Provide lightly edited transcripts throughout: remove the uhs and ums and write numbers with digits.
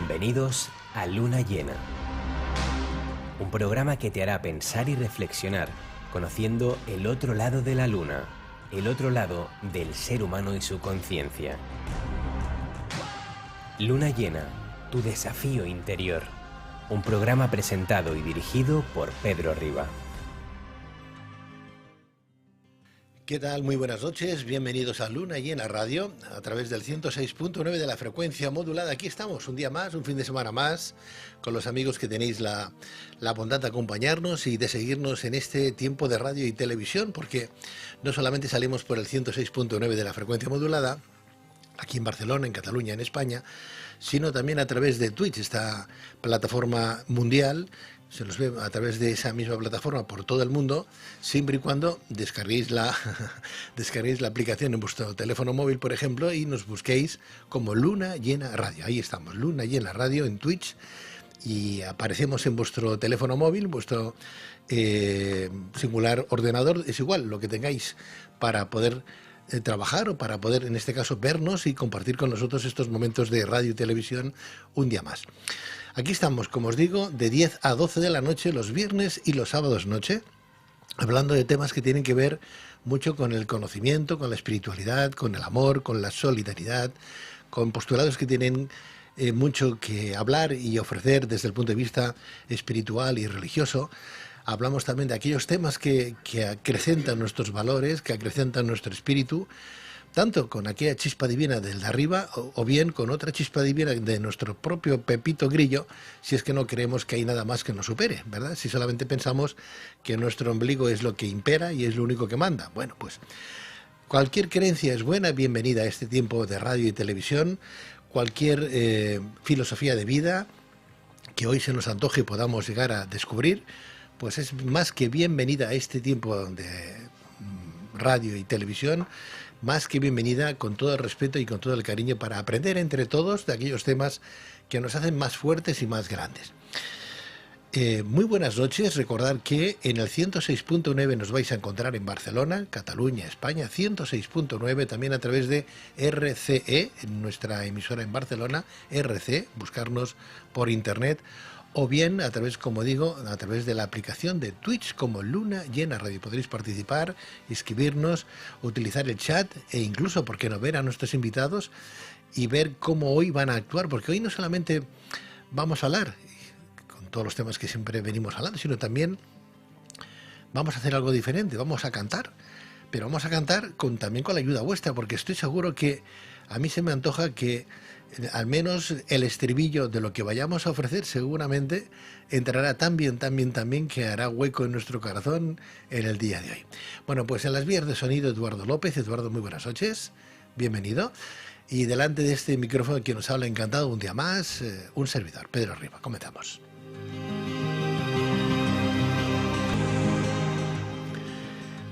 Bienvenidos a Luna Llena, un programa que te hará pensar y reflexionar, conociendo el otro lado de la luna, el otro lado del ser humano y su conciencia. Luna Llena, tu desafío interior, un programa presentado y dirigido por Pedro Riba. ¿Qué tal? Muy buenas noches, bienvenidos a Luna Llena Radio, a través del 106.9 de la frecuencia modulada. Aquí estamos, un día más, un fin de semana más, con los amigos que tenéis la bondad de acompañarnos y de seguirnos en este tiempo de radio y televisión, porque no solamente salimos por el 106.9 de la frecuencia modulada, aquí en Barcelona, en Cataluña, en España, sino también a través de Twitch, esta plataforma mundial. Se nos ve a través de esa misma plataforma por todo el mundo, siempre y cuando descarguéis la aplicación en vuestro teléfono móvil, por ejemplo, y nos busquéis como Luna Llena Radio. Ahí estamos, Luna Llena Radio en Twitch, y aparecemos en vuestro teléfono móvil, vuestro singular ordenador, es igual, lo que tengáis para poder trabajar o para poder, en este caso, vernos y compartir con nosotros estos momentos de radio y televisión un día más. Aquí estamos, como os digo, de 10 a 12 de la noche, los viernes y los sábados noche, hablando de temas que tienen que ver mucho con el conocimiento, con la espiritualidad, con el amor, con la solidaridad, con postulados que tienen mucho que hablar y ofrecer desde el punto de vista espiritual y religioso. Hablamos también de aquellos temas que acrecentan nuestros valores, que acrecentan nuestro espíritu, tanto con aquella chispa divina del de arriba o bien con otra chispa divina de nuestro propio Pepito Grillo, si es que no creemos que hay nada más que nos supere, ¿verdad? Si solamente pensamos que nuestro ombligo es lo que impera y es lo único que manda. Bueno, pues cualquier creencia es buena, bienvenida a este tiempo de radio y televisión, cualquier filosofía de vida que hoy se nos antoje y podamos llegar a descubrir, pues es más que bienvenida a este tiempo de radio y televisión, más que bienvenida, con todo el respeto y con todo el cariño, para aprender entre todos de aquellos temas que nos hacen más fuertes y más grandes. Muy buenas noches, recordad que en el 106.9 nos vais a encontrar en Barcelona, Cataluña, España, 106.9, también a través de RCE, en nuestra emisora en Barcelona, RC, buscarnos por internet, o bien a través, como digo, a través de la aplicación de Twitch como Luna Llena Radio. Podréis participar, escribirnos, utilizar el chat e incluso, ¿por qué no?, ver a nuestros invitados y ver cómo hoy van a actuar, porque hoy no solamente vamos a hablar con todos los temas que siempre venimos hablando, sino también vamos a hacer algo diferente, vamos a cantar, pero vamos a cantar también con la ayuda vuestra, porque estoy seguro que a mí se me antoja que al menos el estribillo de lo que vayamos a ofrecer seguramente entrará tan bien, que hará hueco en nuestro corazón en el día de hoy. Bueno, pues en las vías de sonido, Eduardo López. Eduardo, muy buenas noches, bienvenido. Y delante de este micrófono que nos habla, encantado un día más, un servidor, Pedro Riba. Comenzamos.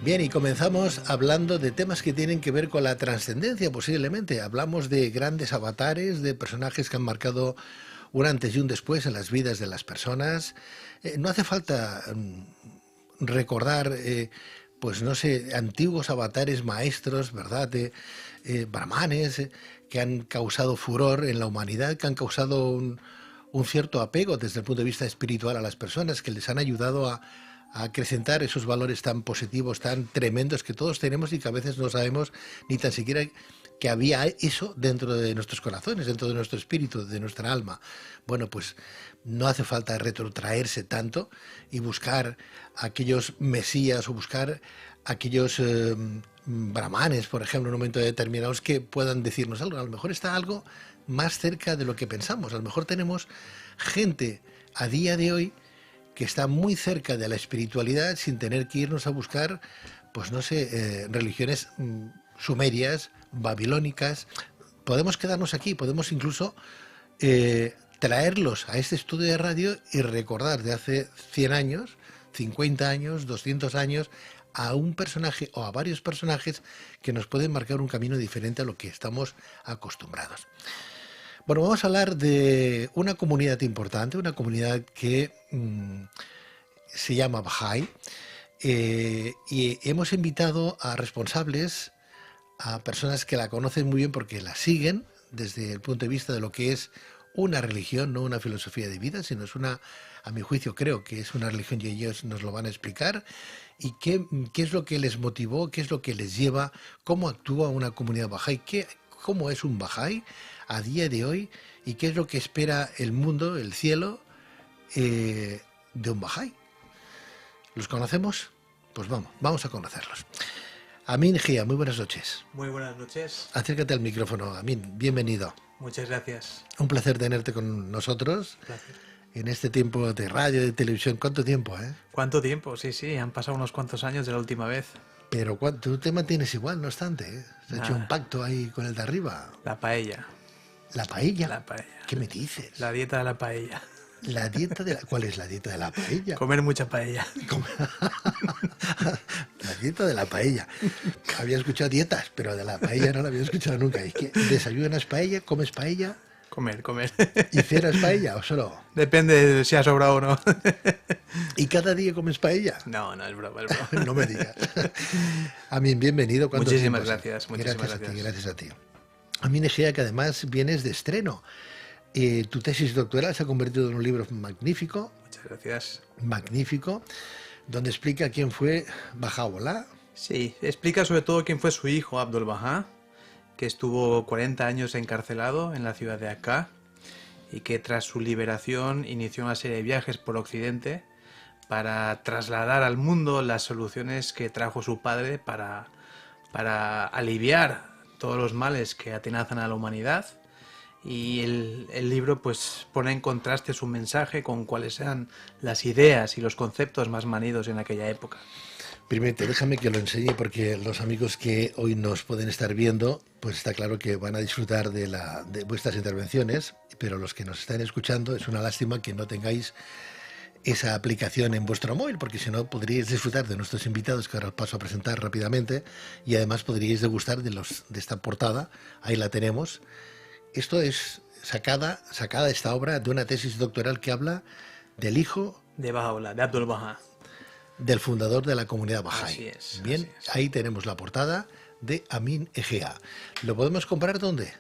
Bien, y comenzamos hablando de temas que tienen que ver con la trascendencia, posiblemente. Hablamos de grandes avatares, de personajes que han marcado un antes y un después en las vidas de las personas. No hace falta recordar, pues no sé, antiguos avatares maestros, ¿verdad?, de brahmanes, que han causado furor en la humanidad, que han causado un cierto apego desde el punto de vista espiritual a las personas, que les han ayudado a acrecentar esos valores tan positivos, tan tremendos que todos tenemos y que a veces no sabemos ni tan siquiera que había eso dentro de nuestros corazones, dentro de nuestro espíritu, de nuestra alma. Bueno, pues no hace falta retrotraerse tanto y buscar aquellos mesías o buscar aquellos brahmanes, por ejemplo, en un momento determinado, que puedan decirnos algo. A lo mejor está algo más cerca de lo que pensamos. A lo mejor tenemos gente a día de hoy que está muy cerca de la espiritualidad sin tener que irnos a buscar, pues no sé, religiones sumerias, babilónicas. Podemos quedarnos aquí, podemos incluso traerlos a este estudio de radio y recordar de hace 100 años, 50 años, 200 años, a un personaje o a varios personajes que nos pueden marcar un camino diferente a lo que estamos acostumbrados. Bueno, vamos a hablar de una comunidad importante, una comunidad que se llama Bahá'í, y hemos invitado a responsables, a personas que la conocen muy bien porque la siguen desde el punto de vista de lo que es una religión, no una filosofía de vida, sino es una, a mi juicio creo que es una religión y ellos nos lo van a explicar. ¿Y qué es lo que les motivó? ¿Qué es lo que les lleva? ¿Cómo actúa una comunidad bahá'í? ¿Cómo es un bahá'í a día de hoy? ¿Y qué es lo que espera el mundo, el cielo, de un bahá'í? ¿Los conocemos? Pues vamos a conocerlos. Amin Gia, muy buenas noches. Muy buenas noches. Acércate al micrófono, Amin, bienvenido. Muchas gracias. Un placer tenerte con nosotros. Gracias. En este tiempo de radio, de televisión. ¿Cuánto tiempo, eh? ¿Cuánto tiempo? Sí, han pasado unos cuantos años de la última vez. Pero tú te mantienes igual, no obstante, ¿eh? Has hecho un pacto ahí con el de arriba. La paella. ¿La paella? La paella. ¿Qué me dices? La dieta de la paella. La dieta de ¿Cuál es la dieta de la paella? Comer mucha paella. La dieta de la paella. Había escuchado dietas, pero de la paella no la había escuchado nunca. ¿Es que desayunas paella, comes paella? Comer. ¿Y cenas paella o solo? Depende de si ha sobrado o no. ¿Y cada día comes paella? No, es broma. No me digas. Amin, bienvenido. Muchísimas gracias. Gracias a ti. Amin Egea, que además vienes de estreno. Tu tesis doctoral se ha convertido en un libro magnífico. Muchas gracias. Magnífico, donde explica quién fue Baha'u'lláh. Sí, explica sobre todo quién fue su hijo, Abdul Baha, que estuvo 40 años encarcelado en la ciudad de Akka y que tras su liberación inició una serie de viajes por Occidente para trasladar al mundo las soluciones que trajo su padre para aliviar todos los males que atenazan a la humanidad. Y el libro pues pone en contraste su mensaje con cuáles eran las ideas y los conceptos más manidos en aquella época. Primero, déjame que lo enseñe porque los amigos que hoy nos pueden estar viendo, pues está claro que van a disfrutar de vuestras intervenciones, pero los que nos están escuchando es una lástima que no tengáis esa aplicación en vuestro móvil, porque si no podríais disfrutar de nuestros invitados que ahora os paso a presentar rápidamente y además podríais degustar de esta portada. Ahí la tenemos. Esto es sacada esta obra de una tesis doctoral que habla del hijo de Baha'u'lláh, de Abdul Baha, del fundador de la comunidad bahá'í. Así es. Bien, ahí tenemos la portada de Amin Egea. ¿Lo podemos comprar dónde?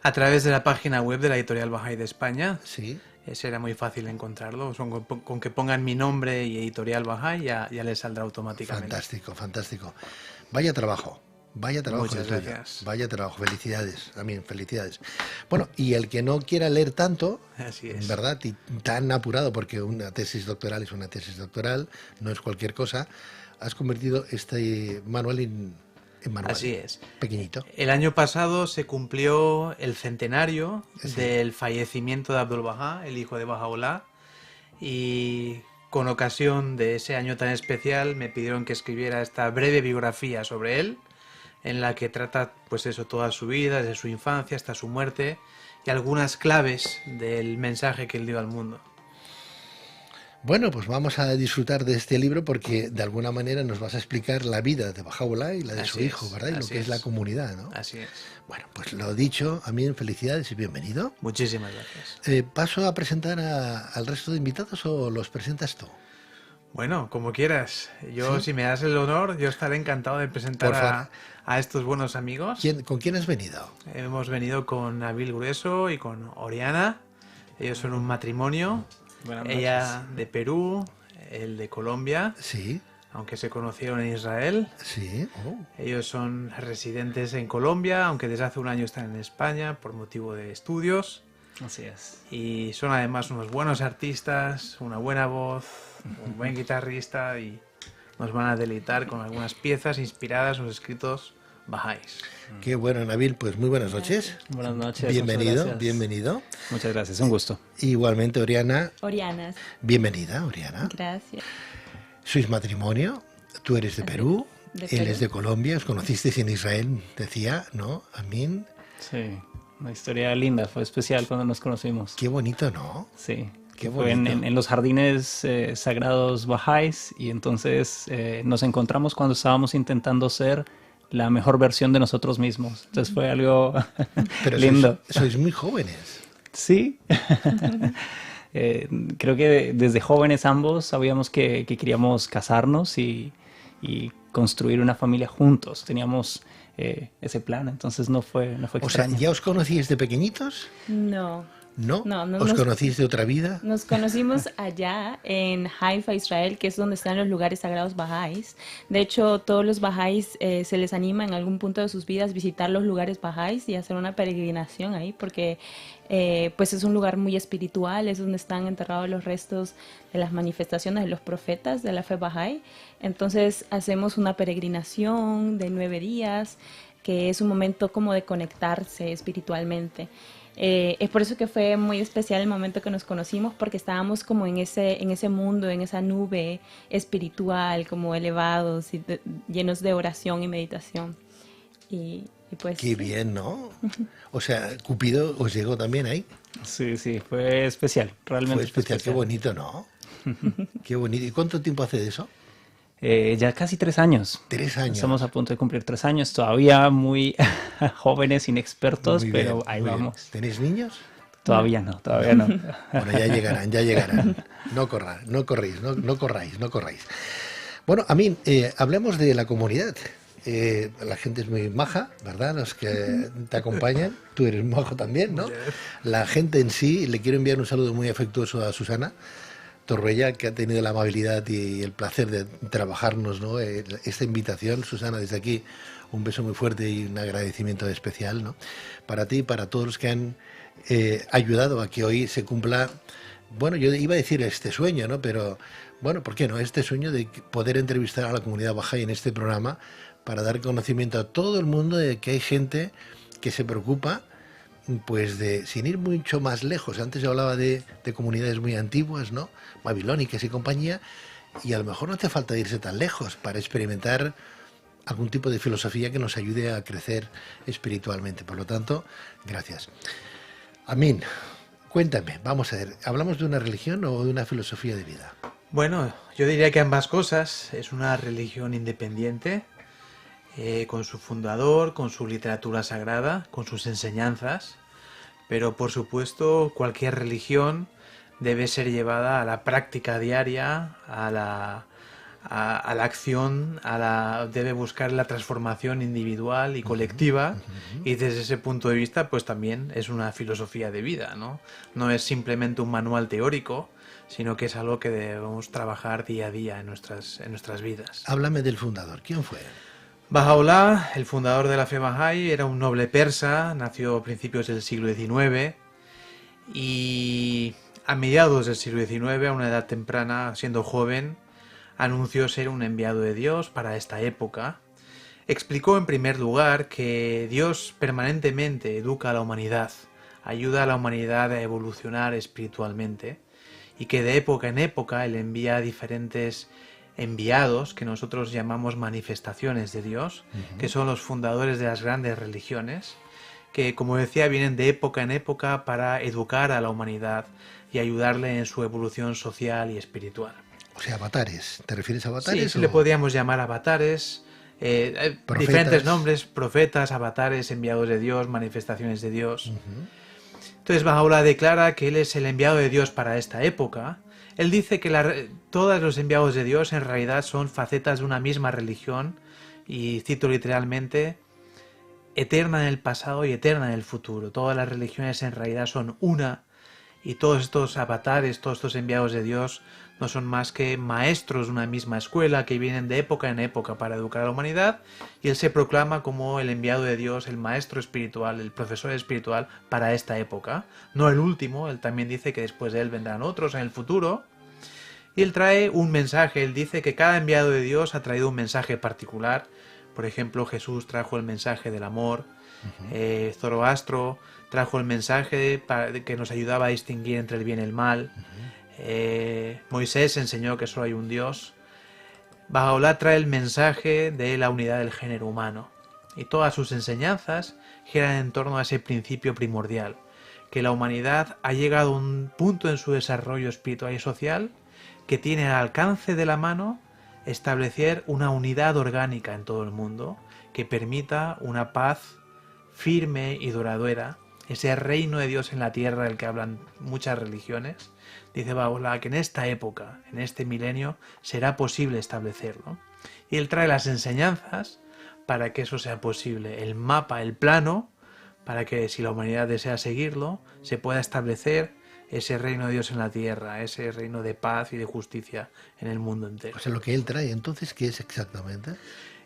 A través de la página web de la Editorial Bahá'í de España. Sí. Será muy fácil encontrarlo. Con que pongan mi nombre y Editorial Bahá'í ya les saldrá automáticamente. Fantástico. Vaya trabajo. Muchas gracias. Vaya trabajo, felicidades, Amin, felicidades. Bueno, y el que no quiera leer tanto, así es, ¿verdad? Y tan apurado, porque una tesis doctoral es una tesis doctoral, no es cualquier cosa, has convertido este manual en manual. Así es. Pequeñito. El año pasado se cumplió el centenario del fallecimiento de Abdul Baha, el hijo de Baha'u'lláh, y con ocasión de ese año tan especial me pidieron que escribiera esta breve biografía sobre él, en la que trata pues eso, toda su vida, desde su infancia hasta su muerte y algunas claves del mensaje que él dio al mundo. Bueno, pues vamos a disfrutar de este libro porque de alguna manera nos vas a explicar la vida de Baha'u'lláh y la de su hijo, ¿verdad? Y lo que es la comunidad, ¿no? Así es. Bueno, pues lo dicho, Amin, felicidades y bienvenido. Muchísimas gracias. ¿Paso a presentar al resto de invitados o los presentas tú? Bueno, como quieras. Yo, ¿sí? Si me das el honor, yo estaré encantado de presentar a estos buenos amigos. ¿Con quién has venido? Hemos venido con Nabil Grueso y con Oriana. Ellos son un matrimonio. Ella de Perú, él de Colombia. Sí. Aunque se conocieron en Israel. Sí. Oh. Ellos son residentes en Colombia, aunque desde hace un año están en España por motivo de estudios. Así es. Y son además unos buenos artistas, una buena voz, un buen guitarrista y nos van a deleitar con algunas piezas inspiradas en los escritos bahá'ís. Qué bueno, Nabil, pues muy buenas noches. Buenas noches. Bienvenido. Muchas gracias, un gusto. Igualmente, Oriana. Oriana. Bienvenida, Oriana. Gracias. Sois matrimonio, tú eres de Perú, él es de Colombia, os conocisteis en Israel, decía, ¿no? Amin. Sí, una historia linda, fue especial cuando nos conocimos. Qué bonito, ¿no? Sí. Qué fue bonito. en los jardines sagrados bahá'ís y entonces nos encontramos cuando estábamos intentando ser la mejor versión de nosotros mismos. Entonces fue algo lindo. Sois muy jóvenes. Sí. Creo que desde jóvenes ambos sabíamos que queríamos casarnos y construir una familia juntos. Teníamos ese plan, entonces no fue extraño. O sea, ¿ya os conocíais de pequeñitos? No. ¿No? No, ¿Os conocís de otra vida? Nos conocimos allá en Haifa, Israel, que es donde están los lugares sagrados bahá'ís. De hecho, todos los bahá'ís se les anima en algún punto de sus vidas visitar los lugares bahá'ís y hacer una peregrinación ahí, porque pues es un lugar muy espiritual, es donde están enterrados los restos de las manifestaciones de los profetas de la fe bahá'í. Entonces hacemos una peregrinación de 9 días, que es un momento como de conectarse espiritualmente. Es por eso que fue muy especial el momento que nos conocimos, porque estábamos como en ese mundo, en esa nube espiritual, como elevados y llenos de oración y meditación. Y pues... Qué bien, ¿no? O sea, Cupido os llegó también ahí. Sí, fue especial, realmente. Fue especial, qué bonito, ¿no? Qué bonito. ¿Y cuánto tiempo hace de eso? Ya casi 3 años. 3 años. Estamos a punto de cumplir 3 años, todavía muy jóvenes, inexpertos, Muy pero bien, ahí muy vamos. bien. ¿Tenéis niños? Todavía no. Bueno, ya llegarán. No corráis. Bueno, a mí, hablemos de la comunidad. La gente es muy maja, ¿verdad? Los que te acompañan. Tú eres majo también, ¿no? La gente en sí, le quiero enviar un saludo muy afectuoso a Susana Torruella, que ha tenido la amabilidad y el placer de trabajarnos, ¿no? Esta invitación. Susana, desde aquí un beso muy fuerte y un agradecimiento especial, ¿no? Para ti y para todos los que han ayudado a que hoy se cumpla, bueno, yo iba a decir este sueño, ¿no? Pero bueno, ¿por qué no? Este sueño de poder entrevistar a la comunidad bahá'í en este programa para dar conocimiento a todo el mundo de que hay gente que se preocupa, pues sin ir mucho más lejos. Antes yo hablaba de comunidades muy antiguas, ¿no? Babilónicas y compañía, y a lo mejor no hace falta irse tan lejos para experimentar algún tipo de filosofía que nos ayude a crecer espiritualmente. Por lo tanto, gracias. Amín, cuéntame, vamos a ver, ¿hablamos de una religión o de una filosofía de vida? Bueno, yo diría que ambas cosas. Es una religión independiente, con su fundador, con su literatura sagrada, con sus enseñanzas, pero por supuesto cualquier religión debe ser llevada a la práctica diaria, a la acción, debe buscar la transformación individual y colectiva, y desde ese punto de vista pues también es una filosofía de vida, ¿no? No es simplemente un manual teórico, sino que es algo que debemos trabajar día a día en nuestras vidas. Háblame del fundador, ¿quién fue? Baha'u'lláh, el fundador de la fe Bahá'í, era un noble persa, nació a principios del siglo XIX y a mediados del siglo XIX, a una edad temprana, siendo joven, anunció ser un enviado de Dios para esta época. Explicó en primer lugar que Dios permanentemente educa a la humanidad, ayuda a la humanidad a evolucionar espiritualmente y que de época en época Él envía diferentes enviados que nosotros llamamos manifestaciones de Dios, que son los fundadores de las grandes religiones, que como decía vienen de época en época para educar a la humanidad y ayudarle en su evolución social y espiritual. O sea, avatares. ¿Te refieres a avatares? Sí, le podríamos llamar avatares, diferentes nombres, profetas, avatares, enviados de Dios, manifestaciones de Dios. Entonces Baha'u'lláh declara que Él es el enviado de Dios para esta época. Él dice que todos los enviados de Dios en realidad son facetas de una misma religión, y cito literalmente, eterna en el pasado y eterna en el futuro. Todas las religiones en realidad son una, y todos estos avatares, todos estos enviados de Dios no son más que maestros de una misma escuela que vienen de época en época para educar a la humanidad, y Él se proclama como el enviado de Dios, el maestro espiritual, el profesor espiritual para esta época. No el último, Él también dice que después de Él vendrán otros en el futuro, y Él trae un mensaje. Él dice que cada enviado de Dios ha traído un mensaje particular. Por ejemplo, Jesús trajo el mensaje del amor, Zoroastro trajo el mensaje que nos ayudaba a distinguir entre el bien y el mal, Moisés enseñó que solo hay un Dios. Baha'u'lláh trae el mensaje de la unidad del género humano, y todas sus enseñanzas giran en torno a ese principio primordial, que la humanidad ha llegado a un punto en su desarrollo espiritual y social que tiene al alcance de la mano establecer una unidad orgánica en todo el mundo que permita una paz firme y duradera, ese reino de Dios en la tierra del que hablan muchas religiones. Dice Baha'u'lláh que en esta época, en este milenio, será posible establecerlo. Y Él trae las enseñanzas para que eso sea posible, el mapa, el plano, para que si la humanidad desea seguirlo, se pueda establecer ese reino de Dios en la tierra, ese reino de paz y de justicia en el mundo entero. O sea, lo que él trae, entonces, ¿qué es exactamente?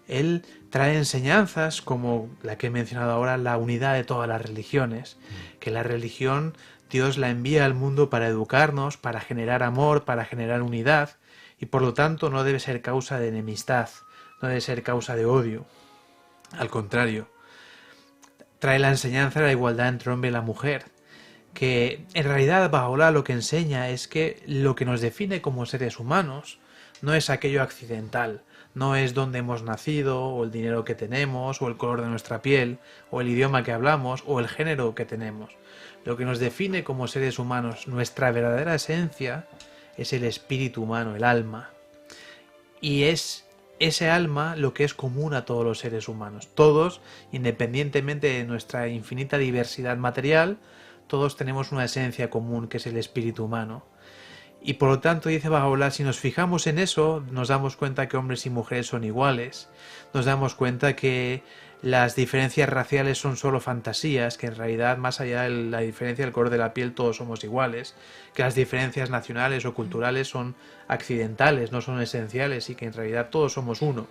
Él trae enseñanzas como la que he mencionado ahora, la unidad de todas las religiones, que la religión Dios la envía al mundo para educarnos, para generar amor, para generar unidad, y por lo tanto no debe ser causa de enemistad, no debe ser causa de odio. Al contrario, trae la enseñanza de la igualdad entre el hombre y la mujer, que en realidad Baha'u'lláh lo que enseña es que lo que nos define como seres humanos no es aquello accidental, no es dónde hemos nacido, o el dinero que tenemos, o el color de nuestra piel, o el idioma que hablamos, o el género que tenemos. Lo que nos define como seres humanos, nuestra verdadera esencia, es el espíritu humano, el alma. Y es ese alma lo que es común a todos los seres humanos. Todos, independientemente de nuestra infinita diversidad material, todos tenemos una esencia común que es el espíritu humano. Y por lo tanto, dice Baha'u'lláh, si nos fijamos en eso, nos damos cuenta que hombres y mujeres son iguales, nos damos cuenta que las diferencias raciales son solo fantasías, que en realidad, más allá de la diferencia del color de la piel, todos somos iguales, que las diferencias nacionales o culturales son accidentales, no son esenciales, y que en realidad todos somos uno.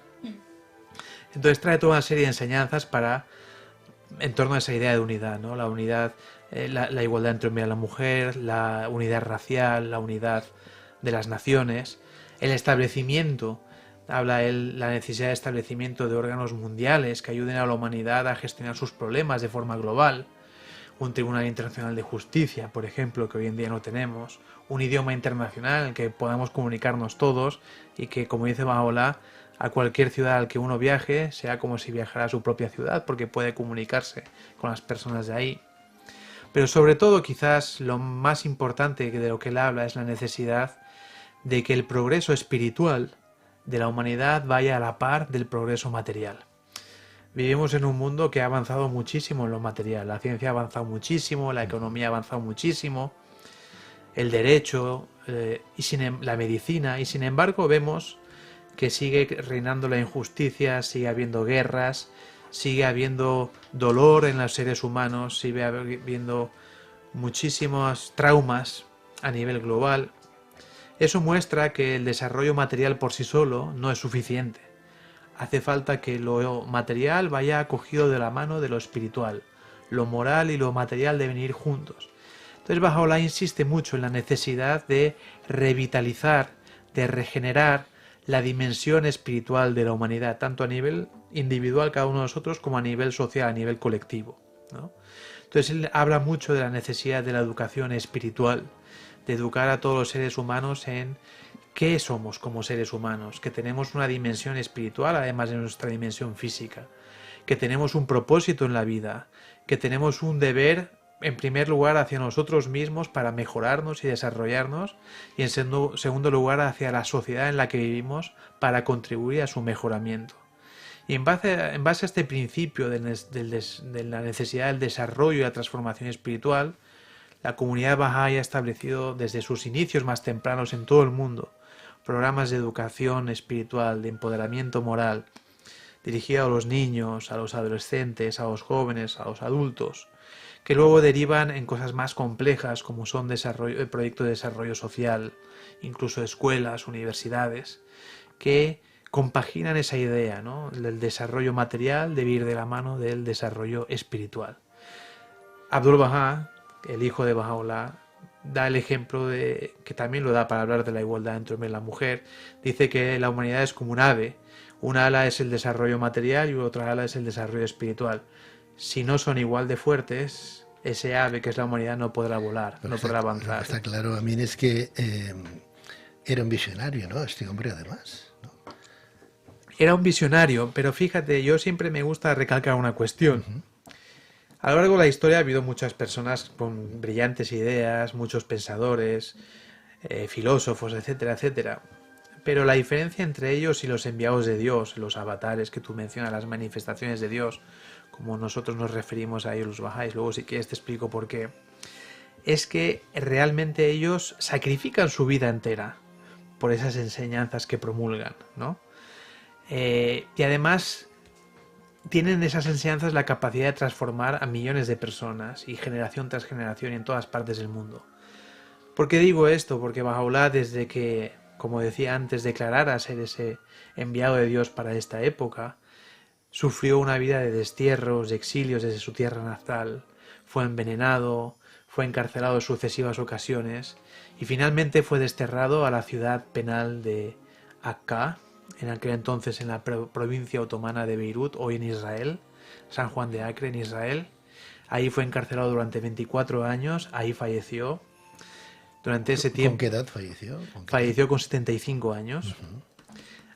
Entonces trae toda una serie de enseñanzas en torno a esa idea de unidad, ¿no? La unidad, la igualdad entre el hombre y la mujer, la unidad racial, la unidad de las naciones, el establecimiento, habla él la necesidad de establecimiento de órganos mundiales que ayuden a la humanidad a gestionar sus problemas de forma global, un tribunal internacional de justicia, por ejemplo, que hoy en día no tenemos, un idioma internacional en el que podamos comunicarnos todos y que, como dice Baha'u'lláh, a cualquier ciudad al que uno viaje sea como si viajara a su propia ciudad, porque puede comunicarse con las personas de ahí. Pero sobre todo, quizás lo más importante de lo que él habla es la necesidad de que el progreso espiritual de la humanidad vaya a la par del progreso material. Vivimos en un mundo que ha avanzado muchísimo en lo material. La ciencia ha avanzado muchísimo, la economía ha avanzado muchísimo, el derecho, la medicina, y sin embargo vemos que sigue reinando la injusticia, sigue habiendo guerras, sigue habiendo dolor en los seres humanos, sigue habiendo muchísimos traumas a nivel global. Eso muestra que el desarrollo material por sí solo no es suficiente. Hace falta que lo material vaya acogido de la mano de lo espiritual. Lo moral y lo material deben ir juntos. Entonces Baha'u'lláh insiste mucho en la necesidad de revitalizar, de regenerar la dimensión espiritual de la humanidad, tanto a nivel individual cada uno de nosotros como a nivel social, a nivel colectivo, ¿no? Entonces él habla mucho de la necesidad de la educación espiritual, de educar a todos los seres humanos en qué somos como seres humanos, que tenemos una dimensión espiritual además de nuestra dimensión física, que tenemos un propósito en la vida, que tenemos un deber en primer lugar hacia nosotros mismos para mejorarnos y desarrollarnos, y en segundo lugar hacia la sociedad en la que vivimos para contribuir a su mejoramiento. Y en base a este principio de la necesidad del desarrollo y la transformación espiritual, la comunidad Bahá'í ha establecido desde sus inicios más tempranos en todo el mundo programas de educación espiritual, de empoderamiento moral, dirigido a los niños, a los adolescentes, a los jóvenes, a los adultos, que luego derivan en cosas más complejas como son proyectos de desarrollo social, incluso escuelas, universidades, que compaginan esa idea, ¿no?, del desarrollo material debe ir de la mano del desarrollo espiritual. Abdul-Bahá, el hijo de Baha'u'lláh, da el ejemplo que también lo da para hablar de la igualdad entre el hombre y la mujer. Dice que la humanidad es como un ave. Una ala es el desarrollo material y otra ala es el desarrollo espiritual. Si no son igual de fuertes, ese ave que es la humanidad no podrá volar, no podrá avanzar. Está claro, a mí es que era un visionario, ¿no?, este hombre además, ¿no? Era un visionario, pero fíjate, yo siempre me gusta recalcar una cuestión. A lo largo de la historia ha habido muchas personas con brillantes ideas, muchos pensadores, filósofos, etcétera, etcétera. Pero la diferencia entre ellos y los enviados de Dios, los avatares que tú mencionas, las manifestaciones de Dios, como nosotros nos referimos a ellos los bahá'ís, luego si quieres te explico por qué, es que realmente ellos sacrifican su vida entera por esas enseñanzas que promulgan, ¿no? Y además tienen esas enseñanzas la capacidad de transformar a millones de personas y generación tras generación en todas partes del mundo. ¿Por qué digo esto? Porque Baha'u'lláh, desde que, como decía antes, declarara ser ese enviado de Dios para esta época, sufrió una vida de destierros, de exilios desde su tierra natal, fue envenenado, fue encarcelado en sucesivas ocasiones y finalmente fue desterrado a la ciudad penal de Akka, en aquel entonces en la provincia otomana de Beirut, hoy en Israel, San Juan de Acre en Israel. Ahí fue encarcelado durante 24 años, ahí falleció. Durante ese tiempo... ¿Con qué edad falleció? Falleció con 75 años.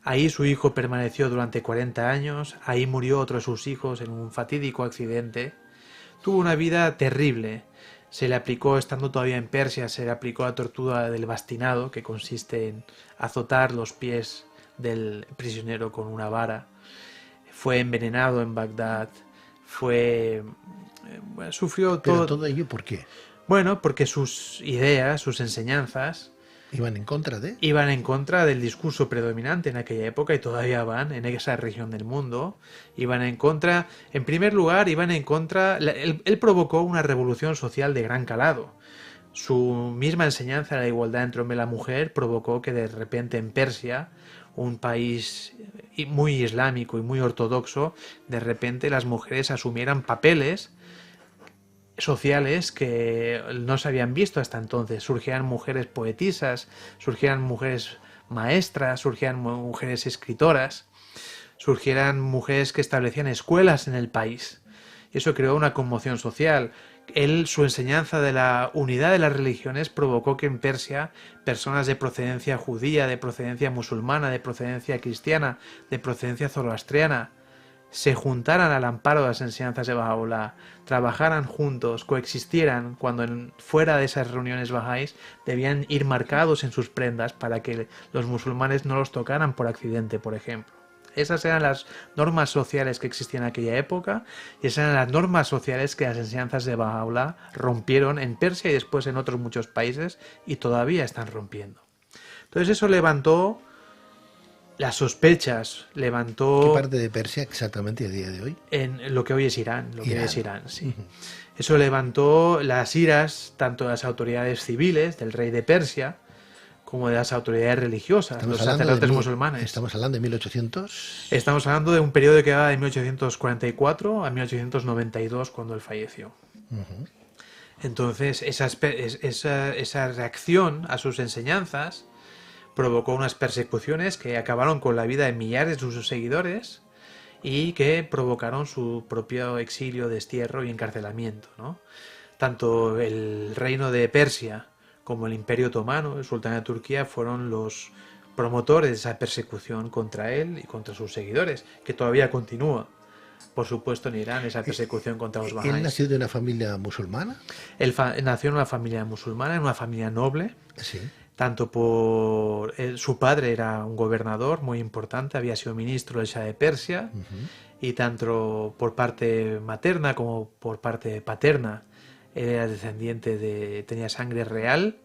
Ahí su hijo permaneció durante 40 años, ahí murió otro de sus hijos en un fatídico accidente. Tuvo una vida terrible. Se le aplicó, estando todavía en Persia, se le aplicó la tortura del bastinado, que consiste en azotar los pies del prisionero con una vara. Fue envenenado en Bagdad, sufrió todo... ¿Pero todo ello por qué? Bueno, porque sus ideas, sus enseñanzas... ¿Iban en contra de? Iban en contra del discurso predominante en aquella época y todavía van en esa región del mundo. Iban en contra, en primer lugar, iban en contra... Él provocó una revolución social de gran calado. Su misma enseñanza de la igualdad entre hombre y la mujer provocó que de repente en Persia, un país muy islámico y muy ortodoxo, de repente las mujeres asumieran papeles sociales que no se habían visto hasta entonces. Surgían mujeres poetisas, surgían mujeres maestras, surgían mujeres escritoras, surgieran mujeres que establecían escuelas en el país. Y eso creó una conmoción social. Su enseñanza de la unidad de las religiones provocó que en Persia personas de procedencia judía, de procedencia musulmana, de procedencia cristiana, de procedencia zoroastriana, se juntaran al amparo de las enseñanzas de Baha'u'lláh, trabajaran juntos, coexistieran, cuando fuera de esas reuniones bahá'ís debían ir marcados en sus prendas para que los musulmanes no los tocaran por accidente, por ejemplo. Esas eran las normas sociales que existían en aquella época y esas eran las normas sociales que las enseñanzas de Baha'u'lláh rompieron en Persia y después en otros muchos países y todavía están rompiendo. Entonces eso levantó las sospechas, levantó... ¿Qué parte de Persia exactamente a día de hoy? En lo que hoy es Irán, sí. Eso levantó las iras tanto de las autoridades civiles, del rey de Persia, como de las autoridades religiosas, los sacerdotes musulmanes. ¿Estamos hablando de 1800? Estamos hablando de un periodo que va de 1844 a 1892, cuando él falleció. Entonces, esa reacción a sus enseñanzas provocó unas persecuciones que acabaron con la vida de millares de sus seguidores y que provocaron su propio exilio, destierro y encarcelamiento, ¿no? Tanto el reino de Persia como el Imperio Otomano, el sultán de Turquía, fueron los promotores de esa persecución contra él y contra sus seguidores, que todavía continúa. Por supuesto, en Irán, esa persecución contra los bahá'ís. ¿Él nació de una familia musulmana? Él nació en una familia musulmana, en una familia noble. Sí. Tanto por... su padre era un gobernador muy importante, había sido ministro del Shah de Persia, y tanto por parte materna como por parte paterna, él era descendiente tenía sangre real,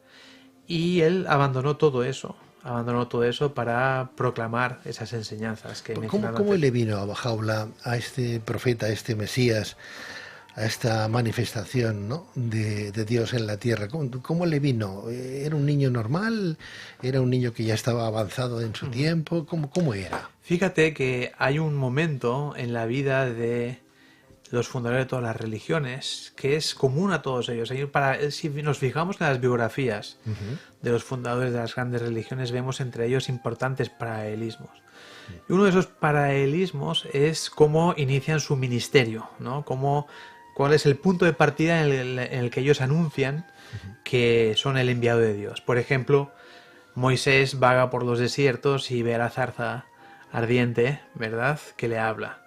y él abandonó todo eso para proclamar esas enseñanzas que ¿Cómo le vino a Baha'u'lláh, a este profeta, a este Mesías, a esta manifestación, ¿no?, de Dios en la tierra? ¿Cómo le vino? ¿Era un niño normal? ¿Era un niño que ya estaba avanzado en su tiempo? ¿Cómo era? Fíjate que hay un momento en la vida de los fundadores de todas las religiones que es común a todos ellos. Si nos fijamos en las biografías de los fundadores de las grandes religiones, vemos entre ellos importantes paralelismos. Y uno de esos paralelismos es cómo inician su ministerio, ¿no? ¿Cuál es el punto de partida en el que ellos anuncian que son el enviado de Dios? Por ejemplo, Moisés vaga por los desiertos y ve a la zarza ardiente, ¿verdad?, que le habla.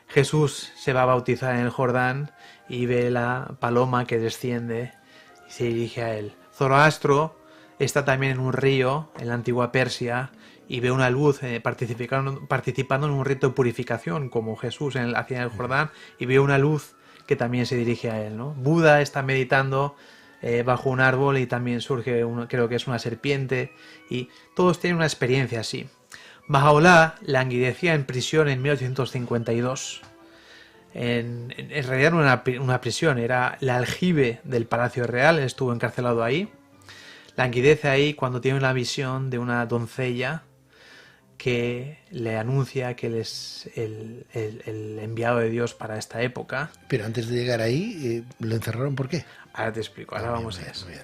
Jesús se va a bautizar en el Jordán y ve la paloma que desciende y se dirige a él. Zoroastro está también en un río en la antigua Persia y ve una luz participando en un rito de purificación como Jesús hacía en el Jordán, y ve una luz que también se dirige a él, ¿no? Buda está meditando bajo un árbol y también surge, creo que es una serpiente, y todos tienen una experiencia así. Baha'u'lláh languidecía en prisión en 1852 En realidad no era una prisión, era el aljibe del Palacio Real. Él estuvo encarcelado ahí. Languidece ahí cuando tiene una visión de una doncella que le anuncia que él es el enviado de Dios para esta época. Pero antes de llegar ahí, ¿lo encerraron por qué? Ahora te explico, ahora vamos Bien, a eso. bien.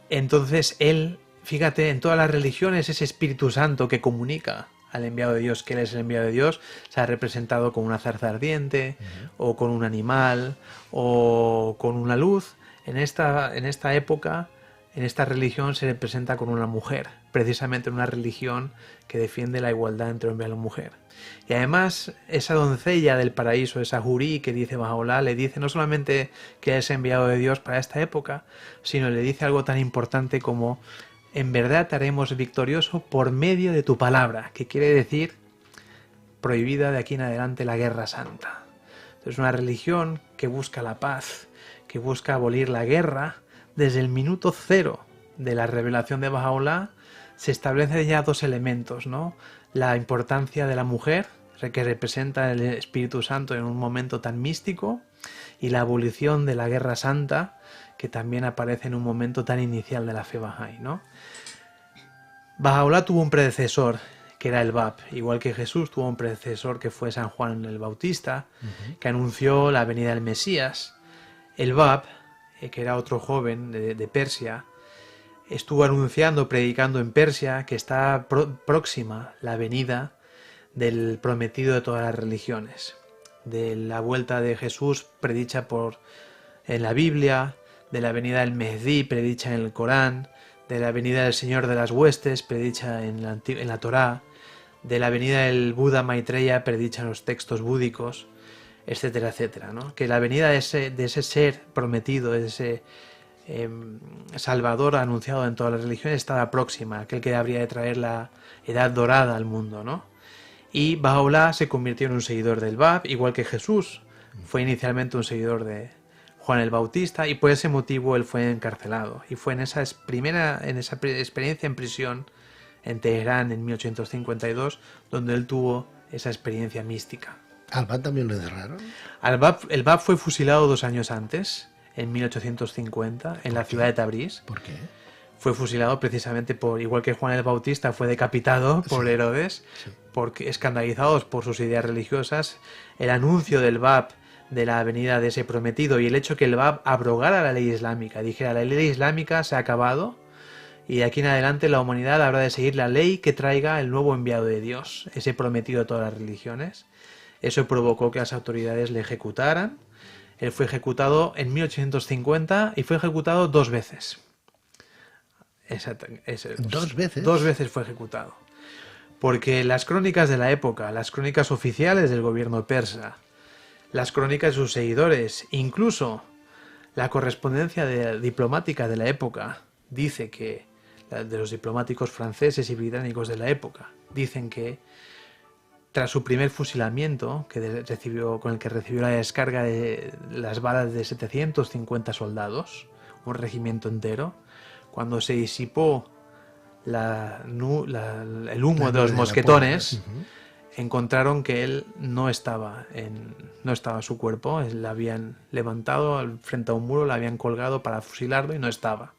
Entonces él, fíjate, en todas las religiones ese Espíritu Santo que comunica al enviado de Dios que él es el enviado de Dios se ha representado con una zarza ardiente, o con un animal, o con una luz. En esta época, en esta religión se representa con una mujer, precisamente una religión que defiende la igualdad entre hombre y la mujer. Y además, esa doncella del paraíso, esa Jurí que dice Bahá'u'lláh, le dice no solamente que es enviado de Dios para esta época, sino le dice algo tan importante como: en verdad te haremos victorioso por medio de tu palabra, que quiere decir prohibida de aquí en adelante la guerra santa. Es una religión que busca la paz, que busca abolir la guerra. Desde el minuto cero de la revelación de Bahá'u'lláh se establecen ya dos elementos, ¿no? La importancia de la mujer, que representa el Espíritu Santo en un momento tan místico, y la abolición de la guerra santa, que también aparece en un momento tan inicial de la fe Bahá'í, ¿no? Bahá'u'lláh tuvo un predecesor, que era el Bab, igual que Jesús tuvo un predecesor que fue San Juan el Bautista, que anunció la venida del Mesías. El Bab, que era otro joven de Persia, estuvo anunciando, predicando en Persia, que está próxima la venida del prometido de todas las religiones, de la vuelta de Jesús predicha en la Biblia, de la venida del Mehdi predicha en el Corán, de la venida del Señor de las Huestes predicha en la Torá, de la venida del Buda Maitreya predicha en los textos búdicos, etcétera, etcétera, ¿no? Que la venida de ese ser prometido, de ese Salvador anunciado en todas las religiones, estaba próxima, aquel que habría de traer la edad dorada al mundo, ¿no? Y Bahá'u'lláh se convirtió en un seguidor del Bab, igual que Jesús fue inicialmente un seguidor de Juan el Bautista, y por ese motivo él fue encarcelado. Y fue en esa experiencia en prisión en Teherán en 1852 donde él tuvo esa experiencia mística. ¿Al Bab también lo encerraron? El Bab fue fusilado 2 años antes, en 1850, en la ciudad de Tabriz. ¿Por qué? Fue fusilado precisamente igual que Juan el Bautista fue decapitado por Herodes, porque escandalizados por sus ideas religiosas. El anuncio del Bab de la venida de ese prometido y el hecho que el Bab abrogara la ley islámica, dijera: la ley islámica se ha acabado y de aquí en adelante la humanidad habrá de seguir la ley que traiga el nuevo enviado de Dios, ese prometido de todas las religiones. Eso provocó que las autoridades le ejecutaran. Él fue ejecutado en 1850 y fue ejecutado 2 veces. ¿2 veces? 2 veces fue ejecutado. Porque las crónicas de la época, las crónicas oficiales del gobierno persa, las crónicas de sus seguidores, incluso la correspondencia diplomática de la época, dice que, de los diplomáticos franceses y británicos de la época, dicen que tras su primer fusilamiento, con el que recibió la descarga de las balas de 750 soldados, un regimiento entero, cuando se disipó el humo de los mosquetones, encontraron que él no estaba su cuerpo. Le habían levantado frente a un muro, le habían colgado para fusilarlo y no estaba.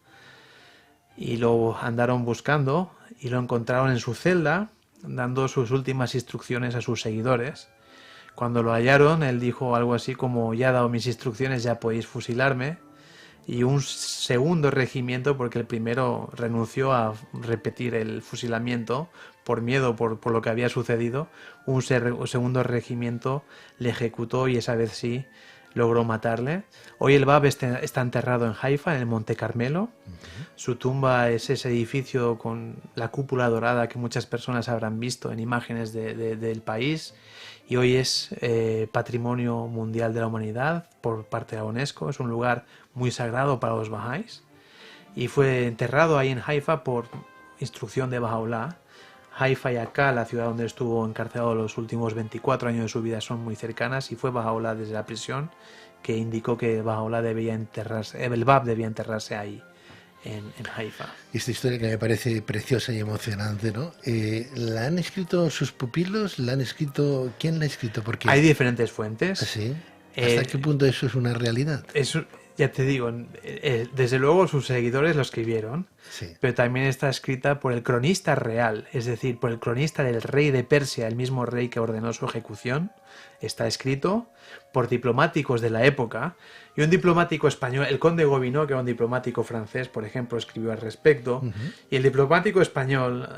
Y lo andaron buscando y lo encontraron en su celda, dando sus últimas instrucciones a sus seguidores. Cuando lo hallaron, él dijo algo así como: ya he dado mis instrucciones, ya podéis fusilarme. Y un segundo regimiento, porque el primero renunció a repetir el fusilamiento por miedo por lo que había sucedido, un segundo regimiento le ejecutó y esa vez sí logró matarle. Hoy el Bab está enterrado en Haifa, en el Monte Carmelo. Su tumba es ese edificio con la cúpula dorada que muchas personas habrán visto en imágenes del país, y hoy es Patrimonio Mundial de la Humanidad por parte de la UNESCO. Es un lugar muy sagrado para los bahá'ís y fue enterrado ahí en Haifa por instrucción de Bahá'u'lláh. Haifa y Akka, la ciudad donde estuvo encarcelado los últimos 24 años de su vida, son muy cercanas, y fue Bahá'u'lláh desde la prisión que indicó que Bahá'u'lláh debía enterrarse, el Bab debía enterrarse ahí, en Haifa. Esta historia que me parece preciosa y emocionante, ¿no? ¿La han escrito sus pupilos? ¿La han escrito? ¿Quién la ha escrito? Porque Hay diferentes fuentes. ¿sí? ¿Hasta qué punto eso es una realidad? Ya te digo, desde luego sus seguidores lo escribieron, Sí. pero también está escrita por el cronista real, es decir, por el cronista del rey de Persia, el mismo rey que ordenó su ejecución. Está escrito por diplomáticos de la época, y un diplomático español, el conde Gobineau, que era un diplomático francés, por ejemplo, escribió al respecto, y el diplomático español,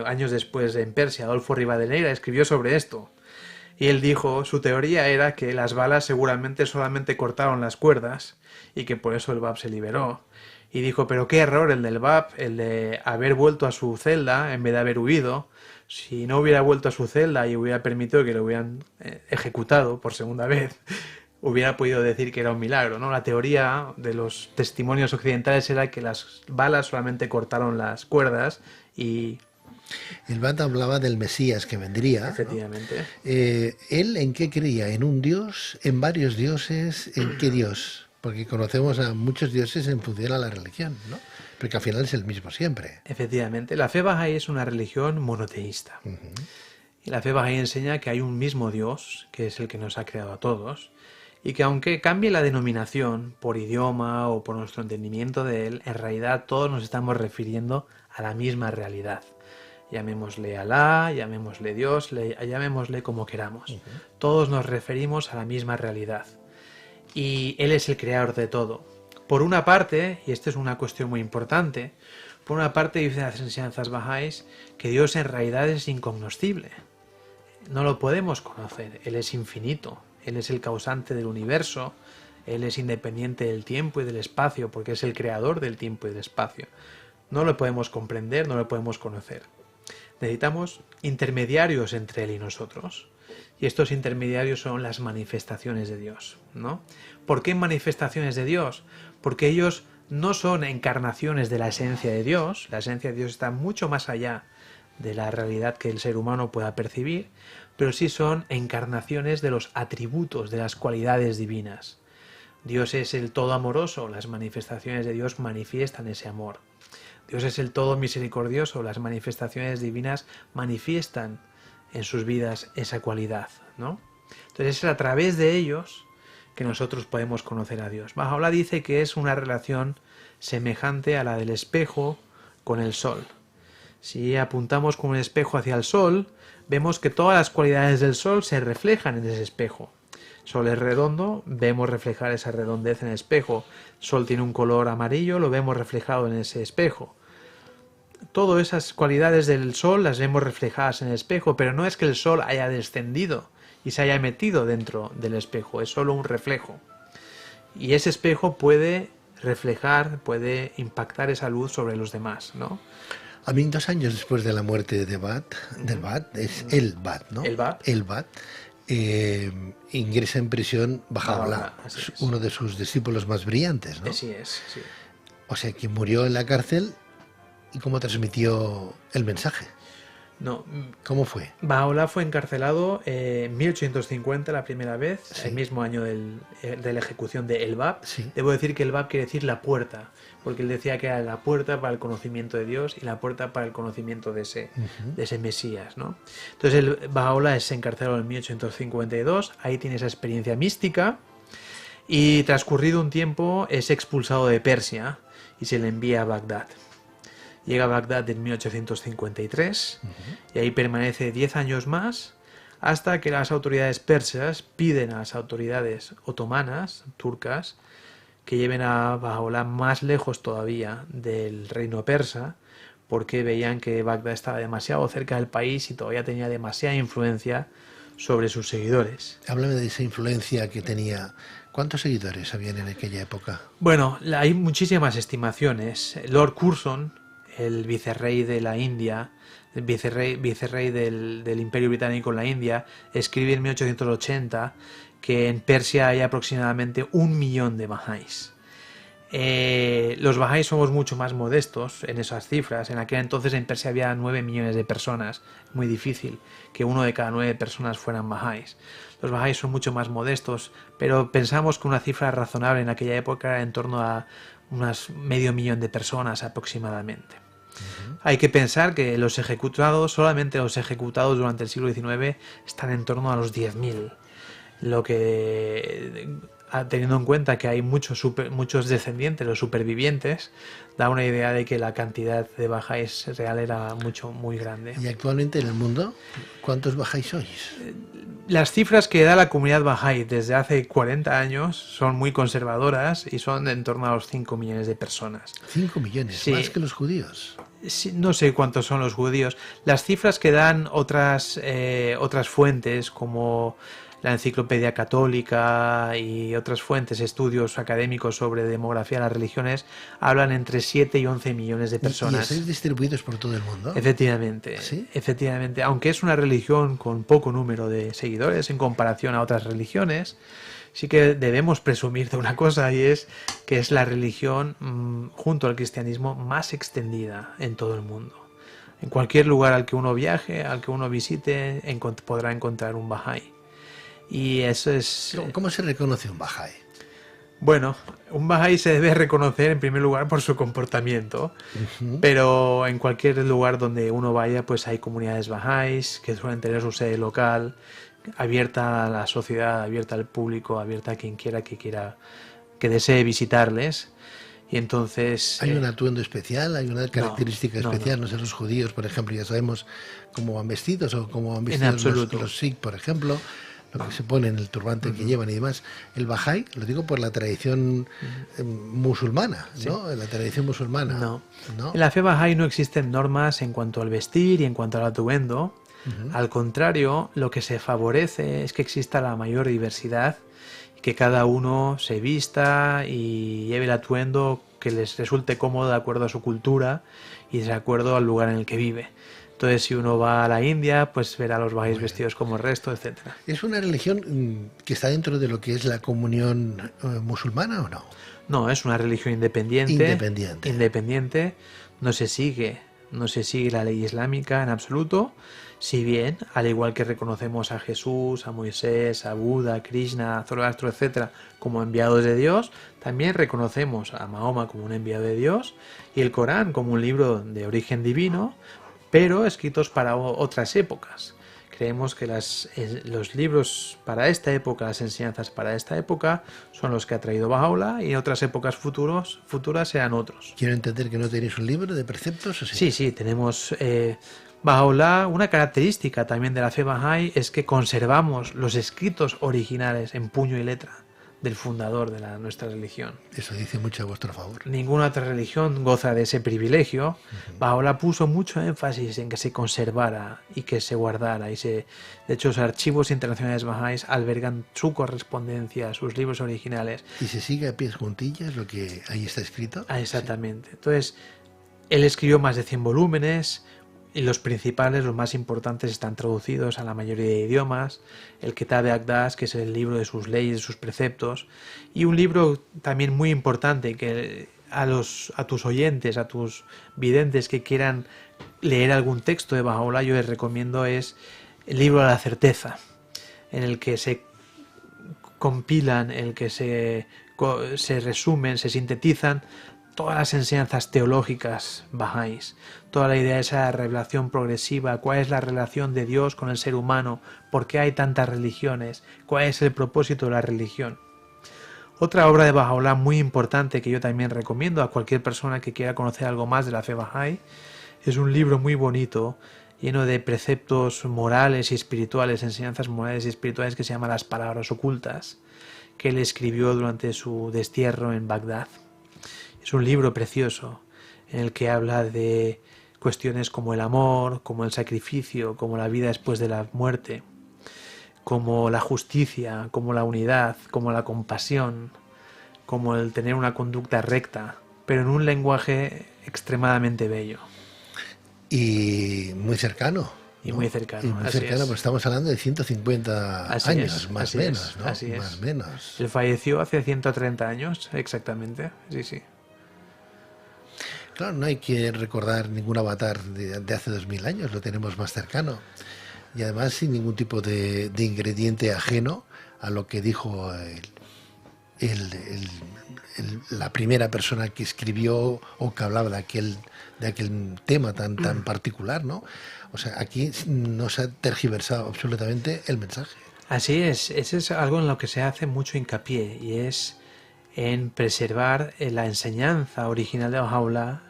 años después en Persia, Adolfo Rivadeneira, escribió sobre esto. Y él dijo, su teoría era que las balas seguramente solamente cortaron las cuerdas y que por eso el Bab se liberó. Y dijo, pero qué error el del Bab, el de haber vuelto a su celda en vez de haber huido. Si no hubiera vuelto a su celda y hubiera permitido que lo hubieran ejecutado por segunda vez, hubiera podido decir que era un milagro, ¿no? La teoría de los testimonios occidentales era que las balas solamente cortaron las cuerdas y... El Bab hablaba del Mesías que vendría. Efectivamente. ¿Él en qué creía? ¿En un dios? ¿En varios dioses? ¿En qué dios? Porque conocemos a muchos dioses en función a la religión, ¿no? Porque al final es el mismo siempre. Efectivamente. La fe Bahá'í es una religión monoteísta. Y la fe Bahá'í enseña que hay un mismo Dios, que es el que nos ha creado a todos, y que aunque cambie la denominación por idioma o por nuestro entendimiento de él, en realidad todos nos estamos refiriendo a la misma realidad. Llamémosle Alá, llamémosle Dios, llamémosle como queramos. Todos nos referimos a la misma realidad. Y Él es el creador de todo. Por una parte, y esta es una cuestión muy importante, por una parte dicen las enseñanzas bahá'ís que Dios en realidad es incognoscible. No lo podemos conocer. Él es infinito. Él es el causante del universo. Él es independiente del tiempo y del espacio porque es el creador del tiempo y del espacio. No lo podemos comprender, no lo podemos conocer. Necesitamos intermediarios entre Él y nosotros. Y estos intermediarios son las manifestaciones de Dios, ¿no? ¿Por qué manifestaciones de Dios? Porque ellos no son encarnaciones de la esencia de Dios. La esencia de Dios está mucho más allá de la realidad que el ser humano pueda percibir, pero sí son encarnaciones de los atributos, de las cualidades divinas. Dios es el todo amoroso, las manifestaciones de Dios manifiestan ese amor. Dios es el todo misericordioso, las manifestaciones divinas manifiestan en sus vidas esa cualidad, ¿no? Entonces es a través de ellos que nosotros podemos conocer a Dios. Baha'u'lláh dice que es una relación semejante a la del espejo con el sol. Si apuntamos con un espejo hacia el sol, vemos que todas las cualidades del sol se reflejan en ese espejo. El sol es redondo, vemos reflejar esa redondez en el espejo. El sol tiene un color amarillo, lo vemos reflejado en ese espejo. Todas esas cualidades del sol las vemos reflejadas en el espejo, pero no es que el sol haya descendido y se haya metido dentro del espejo, es solo un reflejo. Y ese espejo puede reflejar, puede impactar esa luz sobre los demás, ¿no? A mí, 2 años después de la muerte de del Bab, es el Bab, ¿no? El Bab. Ingresa en prisión Baha'u'lláh, así es. uno de sus discípulos más brillantes, ¿no? Así es, sí. O sea, que murió en la cárcel. ¿Y cómo transmitió el mensaje? No, ¿Cómo fue? Baha'u'lláh fue encarcelado en 1850 la primera vez, Sí. el mismo año de la ejecución de El Bab. Sí. Debo decir que El Bab quiere decir la puerta, porque él decía que era la puerta para el conocimiento de Dios y la puerta para el conocimiento de ese Mesías, ¿no? Entonces el Baha'u'lláh es encarcelado en 1852, ahí tiene esa experiencia mística y transcurrido un tiempo es expulsado de Persia y se le envía a Bagdad. Llega a Bagdad en 1853 y ahí permanece 10 años más hasta que las autoridades persas piden a las autoridades otomanas, turcas, que lleven a Baha'u'lláh más lejos todavía del reino persa porque veían que Bagdad estaba demasiado cerca del país y todavía tenía demasiada influencia sobre sus seguidores. Háblame de esa influencia que tenía. ¿Cuántos seguidores habían en aquella época? Bueno, hay muchísimas estimaciones. Lord Curzon, el vicerrey de la India, el vicerrey del Imperio Británico en la India, escribe en 1880 que en Persia hay aproximadamente 1 millón de bahá'ís. Los bahá'ís somos mucho más modestos en esas cifras. En aquel entonces en Persia había 9 millones de personas. Muy difícil que 1 de cada 9 personas fueran bahá'ís. Los bahá'ís son mucho más modestos, pero pensamos que una cifra razonable en aquella época era en torno a unas medio millón de personas aproximadamente. Hay que pensar que los ejecutados, solamente los ejecutados durante el siglo XIX, están en torno a los 10.000. Lo que, teniendo en cuenta que hay muchos descendientes, los supervivientes, da una idea de que la cantidad de bahá'ís real era muy grande. ¿Y actualmente en el mundo cuántos bahá'ís sois? Las cifras que da la comunidad bahá'í desde hace 40 años son muy conservadoras y son en torno a los 5 millones de personas. 5 millones, Sí. más que los judíos. Sí, no sé cuántos son los judíos. Las cifras que dan otras fuentes, como la Enciclopedia Católica y otras fuentes, estudios académicos sobre demografía de las religiones, hablan entre 7 y 11 millones de ¿Y personas. estáis distribuidos por todo el mundo? Efectivamente, ¿Sí? efectivamente. Aunque es una religión con poco número de seguidores en comparación a otras religiones, sí que debemos presumir de una cosa, y es que es la religión, junto al cristianismo, más extendida en todo el mundo. En cualquier lugar al que uno viaje, al que uno visite, podrá encontrar un bahá'í. Y eso es... ¿Cómo se reconoce un bahá'í? Bueno, un bahá'í se debe reconocer en primer lugar por su comportamiento, pero en cualquier lugar donde uno vaya, pues hay comunidades bahá'ís que suelen tener su sede local, abierta a la sociedad, abierta al público, abierta a quien quiera que desee visitarles. Y entonces... ¿Hay un atuendo especial? ¿Hay una característica no, especial? No sé, los judíos, por ejemplo, ya sabemos cómo van vestidos o cómo van En vestidos absoluto. los sikh, por ejemplo, lo que se ponen, el turbante que llevan y demás. El bahá'í, lo digo por la tradición musulmana, ¿no? La tradición musulmana. No. ¿No? En la fe bahá'í no existen normas en cuanto al vestir y en cuanto al atuendo. Al contrario, lo que se favorece es que exista la mayor diversidad, que cada uno se vista y lleve el atuendo que les resulte cómodo de acuerdo a su cultura y de acuerdo al lugar en el que vive. Entonces, si uno va a la India, pues verá a los bahá'ís vestidos como el resto, etcétera. ¿Es una religión que está dentro de lo que es la comunión musulmana o no? No, es una religión independiente. Independiente. Independiente. No se sigue la ley islámica en absoluto. Si bien, al igual que reconocemos a Jesús, a Moisés, a Buda, a Krishna, a Zoroastro, etcétera, como enviados de Dios, también reconocemos a Mahoma como un enviado de Dios y el Corán como un libro de origen divino, pero escritos para otras épocas. Creemos que los libros para esta época, las enseñanzas para esta época, son los que ha traído Baha'u'lláh, y en otras épocas futuras serán otros. Quiero entender que no tenéis un libro de preceptos, ¿o sí? Sí, tenemos... Baha'u'lláh, una característica también de la fe Bahá'í es que conservamos los escritos originales en puño y letra del fundador de nuestra religión. Eso dice mucho a vuestro favor. Ninguna otra religión goza de ese privilegio. Baha'u'lláh puso mucho énfasis en que se conservara y que se guardara. De hecho, los archivos internacionales Bahá'ís albergan su correspondencia, sus libros originales. ¿Y se sigue a pies juntillas lo que ahí está escrito? Exactamente. Entonces, él escribió más de 100 volúmenes. Y los principales, los más importantes, están traducidos a la mayoría de idiomas. El Kitab al-Aqdas, que es el libro de sus leyes, de sus preceptos. Y un libro también muy importante que a tus oyentes, a tus videntes que quieran leer algún texto de Baha'u'lláh, yo les recomiendo es el libro de la certeza, en el que se compilan, en el que se resumen, se sintetizan todas las enseñanzas teológicas bahá'ís, toda la idea de esa revelación progresiva, cuál es la relación de Dios con el ser humano, por qué hay tantas religiones, cuál es el propósito de la religión. Otra obra de Baha'u'lláh muy importante que yo también recomiendo a cualquier persona que quiera conocer algo más de la fe bahá'í es un libro muy bonito, lleno de preceptos morales y espirituales, enseñanzas morales y espirituales, que se llama Las Palabras Ocultas, que él escribió durante su destierro en Bagdad. Es un libro precioso en el que habla de cuestiones como el amor, como el sacrificio, como la vida después de la muerte, como la justicia, como la unidad, como la compasión, como el tener una conducta recta, pero en un lenguaje extremadamente bello. Y muy cercano Y ¿no? muy cercano. Y muy así cercano, es. pues estamos hablando de 150 Así años, es, más así o menos, es, ¿no? así es. Más o menos. Él falleció hace 130 años, exactamente. Sí, sí. Claro, no hay que recordar ningún avatar de hace 2000 años, lo tenemos más cercano. Y además sin ningún tipo de ingrediente ajeno a lo que dijo la primera persona que escribió o que hablaba de aquel tema tan particular, ¿no? O sea, aquí no se ha tergiversado absolutamente el mensaje. Así es, ese es algo en lo que se hace mucho hincapié y es en preservar la enseñanza original de Baha'u'lláh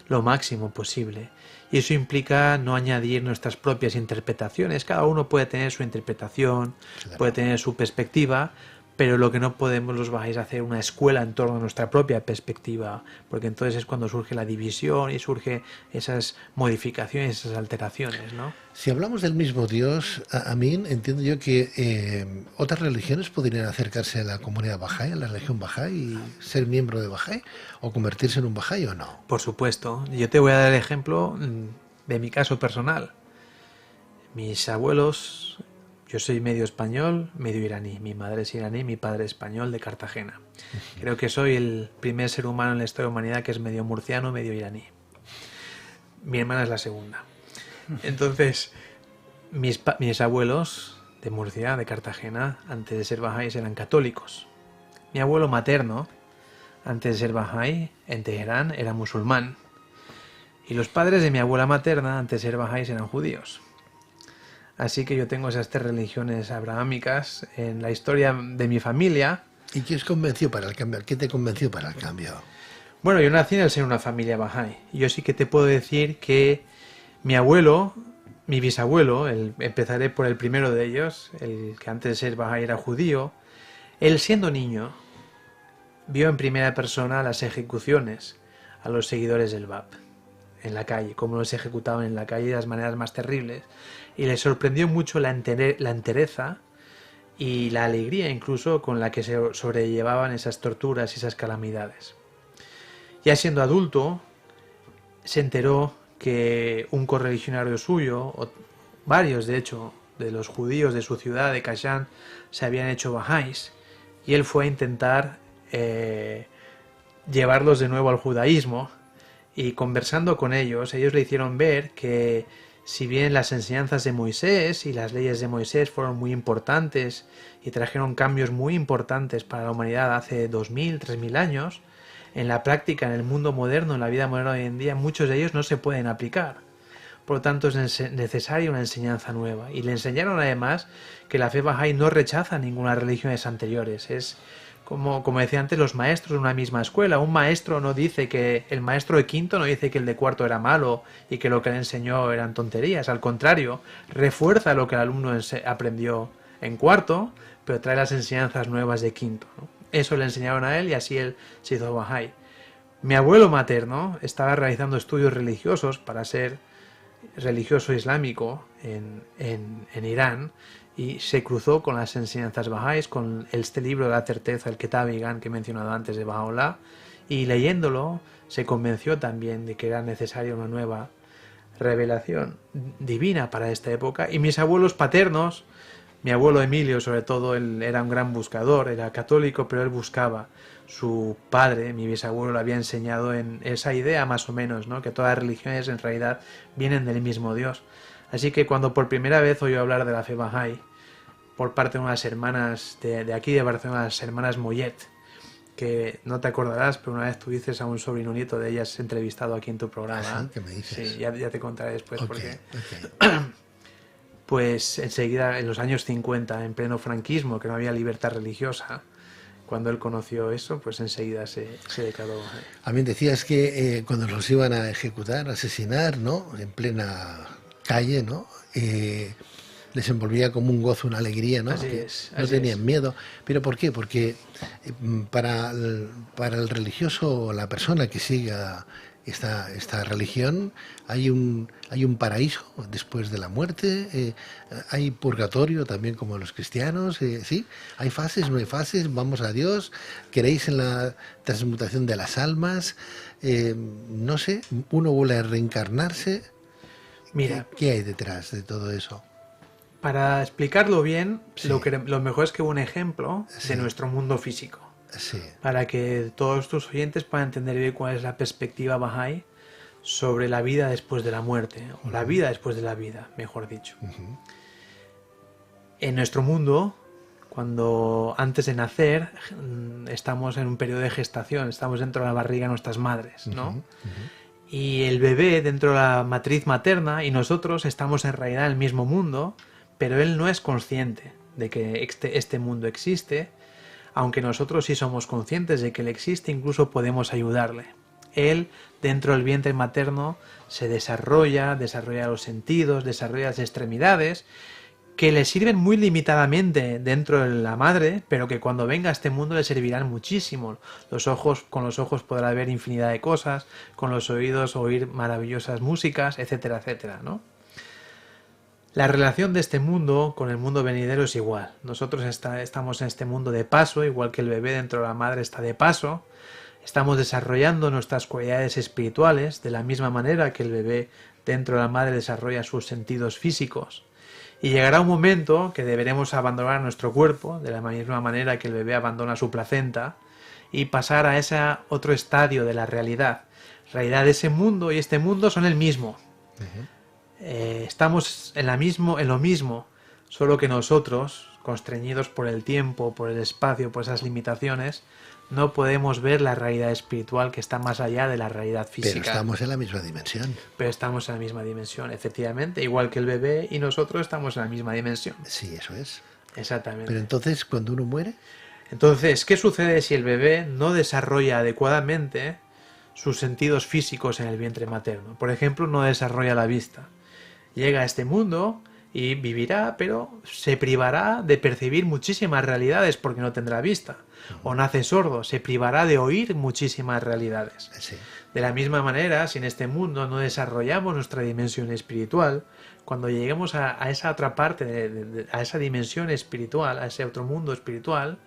lo máximo posible. Y eso implica no añadir nuestras propias interpretaciones. Cada uno puede tener su interpretación, Claro. puede tener su perspectiva, pero lo que no podemos los bajáis hacer una escuela en torno a nuestra propia perspectiva, porque entonces es cuando surge la división y surge esas modificaciones, esas alteraciones, ¿no? Si hablamos del mismo Dios, Amin, entiendo yo que otras religiones podrían acercarse a la comunidad Bahá'í, a la religión Bahá'í, y ser miembro de Bahá'í, o convertirse en un Bahá'í o no. Por supuesto. Yo te voy a dar el ejemplo de mi caso personal. Mis abuelos, yo soy medio español, medio iraní. Mi madre es iraní, mi padre es español, de Cartagena. Creo que soy el primer ser humano en la historia de la humanidad que es medio murciano, medio iraní. Mi hermana es la segunda. Entonces, mis abuelos de Murcia, de Cartagena, antes de ser bahá'ís eran católicos. Mi abuelo materno, antes de ser bahá'í, en Teherán, era musulmán. Y los padres de mi abuela materna, antes de ser bahá'ís, eran judíos. Así que yo tengo esas tres religiones abrahámicas en la historia de mi familia. ¿Y qué os convenció para el cambio? ¿Qué te convenció para el cambio? Bueno, yo nací en el seno de una familia bahá'í. Y yo sí que te puedo decir que mi abuelo, mi bisabuelo, empezaré por el primero de ellos, el que antes de ser bahá'í era judío, él siendo niño vio en primera persona las ejecuciones a los seguidores del Bab en la calle, cómo los ejecutaban en la calle de las maneras más terribles, y le sorprendió mucho la entereza y la alegría incluso con la que se sobrellevaban esas torturas y esas calamidades. Ya siendo adulto, se enteró que un correligionario suyo, o varios de hecho, de los judíos de su ciudad, de Kashan, se habían hecho bahá'ís, y él fue a intentar llevarlos de nuevo al judaísmo, y conversando con ellos le hicieron ver que si bien las enseñanzas de Moisés y las leyes de Moisés fueron muy importantes y trajeron cambios muy importantes para la humanidad hace 2000, 3000 años, en la práctica, en el mundo moderno, en la vida moderna hoy en día, muchos de ellos no se pueden aplicar. Por lo tanto, es necesaria una enseñanza nueva. Y le enseñaron además que la fe bahá'í no rechaza ninguna religiones anteriores. Es como decía antes, los maestros de una misma escuela. Un maestro no dice que el maestro de quinto no dice que el de cuarto era malo y que lo que le enseñó eran tonterías. Al contrario, refuerza lo que el alumno aprendió en cuarto, pero trae las enseñanzas nuevas de quinto, ¿no? Eso le enseñaron a él y así él se hizo bahá'í. Mi abuelo materno estaba realizando estudios religiosos para ser religioso islámico en Irán, y se cruzó con las enseñanzas bahá'ís, con este libro de la certeza, el Kitab-i-Gan que he mencionado antes de Baha'u'lláh, y leyéndolo se convenció también de que era necesaria una nueva revelación divina para esta época. Y mis abuelos paternos, mi abuelo Emilio sobre todo, él era un gran buscador, era católico, pero él buscaba. Su padre, mi bisabuelo, le había enseñado en esa idea más o menos, ¿no? Que todas las religiones en realidad vienen del mismo Dios. Así que cuando por primera vez oyó hablar de la fe bahá'í por parte de unas hermanas de aquí de Barcelona, las hermanas Mollet, que no te acordarás, pero una vez tú dices a un sobrino nieto de ellas entrevistado aquí en tu programa. ¿Ah, sí? ¿Qué me dices? Sí, ya te contaré después porque... Okay. Pues enseguida, en los años 50, en pleno franquismo, que no había libertad religiosa, cuando él conoció eso, pues enseguida se declaró. A mí decías que cuando los iban a ejecutar, asesinar, ¿no? En plena calle, ¿no? Les envolvía como un gozo, una alegría, ¿no? Así Que es, no así tenían es. miedo. ¿Pero por qué? Porque para el religioso o la persona que siga esta religión hay un paraíso después de la muerte, hay purgatorio también como los cristianos, ¿sí? Hay fases, no hay fases, vamos a Dios, creéis en la transmutación de las almas, no sé, uno vuelve a reencarnarse. Mira, ¿Qué hay detrás de todo eso? para explicarlo bien, Sí. lo mejor es que un ejemplo Sí. de nuestro mundo físico, Sí. para que todos tus oyentes puedan entender bien cuál es la perspectiva Bahá'í sobre la vida después de la muerte, o la vida después de la vida, mejor dicho. En nuestro mundo, cuando antes de nacer, estamos en un periodo de gestación, estamos dentro de la barriga de nuestras madres, ¿no? Y el bebé dentro de la matriz materna y nosotros estamos en realidad en el mismo mundo, pero él no es consciente de que este mundo existe, aunque nosotros sí somos conscientes de que él existe, incluso podemos ayudarle. Él, dentro del vientre materno, se desarrolla los sentidos, desarrolla las extremidades, que le sirven muy limitadamente dentro de la madre, pero que cuando venga a este mundo le servirán muchísimo. Con los ojos podrá ver infinidad de cosas, con los oídos oír maravillosas músicas, etcétera, etcétera, ¿no? La relación de este mundo con el mundo venidero es igual. Nosotros estamos en este mundo de paso, igual que el bebé dentro de la madre está de paso. Estamos desarrollando nuestras cualidades espirituales de la misma manera que el bebé dentro de la madre desarrolla sus sentidos físicos. Y llegará un momento que deberemos abandonar nuestro cuerpo, de la misma manera que el bebé abandona su placenta, y pasar a ese otro estadio de la realidad. La realidad de ese mundo y este mundo son el mismo. Estamos en lo mismo, solo que nosotros, constreñidos por el tiempo, por el espacio, por esas limitaciones, no podemos ver la realidad espiritual que está más allá de la realidad física. Pero estamos en la misma dimensión. Pero estamos en la misma dimensión, efectivamente, igual que el bebé y nosotros estamos en la misma dimensión. Sí, eso es. Exactamente. Pero entonces, cuando uno muere, Entonces, ¿qué sucede si el bebé no desarrolla adecuadamente sus sentidos físicos en el vientre materno? Por ejemplo, no desarrolla la vista. Llega a este mundo y vivirá, pero se privará de percibir muchísimas realidades porque no tendrá vista. O nace sordo, se privará de oír muchísimas realidades. sí. De la misma manera, si en este mundo no desarrollamos nuestra dimensión espiritual, cuando lleguemos a esa otra parte, a esa dimensión espiritual, a ese otro mundo espiritual,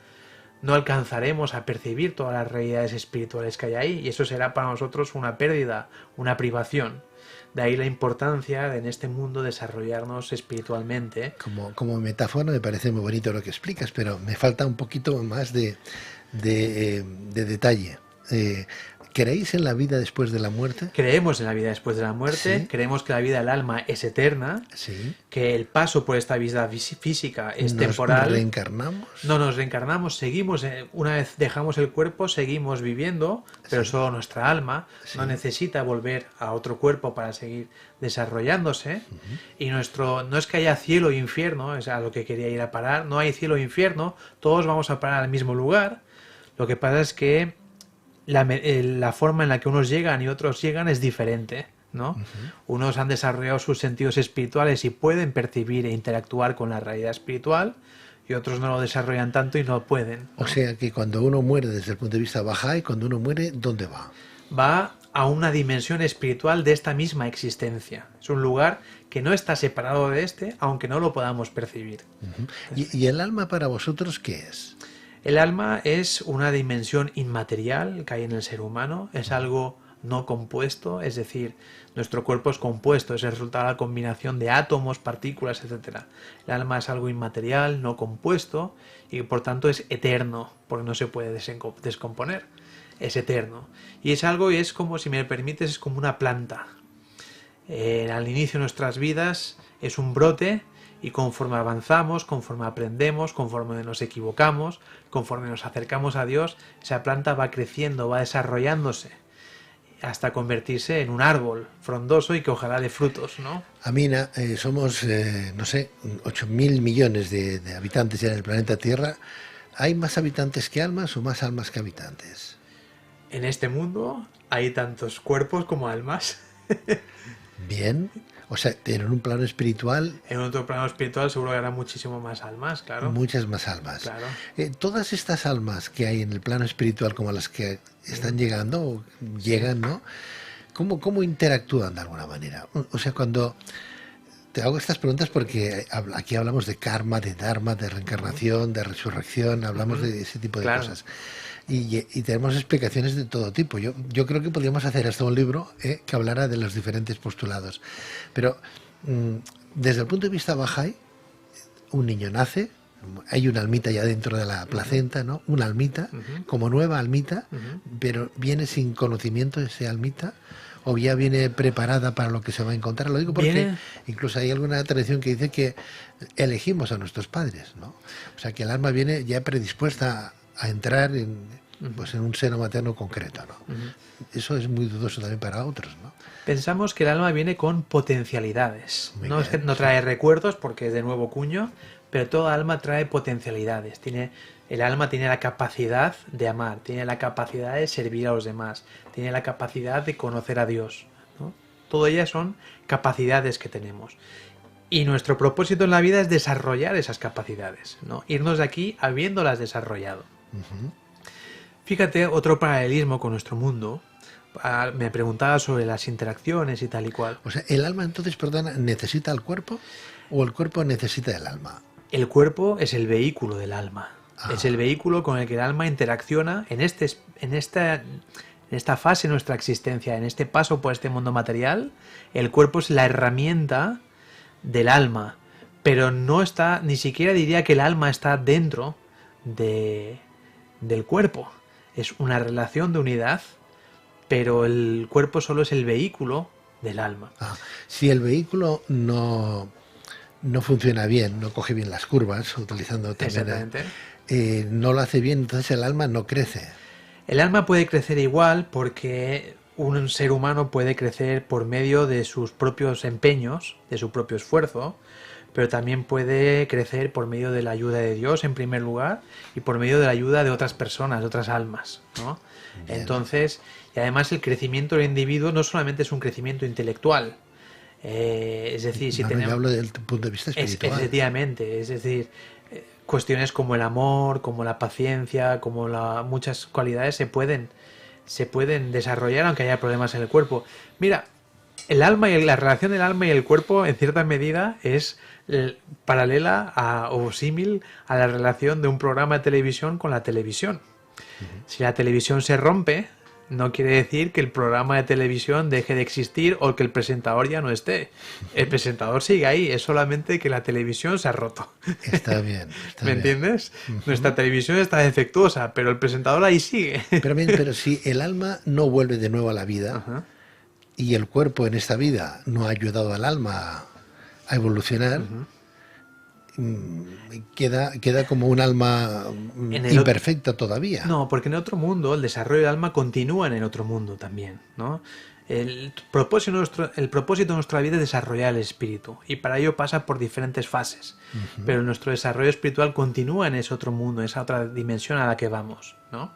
no alcanzaremos a percibir todas las realidades espirituales que hay ahí, y eso será para nosotros una pérdida, una privación. De ahí la importancia de en este mundo desarrollarnos espiritualmente. Como metáfora me parece muy bonito lo que explicas, pero me falta un poquito más de detalle. ¿Creéis en la vida después de la muerte? Creemos en la vida después de la muerte, Sí. creemos que la vida del alma es eterna, Sí. que el paso por esta vida física es ¿Nos temporal. reencarnamos? No nos reencarnamos, seguimos, una vez dejamos el cuerpo, seguimos viviendo, pero solo nuestra alma no necesita volver a otro cuerpo para seguir desarrollándose. Y no es que haya cielo e infierno, es a lo que quería ir a parar, no hay cielo e infierno, todos vamos a parar al mismo lugar. Lo que pasa es que la forma en la que unos llegan y otros llegan es diferente, ¿no? Unos han desarrollado sus sentidos espirituales y pueden percibir e interactuar con la realidad espiritual, y otros no lo desarrollan tanto y no pueden, ¿no? O sea que cuando uno muere desde el punto de vista Bahá'í, cuando uno muere, ¿dónde va? Va a una dimensión espiritual de esta misma existencia. Es un lugar que no está separado de este, aunque no lo podamos percibir. ¿Y el alma para vosotros qué es? El alma es una dimensión inmaterial que hay en el ser humano, es algo no compuesto, es decir, nuestro cuerpo es compuesto, es el resultado de la combinación de átomos, partículas, etc. El alma es algo inmaterial, no compuesto, y por tanto es eterno, porque no se puede descomponer, es eterno. Y es algo, y es como, si me permites, es como una planta. Al inicio de nuestras vidas es un brote, y conforme avanzamos, conforme aprendemos, conforme nos equivocamos, conforme nos acercamos a Dios, esa planta va creciendo, va desarrollándose, hasta convertirse en un árbol frondoso y que ojalá dé frutos, ¿no? Amina, somos, no sé, 8.000 millones de habitantes ya en el planeta Tierra. ¿Hay más habitantes que almas o más almas que habitantes? En este mundo hay tantos cuerpos como almas. Bien. O sea, en un plano espiritual, En otro plano espiritual seguro que habrá muchísimo más almas, claro. muchas más almas. Claro. Todas estas almas que hay en el plano espiritual, como las que están llegando, o llegan, ¿no? ¿Cómo interactúan de alguna manera? O sea, cuando te hago estas preguntas porque aquí hablamos de karma, de dharma, de reencarnación, de resurrección, hablamos de ese tipo de Claro. cosas. y tenemos explicaciones de todo tipo. Yo creo que podríamos hacer hasta un libro que hablara de los diferentes postulados. Pero desde el punto de vista Bahá'í, un niño nace, hay una almita ya dentro de la placenta, ¿no? Una almita, como nueva almita, pero viene sin conocimiento de esa almita, o ya viene preparada para lo que se va a encontrar. Lo digo porque incluso hay alguna tradición que dice que elegimos a nuestros padres, ¿no? O sea, que el alma viene ya predispuesta a entrar en un seno materno concreto, ¿no? Eso es muy dudoso también para otros, ¿no? Pensamos que el alma viene con potencialidades. Muy No bien, es que no trae recuerdos porque es de nuevo cuño, pero toda alma trae potencialidades. El alma tiene la capacidad de amar, tiene la capacidad de servir a los demás, tiene la capacidad de conocer a Dios, ¿no? Todo ellas son capacidades que tenemos. Y nuestro propósito en la vida es desarrollar esas capacidades, ¿no? Irnos de aquí habiéndolas desarrollado. Fíjate, otro paralelismo con nuestro mundo. Me preguntaba sobre las interacciones y tal y cual. O sea, ¿el alma entonces, perdona, necesita el cuerpo o el cuerpo necesita el alma? El cuerpo es el vehículo del alma. Es el vehículo con el que el alma interacciona en esta fase de nuestra existencia, en este paso por este mundo material. El cuerpo es la herramienta del alma, pero no está, ni siquiera diría que el alma está dentro del cuerpo. Es una relación de unidad, pero el cuerpo solo es el vehículo del alma. Si el vehículo no funciona bien, no coge bien las curvas, utilizando también no lo hace bien, entonces el alma no crece. El alma puede crecer igual porque un ser humano puede crecer por medio de sus propios empeños, de su propio esfuerzo, pero también puede crecer por medio de la ayuda de Dios en primer lugar y por medio de la ayuda de otras personas, de otras almas, ¿no? Entonces, y además el crecimiento del individuo no solamente es un crecimiento intelectual, es decir, si tenemos... Yo hablo del punto de vista espiritual. Efectivamente, es decir, cuestiones como el amor, como la paciencia, como muchas cualidades se pueden desarrollar aunque haya problemas en el cuerpo. Mira, el alma y la relación del alma y el cuerpo en cierta medida es paralela o símil a la relación de un programa de televisión con la televisión. Si la televisión se rompe, no quiere decir que el programa de televisión deje de existir o que el presentador ya no esté. El presentador sigue ahí, es solamente que la televisión se ha roto. Está bien. ¿Me entiendes? Nuestra televisión está defectuosa, pero el presentador ahí sigue. Pero si el alma no vuelve de nuevo a la vida y el cuerpo en esta vida no ha ayudado al alma a evolucionar, queda como un alma imperfecta todavía. No, porque en otro mundo el desarrollo del alma continúa en el otro mundo también, ¿no? El propósito de nuestra vida es desarrollar el espíritu y para ello pasa por diferentes fases, pero nuestro desarrollo espiritual continúa en ese otro mundo, en esa otra dimensión a la que vamos, ¿no?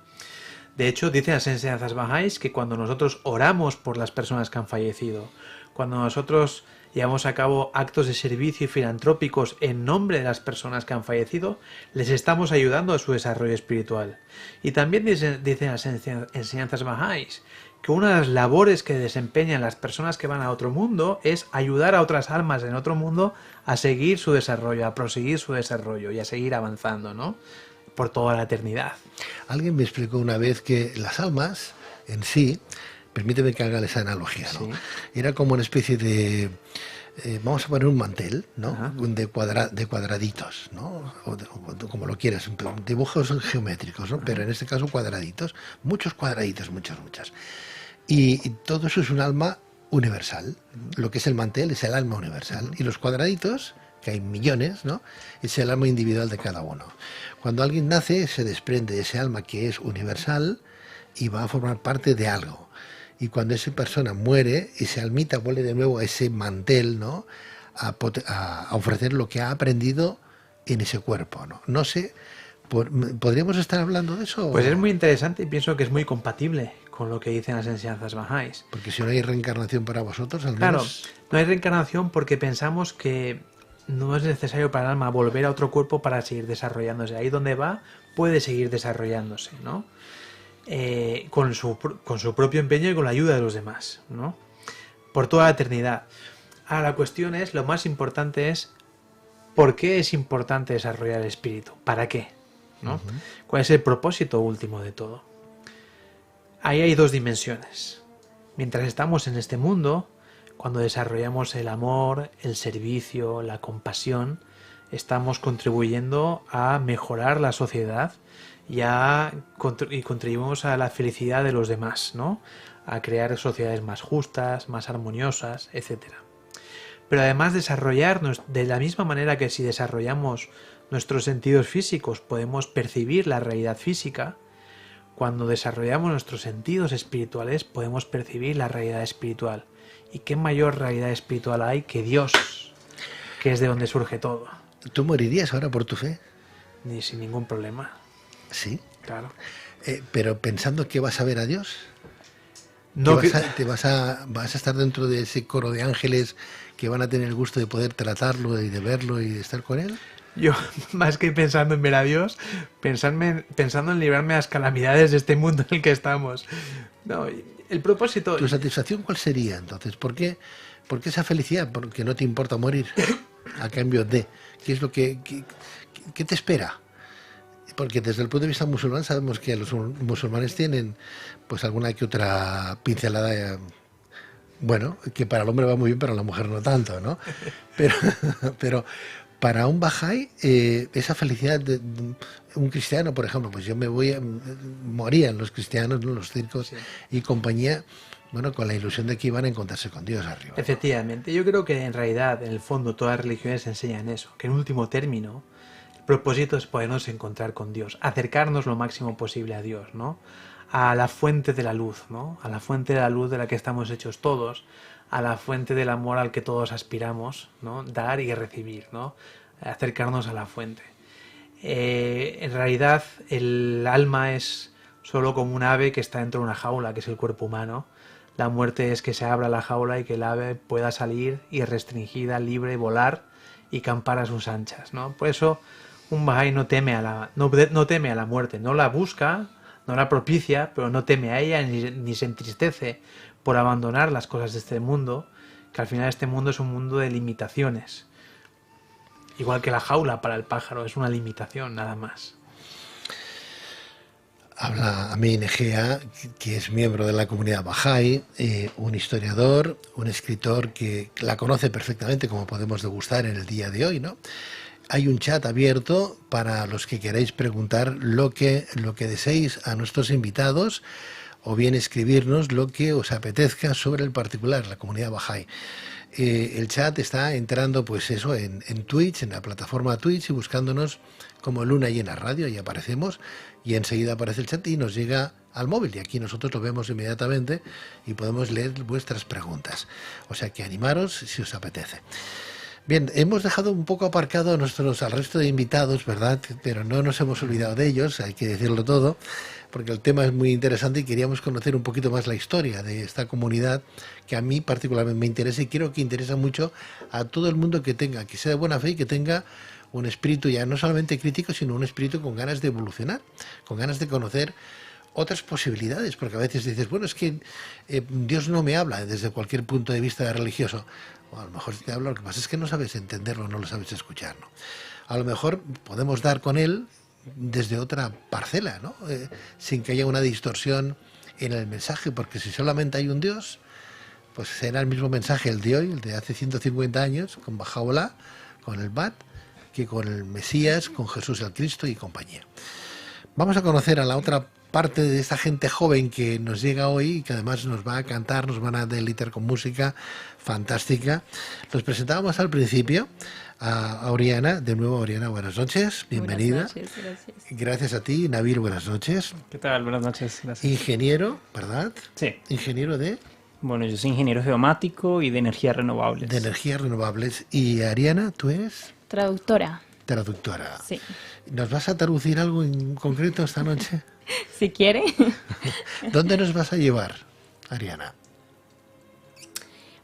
De hecho, dicen las enseñanzas bahá'ís que cuando nosotros oramos por las personas que han fallecido, cuando nosotros llevamos a cabo actos de servicio y filantrópicos en nombre de las personas que han fallecido, les estamos ayudando a su desarrollo espiritual. Y también dicen las enseñanzas bahá'ís que una de las labores que desempeñan las personas que van a otro mundo es ayudar a otras almas en otro mundo a seguir su desarrollo, a proseguir su desarrollo y a seguir avanzando, ¿no? Por toda la eternidad. Alguien me explicó una vez que las almas en sí, permíteme que haga esa analogía, ¿no? Sí. Era como una especie de, vamos a poner un mantel, ¿no? De cuadraditos, ¿no? O como lo quieras, dibujos geométricos, ¿no? Pero en este caso cuadraditos, muchos cuadraditos, muchas. Y todo eso es un alma universal. Lo que es el mantel es el alma universal. Y los cuadraditos, que hay millones, ¿no? Es el alma individual de cada uno. Cuando alguien nace, se desprende de ese alma que es universal y va a formar parte de algo. Y cuando esa persona muere, esa almita vuelve de nuevo a ese mantel, ¿no? A ofrecer lo que ha aprendido en ese cuerpo, ¿no? No sé, ¿podríamos estar hablando de eso? Pues es muy interesante y pienso que es muy compatible con lo que dicen las enseñanzas bahá'ís. Porque si no hay reencarnación para vosotros, al menos... Claro, no hay reencarnación porque pensamos que no es necesario para el alma volver a otro cuerpo para seguir desarrollándose. Ahí donde va, puede seguir desarrollándose, ¿no? Con su propio empeño y con la ayuda de los demás, ¿no? Por toda la eternidad. Ahora, la cuestión es, lo más importante es, ¿por qué es importante desarrollar el espíritu? ¿Para qué? ¿no? ¿Cuál es el propósito último de todo? Ahí hay dos dimensiones. Mientras estamos en este mundo, cuando desarrollamos el amor, el servicio, la compasión, estamos contribuyendo a mejorar la sociedad y contribuimos a la felicidad de los demás, ¿no? A crear sociedades más justas, más armoniosas, etc. Pero además desarrollarnos de la misma manera que si desarrollamos nuestros sentidos físicos podemos percibir la realidad física, cuando desarrollamos nuestros sentidos espirituales podemos percibir la realidad espiritual. ¿Y qué mayor realidad espiritual hay que Dios, que es de donde surge todo? ¿Tú morirías ahora por tu fe? Ni sin ningún problema. Sí. Claro. Pero pensando que vas a ver a Dios. No, ¿Vas a estar dentro de ese coro de ángeles que van a tener el gusto de poder tratarlo y de verlo y de estar con él? Yo, más que pensando en ver a Dios, pensando en librarme de las calamidades de este mundo en el que estamos. No, el propósito... ¿Tu satisfacción cuál sería entonces? ¿Por qué esa felicidad? Porque no te importa morir a cambio de... ¿Qué es lo que te espera? Porque desde el punto de vista musulmán sabemos que los musulmanes tienen pues alguna que otra pincelada, bueno, que para el hombre va muy bien, pero a la mujer no tanto, ¿no? Pero para un Bahá'í, esa felicidad de un cristiano, por ejemplo, pues yo morían los cristianos, ¿no? Los circos y compañía, bueno, con la ilusión de que iban a encontrarse con Dios arriba. Efectivamente, yo creo que en realidad, en el fondo, todas las religiones enseñan eso, que en último término, el propósito es podernos encontrar con Dios, acercarnos lo máximo posible a Dios, ¿no? A la fuente de la luz, ¿no? A la fuente de la luz de la que estamos hechos todos, a la fuente del amor al que todos aspiramos, ¿no? Dar y recibir, ¿no? Acercarnos a la fuente. En realidad, el alma es solo como un ave que está dentro de una jaula, que es el cuerpo humano. La muerte es que se abra la jaula y que el ave pueda salir irrestringida, libre, volar y campar a sus anchas, ¿no? Por eso un Bahá'í no teme a la muerte, no la busca, no la propicia, pero no teme a ella ni se entristece por abandonar las cosas de este mundo, que al final este mundo es un mundo de limitaciones. Igual que la jaula para el pájaro es una limitación, nada más. Habla Amin Egea, que es miembro de la comunidad Bahá'í, un historiador, un escritor que la conoce perfectamente, como podemos degustar en el día de hoy, ¿no? Hay un chat abierto para los que queráis preguntar lo que deseéis a nuestros invitados o bien escribirnos lo que os apetezca sobre el particular, la comunidad Bahá'í. El chat está entrando pues eso en Twitch, en la plataforma Twitch y buscándonos como Luna Llena Radio y aparecemos y enseguida aparece el chat y nos llega al móvil y aquí nosotros lo vemos inmediatamente y podemos leer vuestras preguntas. O sea que animaros si os apetece. Bien, hemos dejado un poco aparcado al resto de invitados, ¿verdad? Pero no nos hemos olvidado de ellos, hay que decirlo todo, porque el tema es muy interesante y queríamos conocer un poquito más la historia de esta comunidad que a mí particularmente me interesa y creo que interesa mucho a todo el mundo que sea de buena fe y que tenga un espíritu ya no solamente crítico, sino un espíritu con ganas de evolucionar, con ganas de conocer otras posibilidades, porque a veces dices, bueno, es que Dios no me habla desde cualquier punto de vista religioso. O a lo mejor te habla, lo que pasa es que no sabes entenderlo, no lo sabes escuchar, ¿no? A lo mejor podemos dar con él desde otra parcela, ¿no? Sin que haya una distorsión en el mensaje, porque si solamente hay un Dios, pues será el mismo mensaje el de hoy, el de hace 150 años, con Baha'u'lláh, con el Bhat, que con el Mesías, con Jesús el Cristo y compañía. Vamos a conocer a la otra parte de esta gente joven que nos llega hoy y que además nos va a cantar, nos van a deleitar con música fantástica. Los presentábamos al principio a Oriana. De nuevo, Oriana, buenas noches, bienvenida. Buenas noches, gracias. Gracias a ti, Nabil, buenas noches. ¿Qué tal? Buenas noches, gracias. Ingeniero, ¿verdad? Sí. Ingeniero de Bueno, yo soy ingeniero geomático y de energías renovables. de energías renovables. Y Ariana, ¿tú eres? Traductora. Traductora. Sí. ¿Nos vas a traducir algo en concreto esta noche? Si quiere. ¿Dónde nos vas a llevar, Ariana?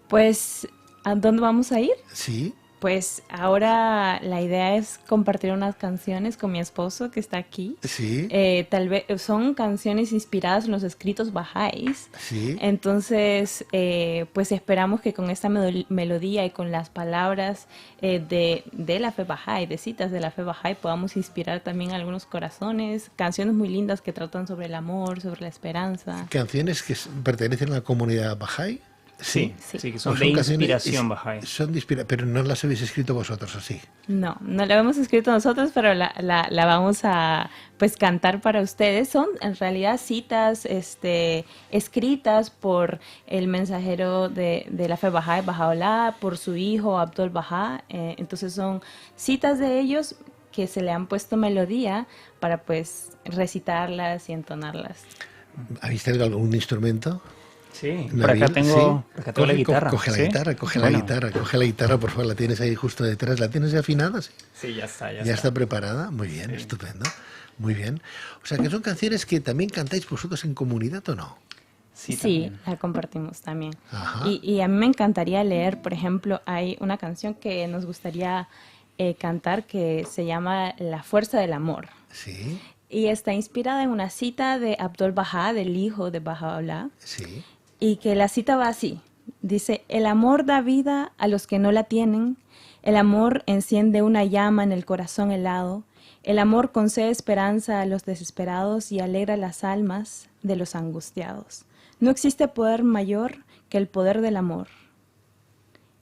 Pues, ¿a dónde vamos a ir? Sí. Pues ahora la idea es compartir unas canciones con mi esposo que está aquí. Sí. Tal vez son canciones inspiradas en los escritos bahá'ís. Sí. Entonces, pues esperamos que con esta melodía y con las palabras de la fe bahá'í, de citas de la fe bahá'í, podamos inspirar también a algunos corazones. Canciones muy lindas que tratan sobre el amor, sobre la esperanza. Canciones que pertenecen a la comunidad bahá'í. Sí, que son ¿O de canciones- inspiración bahá'í. pero no las habéis escrito vosotros, ¿o sí? No la hemos escrito nosotros, pero la vamos a pues cantar para ustedes. Son en realidad citas escritas por el mensajero de la fe Bahá'í, Baha'u'lláh, por su hijo Abdul Bahá. Entonces son citas de ellos que se le han puesto melodía para pues recitarlas y entonarlas. ¿Habéis traído algún instrumento? Sí, por Nabil, acá tengo, ¿sí? por acá tengo la guitarra. Coge la ¿sí? guitarra, coge Bueno, la guitarra, por favor, la tienes ahí justo detrás. ¿La tienes ya afinada? Sí. Sí, ya está. ¿Ya está preparada? Muy bien, Sí. estupendo. Muy bien. O sea, que son canciones que también cantáis vosotros en comunidad, ¿o no? Sí, Sí, también. la compartimos también. Ajá. Y a mí me encantaría leer, por ejemplo, hay una canción que nos gustaría cantar que se llama La fuerza del amor. Sí, Y está inspirada en una cita de Abdul Bahá, del hijo de Baha'u'lláh, sí. y que la cita va así. Dice, el amor da vida a los que no la tienen, el amor enciende una llama en el corazón helado, el amor concede esperanza a los desesperados y alegra las almas de los angustiados. No existe poder mayor que el poder del amor.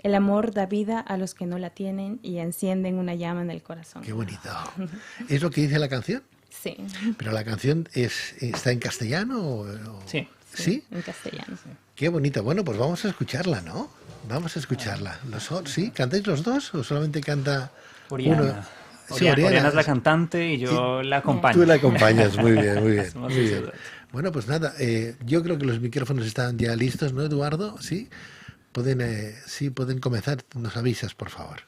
El amor da vida a los que no la tienen y encienden una llama en el corazón. Qué bonito. ¿Es lo que dice la canción? Sí, ¿Pero la canción está en castellano? Sí. ¿Sí? en castellano. Qué bonita. Bueno, pues vamos a escucharla, ¿no? Vamos a escucharla. ¿Sí? ¿Cantáis los dos o solamente canta Oriana. uno? Sí, Oriana es la cantante y yo la acompaño. Tú la acompañas, muy bien, muy bien. Hacemos Muy ese bien. dueto. Bueno, pues nada, yo creo que los micrófonos están ya listos, ¿no, Eduardo? Sí, pueden comenzar. Nos avisas, por favor.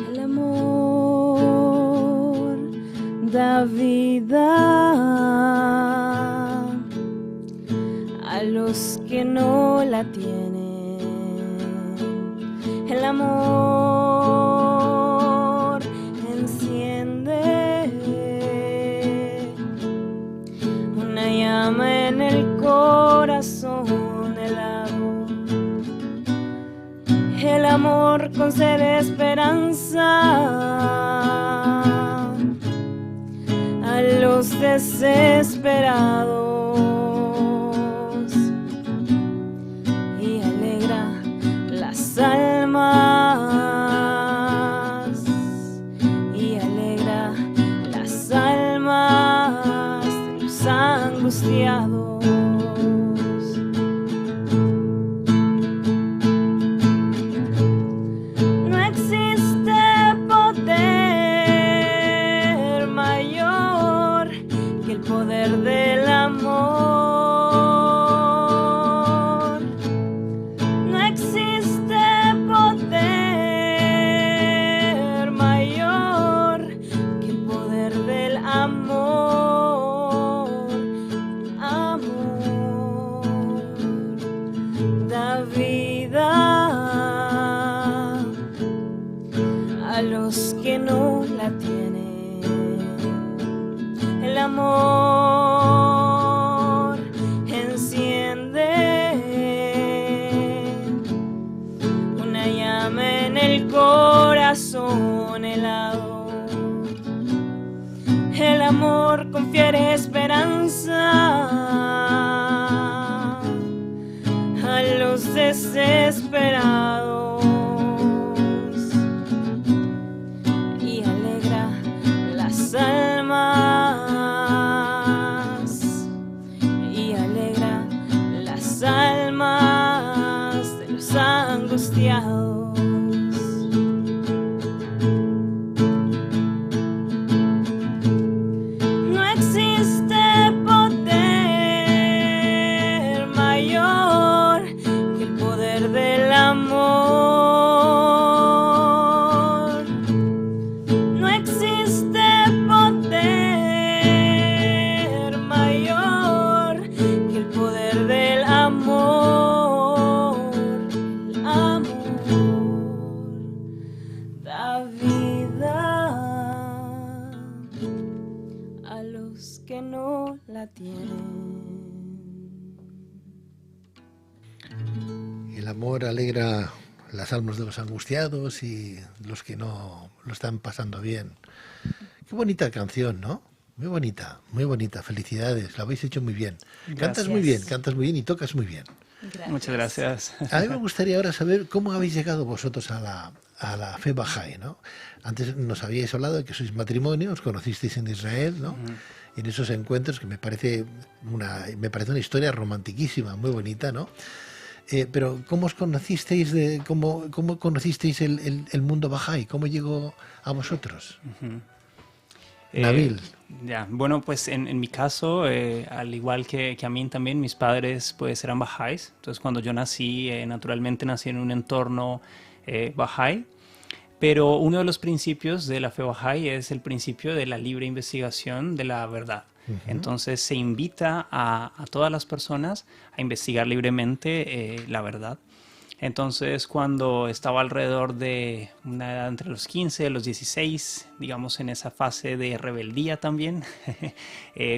El amor da vida a los que no la tienen. El amor enciende una llama en el corazón helado. El amor concede esperanza a los desesperados y alegra las almas y alegra las almas de los angustiados. No existe poder mayor que el poder del amor. No existe poder mayor que el poder del amor. Amor da vida a los que no la tienen. El amor enciende una llama en el corazón helado. El amor confiere esperanza a los desesperados y alegra las almas y alegra las almas de los angustiados. No existe poder mayor que el poder los que no la tienen. El amor alegra las almas de los angustiados y los que no lo están pasando bien. Qué bonita canción, ¿no? Muy bonita. Felicidades, lo habéis hecho muy bien. Cantas muy bien y tocas muy bien. Gracias. Muchas gracias. A mí me gustaría ahora saber cómo habéis llegado vosotros a la fe Bahá'í, ¿no? Antes nos habíais hablado de que sois matrimonio, os conocisteis en Israel, ¿no? Y en esos encuentros que me parece una historia romantiquísima, muy bonita, ¿no? Pero ¿cómo os conocisteis cómo conocisteis el mundo Bahá'í? ¿Cómo llegó a vosotros? Nabil. Bueno, pues en mi caso, al igual que a mí también, mis padres pues eran bahá'ís. Entonces cuando yo nací, naturalmente nací en un entorno bahá'í. Pero uno de los principios de la fe bahá'í es el principio de la libre investigación de la verdad. Entonces se invita a todas las personas a investigar libremente la verdad. Entonces, cuando estaba alrededor de una edad entre los 15 y los 16, digamos en esa fase de rebeldía también,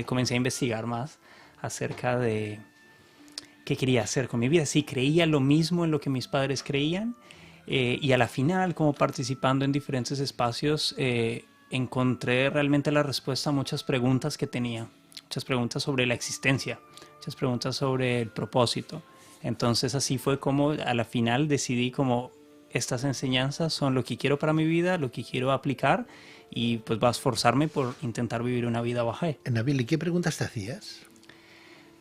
comencé a investigar más acerca de qué quería hacer con mi vida. Si creía lo mismo en lo que mis padres creían, y a la final, como participando en diferentes espacios, encontré realmente la respuesta a muchas preguntas que tenía. Muchas preguntas sobre la existencia, muchas preguntas sobre el propósito. Entonces así fue como a la final decidí como estas enseñanzas son lo que quiero para mi vida, lo que quiero aplicar y pues voy a esforzarme por intentar vivir una vida bahá'í. Nabil, ¿y qué preguntas te hacías?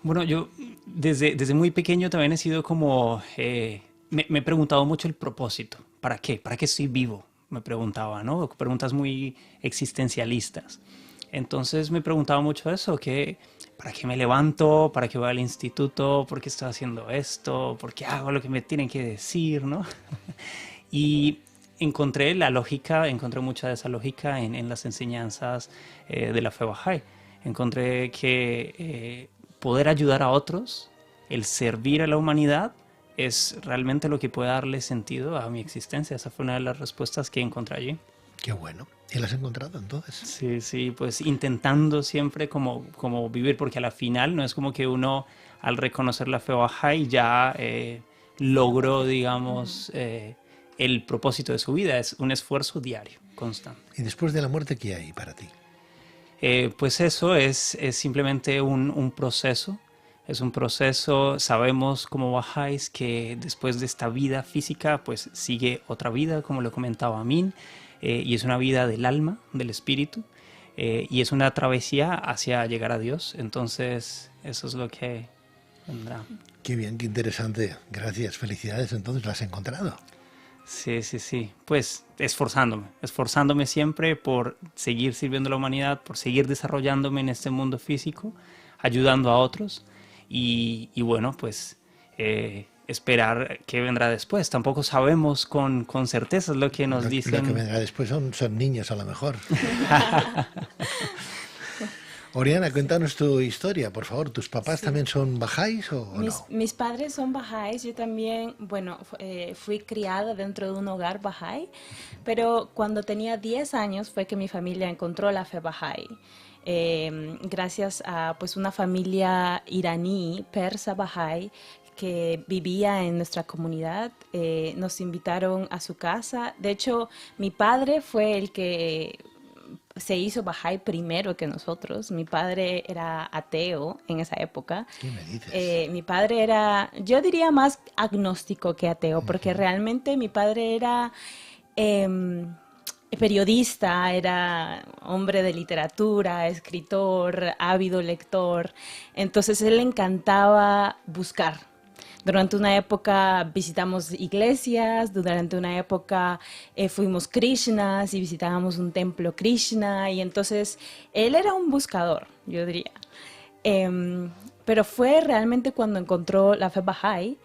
Bueno, yo desde muy pequeño también he sido como, me he preguntado mucho el propósito. ¿Para qué? ¿Para qué estoy vivo? Me preguntaba, ¿no? Preguntas muy existencialistas. Entonces me preguntaba mucho eso, ¿para qué me levanto? ¿Para qué voy al instituto? ¿Por qué estoy haciendo esto? ¿Por qué hago lo que me tienen que decir? ¿No? Y encontré mucha de esa lógica en las enseñanzas de la fe bahá'í. Encontré que poder ayudar a otros, el servir a la humanidad, es realmente lo que puede darle sentido a mi existencia. Esa fue una de las respuestas que encontré allí. Qué bueno. ¿Y las has encontrado entonces? Sí, pues intentando siempre como vivir, porque a la final no es como que uno al reconocer la fe bahá'í ya logró, digamos, el propósito de su vida. Es un esfuerzo diario, constante. ¿Y después de la muerte qué hay para ti? Pues eso es simplemente un proceso. Es un proceso, sabemos como bahá'ís que después de esta vida física pues sigue otra vida, como lo comentaba Amin, y es una vida del alma, del espíritu, y es una travesía hacia llegar a Dios. Entonces eso es lo que vendrá. Qué bien, qué interesante. Gracias, felicidades. Entonces, ¿lo has encontrado? Sí. Pues esforzándome siempre por seguir sirviendo a la humanidad, por seguir desarrollándome en este mundo físico, ayudando a otros. Y bueno, pues esperar qué vendrá después. Tampoco sabemos con certeza lo que nos dicen. Lo que vendrá después son niños a lo mejor. Oriana, cuéntanos tu historia, por favor. ¿Tus papás también son bahá'ís o no? Mis padres son bahá'ís. Yo también, fui criada dentro de un hogar bahá'í, pero cuando tenía 10 años fue que mi familia encontró la fe bahá'í. Gracias a pues una familia iraní, persa bahá'í, que vivía en nuestra comunidad, nos invitaron a su casa. De hecho, mi padre fue el que se hizo bahá'í primero que nosotros. Mi padre era ateo en esa época. ¿Qué me dices? Mi padre era, yo diría más agnóstico que ateo, porque realmente mi padre era periodista, era hombre de literatura, escritor, ávido lector. Entonces él le encantaba buscar. Durante una época visitamos iglesias, durante una época fuimos Krishnas y visitábamos un templo Krishna, y entonces él era un buscador, yo diría. Pero fue realmente cuando encontró la fe bahá'í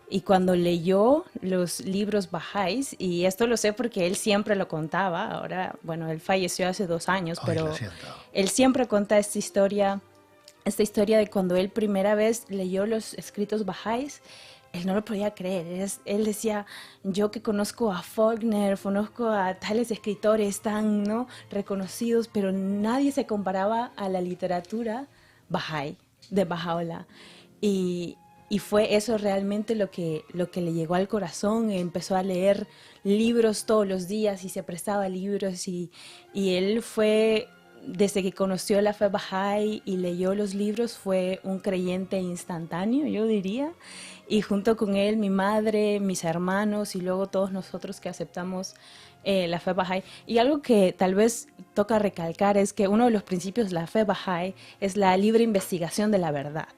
y cuando leyó los libros bahá'ís, y esto lo sé porque él siempre lo contaba. Ahora, bueno, él falleció hace 2 años, pero él siempre cuenta esta historia de cuando él primera vez leyó los escritos bahá'ís, él no lo podía creer. Él decía, yo que conozco a Faulkner, conozco a tales escritores tan, ¿no?, reconocidos, pero nadie se comparaba a la literatura Bahá'í, de Baha'u'lláh. Y fue eso realmente lo que le llegó al corazón. Empezó a leer libros todos los días y se prestaba libros. Y él fue, desde que conoció la fe Bahá'í y leyó los libros, fue un creyente instantáneo, yo diría. Y junto con él, mi madre, mis hermanos y luego todos nosotros que aceptamos la fe Bahá'í. Y algo que tal vez toca recalcar es que uno de los principios de la fe Bahá'í es la libre investigación de la verdad.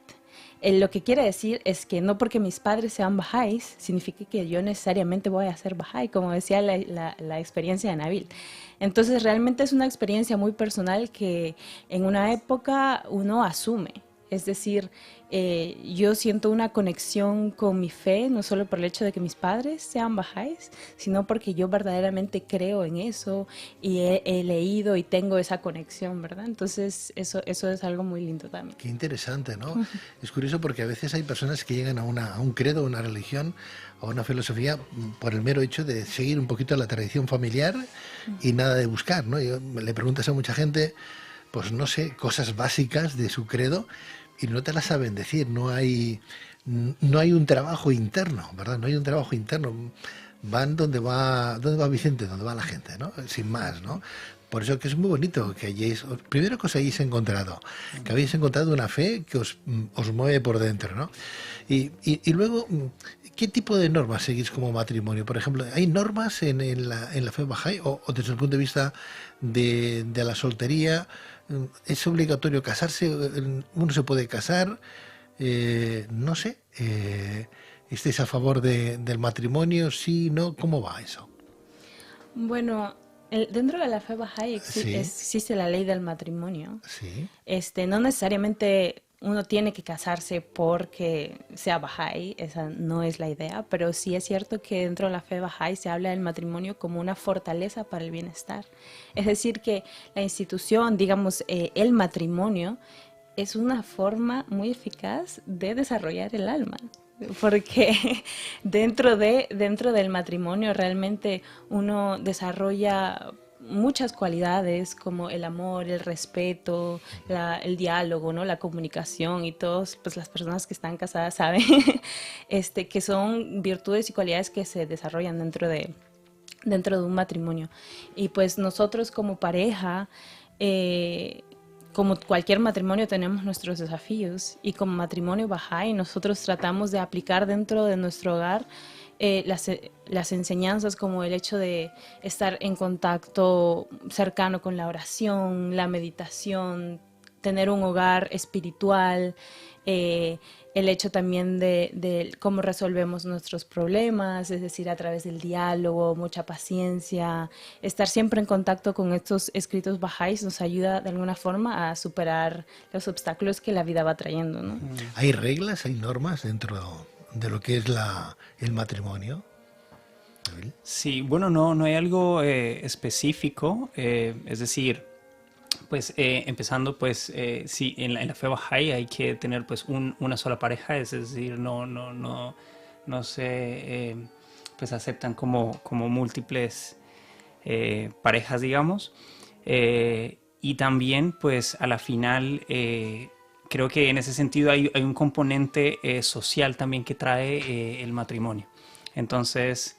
Lo que quiere decir es que no porque mis padres sean bahá'ís significa que yo necesariamente voy a ser bahá'í, como decía la experiencia de Nabil. Entonces realmente es una experiencia muy personal que en una época uno asume. Es decir, yo siento una conexión con mi fe, no solo por el hecho de que mis padres sean bahá'ís, sino porque yo verdaderamente creo en eso y he leído y tengo esa conexión, ¿verdad? Entonces eso es algo muy lindo también. Qué interesante, ¿no? Es curioso porque a veces hay personas que llegan a un credo, a una religión, a una filosofía por el mero hecho de seguir un poquito la tradición familiar y nada de buscar, ¿no? Le preguntas a mucha gente, pues no sé, cosas básicas de su credo y no te las saben decir, no hay un trabajo interno, ¿verdad? No hay un trabajo interno. Van ¿dónde va Vicente? ¿Dónde va la gente, ¿no? Sin más, ¿no? Por eso que es muy bonito que hayáis, primero que os hayáis encontrado, que habéis encontrado una fe que os mueve por dentro, ¿no? Y luego, ¿qué tipo de normas seguís como matrimonio? Por ejemplo, ¿hay normas en la fe Bahá'í o desde el punto de vista de la soltería? ¿Es obligatorio casarse? ¿Uno se puede casar? No sé. ¿Estáis a favor del matrimonio? ¿Sí? ¿No? ¿Cómo va eso? Bueno, dentro de la fe Bahá'í Sí. existe la ley del matrimonio. Sí. No necesariamente uno tiene que casarse porque sea Bahá'í, esa no es la idea, pero sí es cierto que dentro de la fe Bahá'í se habla del matrimonio como una fortaleza para el bienestar. Es decir, que la institución, digamos, el matrimonio, es una forma muy eficaz de desarrollar el alma. Porque dentro del matrimonio realmente uno desarrolla muchas cualidades como el amor, el respeto, el diálogo, ¿no?, la comunicación, y todos, pues las personas que están casadas saben que son virtudes y cualidades que se desarrollan dentro de un matrimonio. Y pues nosotros como pareja, como cualquier matrimonio, tenemos nuestros desafíos, y como matrimonio Bahá'í nosotros tratamos de aplicar dentro de nuestro hogar las enseñanzas, como el hecho de estar en contacto cercano con la oración, la meditación, tener un hogar espiritual, el hecho también de cómo resolvemos nuestros problemas, es decir, a través del diálogo, mucha paciencia. Estar siempre en contacto con estos escritos Bahá'ís nos ayuda de alguna forma a superar los obstáculos que la vida va trayendo, ¿no? ¿Hay reglas, hay normas dentro de lo que es el matrimonio? ¿Nabil? Sí, bueno, no hay algo específico, es decir, pues empezando, pues sí, en la fe Bahá'í hay que tener pues una sola pareja, es decir, no se pues aceptan como múltiples parejas, digamos, y también pues a la final creo que en ese sentido hay un componente social también que trae el matrimonio. Entonces,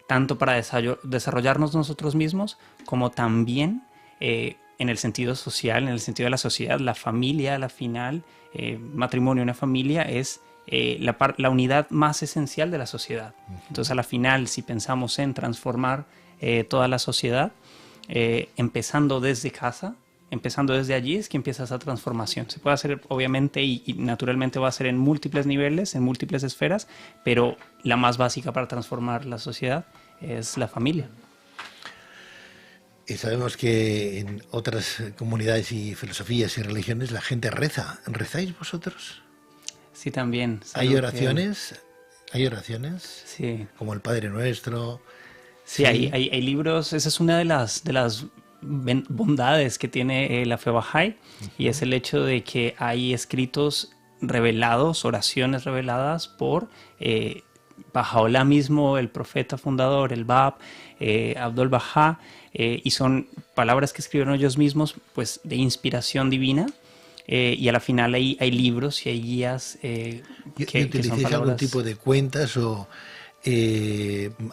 tanto para desarrollarnos nosotros mismos, como también en el sentido social, en el sentido de la sociedad, la familia, a la final, matrimonio, una familia es la unidad más esencial de la sociedad. Entonces, a la final, si pensamos en transformar toda la sociedad, empezando desde casa, empezando desde allí es que empieza esa transformación. Se puede hacer obviamente y naturalmente va a ser en múltiples niveles, en múltiples esferas, pero la más básica para transformar la sociedad es la familia. Y sabemos que en otras comunidades y filosofías y religiones la gente reza. ¿Rezáis vosotros? Sí, también. ¿Hay oraciones? ¿Hay oraciones? Sí. Como el Padre Nuestro. Sí, hay libros. Esa es una de las bondades que tiene la fe Bahá'í, y es el hecho de que hay escritos revelados, oraciones reveladas por Baha'u'lláh mismo, el profeta fundador, el Bab, Abdul Bahá, y son palabras que escribieron ellos mismos, pues de inspiración divina. Y a la final hay libros y hay guías ¿Y que son utilicéis algún palabras... tipo de cuentas o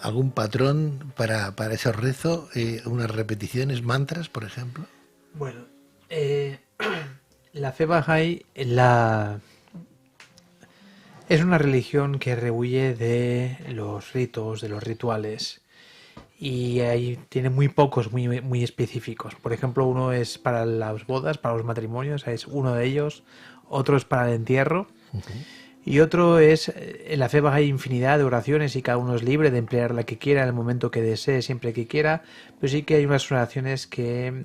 algún patrón para ese rezo? ¿Unas repeticiones, mantras, por ejemplo? Bueno, la fe Bahá'í es una religión que rehuye de los ritos, de los rituales, y ahí tiene muy pocos, muy específicos. Por ejemplo, uno es para las bodas, para los matrimonios, es uno de ellos. Otro es para el entierro. Y otro es, en la fe Bahá'í hay infinidad de oraciones y cada uno es libre de emplear la que quiera, en el momento que desee, siempre que quiera. Pero sí que hay unas oraciones que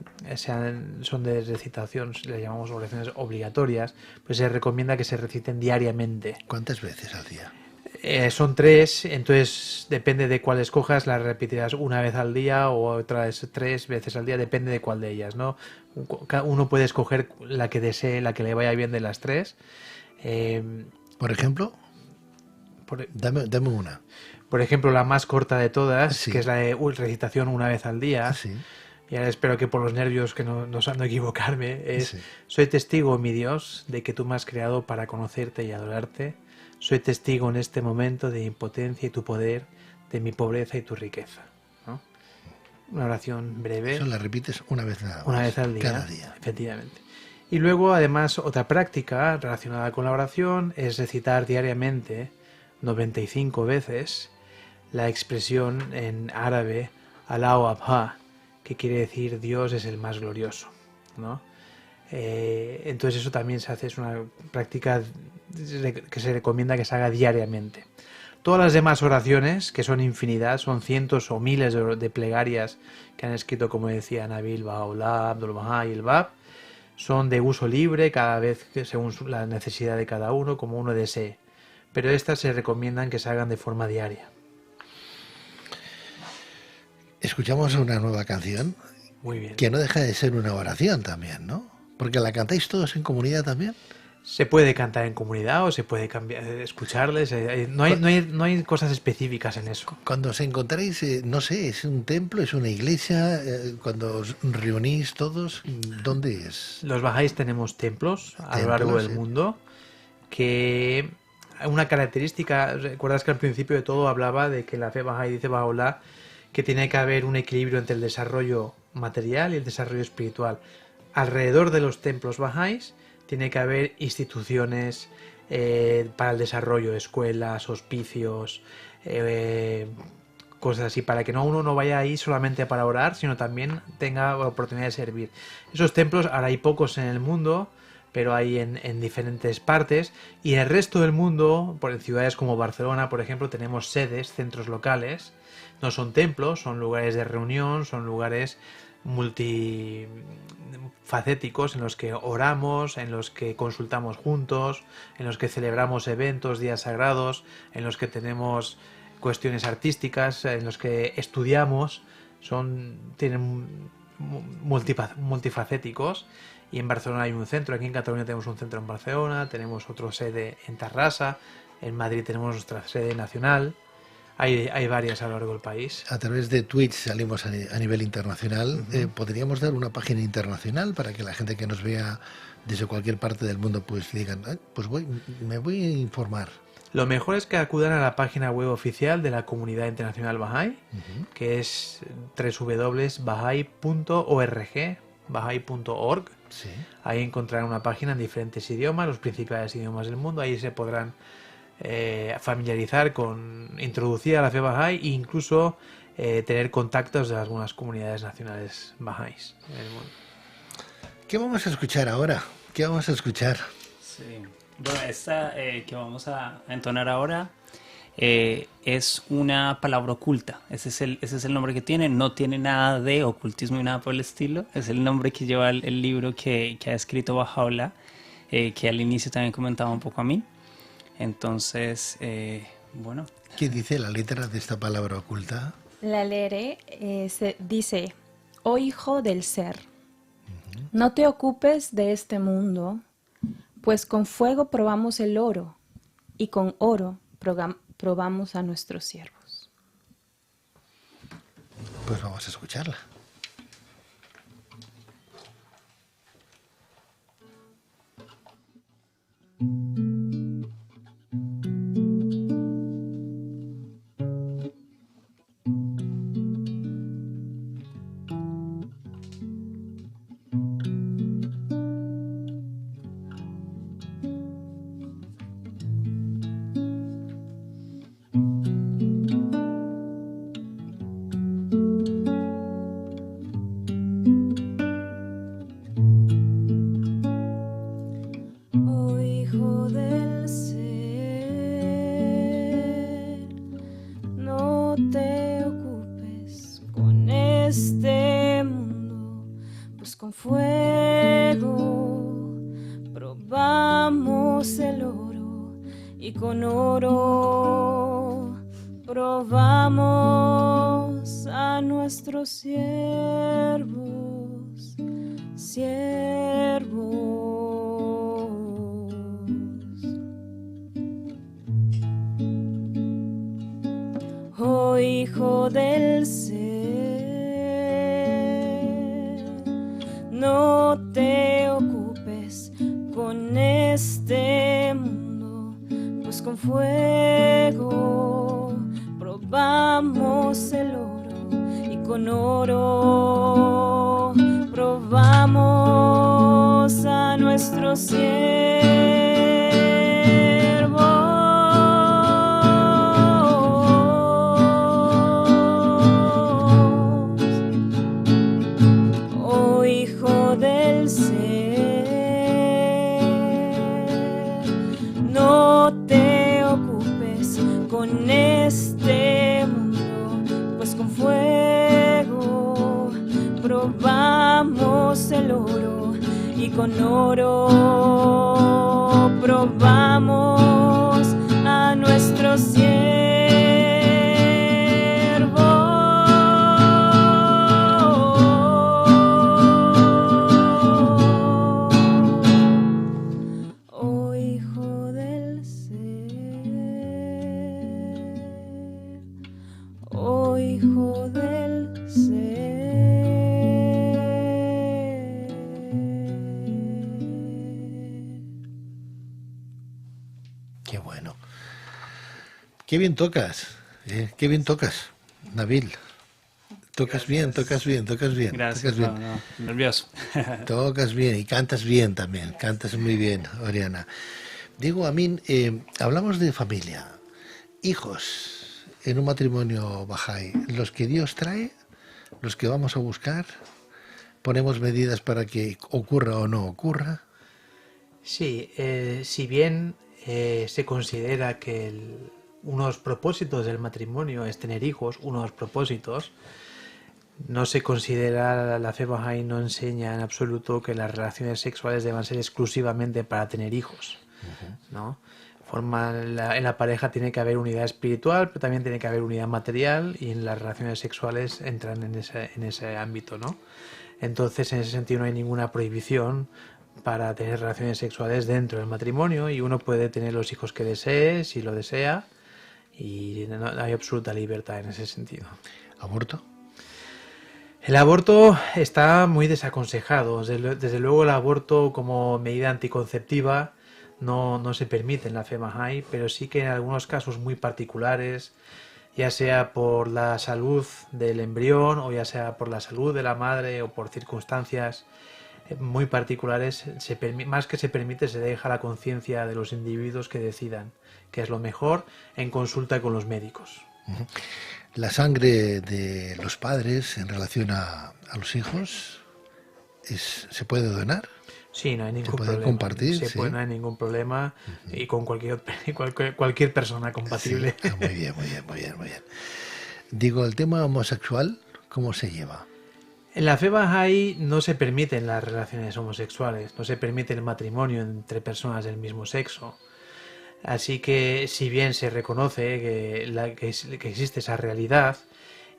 son de recitación, le llamamos oraciones obligatorias, pues se recomienda que se reciten diariamente. ¿Cuántas veces al día? Son 3, entonces depende de cuál escojas, la repetirás una vez al día o otras 3 veces al día, depende de cuál de ellas, ¿no? Uno puede escoger la que desee, la que le vaya bien de las 3. Por ejemplo, dame una. Por ejemplo, la más corta de todas, Sí. que es la de recitación una vez al día. Sí. Y ahora espero que por los nervios que no equivocarme, es: Sí. soy testigo, mi Dios, de que tú me has creado para conocerte y adorarte. Soy testigo en este momento de mi impotencia y tu poder, de mi pobreza y tu riqueza, ¿no? Una oración breve. Eso la repites una vez nada más. Una vez al día. Cada día. Efectivamente. Y luego, además, otra práctica relacionada con la oración es recitar diariamente 95 veces la expresión en árabe Allahu Abha, que quiere decir Dios es el más glorioso, ¿no? Entonces eso también se hace, es una práctica que se recomienda que se haga diariamente. Todas las demás oraciones, que son infinidad, son cientos o miles de plegarias que han escrito, como decía Nabil, Baha'u'lláh, Abdul Bahá y el Bab, son de uso libre cada vez que según la necesidad de cada uno, como uno desee. Pero estas se recomiendan que se hagan de forma diaria. Escuchamos una nueva canción Muy bien. que no deja de ser una oración también, ¿no? Porque la cantáis todos en comunidad también. Se puede cantar en comunidad o se puede escucharles. No hay cosas específicas en eso. Cuando os encontráis, no sé, ¿es un templo, es una iglesia? Cuando os reunís todos, ¿dónde es? Los bajáis tenemos templos a lo largo del sí. mundo, que una característica, recuerdas que al principio de todo hablaba de que la fe bahá'í, dice Baha'u'lláh, que tiene que haber un equilibrio entre el desarrollo material y el desarrollo espiritual. Alrededor de los templos bahá'ís tiene que haber instituciones para el desarrollo, escuelas, hospicios, cosas así, para que uno no vaya ahí solamente para orar, sino también tenga la oportunidad de servir. Esos templos, ahora hay pocos en el mundo, pero hay en diferentes partes, y en el resto del mundo, en ciudades como Barcelona, por ejemplo, tenemos sedes, centros locales. No son templos, son lugares de reunión, son lugares multifacéticos en los que oramos, en los que consultamos juntos, en los que celebramos eventos, días sagrados, en los que tenemos cuestiones artísticas, en los que estudiamos, tienen multifacéticos. Y en Barcelona hay un centro, aquí en Cataluña tenemos un centro en Barcelona, tenemos otra sede en Tarrasa, en Madrid tenemos nuestra sede nacional. Hay varias a lo largo del país. A través de Twitch salimos a nivel internacional. ¿Podríamos dar una página internacional para que la gente que nos vea desde cualquier parte del mundo pues digan, pues me voy a informar? Lo mejor es que acudan a la página web oficial de la Comunidad Internacional Bahá'í, que es www.bahá'í.org, bahá'í.org. Sí. Ahí encontrarán una página en diferentes idiomas, los principales idiomas del mundo. Ahí se podrán familiarizar introducir a la fe Bahá'í e incluso tener contactos de algunas comunidades nacionales Bahá'ís en el mundo. ¿Qué vamos a escuchar ahora? ¿Qué vamos a escuchar? Sí. Bueno, esta que vamos a entonar ahora es una palabra oculta. Ese es el nombre que tiene. No tiene nada de ocultismo ni nada por el estilo. Es el nombre que lleva el libro que ha escrito Baha'u'lláh, que al inicio también comentaba un poco a mí. Entonces, bueno. ¿Qué dice la letra de esta palabra oculta? La leeré, dice: oh hijo del ser, no te ocupes de este mundo, Pues con fuego probamos el oro, y con oro probamos a nuestros siervos. Pues vamos a escucharla. Oh Hijo del ser, no te ocupes con este mundo, pues con fuego probamos el oro y con oro probamos a nuestros siervos. Oh Hijo del ser, no te ocupes con este mundo, pues con fuego probamos el oro y con oro probamos a nuestros siervos. Oh Hijo del ser, oh Hijo del ser. Qué bueno. Qué bien tocas. Qué bien tocas, Nabil. Tocas bien, tocas bien, tocas bien. Gracias, Tocas bien. no, nervioso. Tocas bien y cantas bien también. Cantas muy bien, Oriana. Digo, Amin, hablamos de familia. Hijos en un matrimonio Bahá'í. Los que Dios trae, los que vamos a buscar, ponemos medidas para que ocurra o no ocurra. Sí, si bien se considera que uno de los propósitos del matrimonio es tener hijos, uno de los propósitos, no se considera, la fe Bahá'í no enseña en absoluto que las relaciones sexuales deban ser exclusivamente para tener hijos, ¿no? En la pareja tiene que haber unidad espiritual, pero también tiene que haber unidad material, y en las relaciones sexuales entran en ese ámbito, ¿no? Entonces, en ese sentido no hay ninguna prohibición para tener relaciones sexuales dentro del matrimonio, y uno puede tener los hijos que desee, si lo desea, y no hay absoluta libertad en ese sentido. ¿Aborto? El aborto está muy desaconsejado. Desde luego el aborto como medida anticonceptiva no se permite en la fe Bahá'í, pero sí que en algunos casos muy particulares, ya sea por la salud del embrión o ya sea por la salud de la madre o por circunstancias muy particulares, más que se permite, se deja la conciencia de los individuos que decidan qué es lo mejor en consulta con los médicos. La sangre de los padres en relación a los hijos ¿se puede donar? Sí, no hay ningún ¿Se puede problema. compartir? Sí. No hay ningún problema, y con cualquier persona compatible. Sí. Muy bien, muy bien, muy bien, muy bien. Digo, el tema homosexual, ¿cómo se lleva? En la fe Bahá'í no se permiten las relaciones homosexuales, no se permite el matrimonio entre personas del mismo sexo. Así que, si bien se reconoce que existe esa realidad,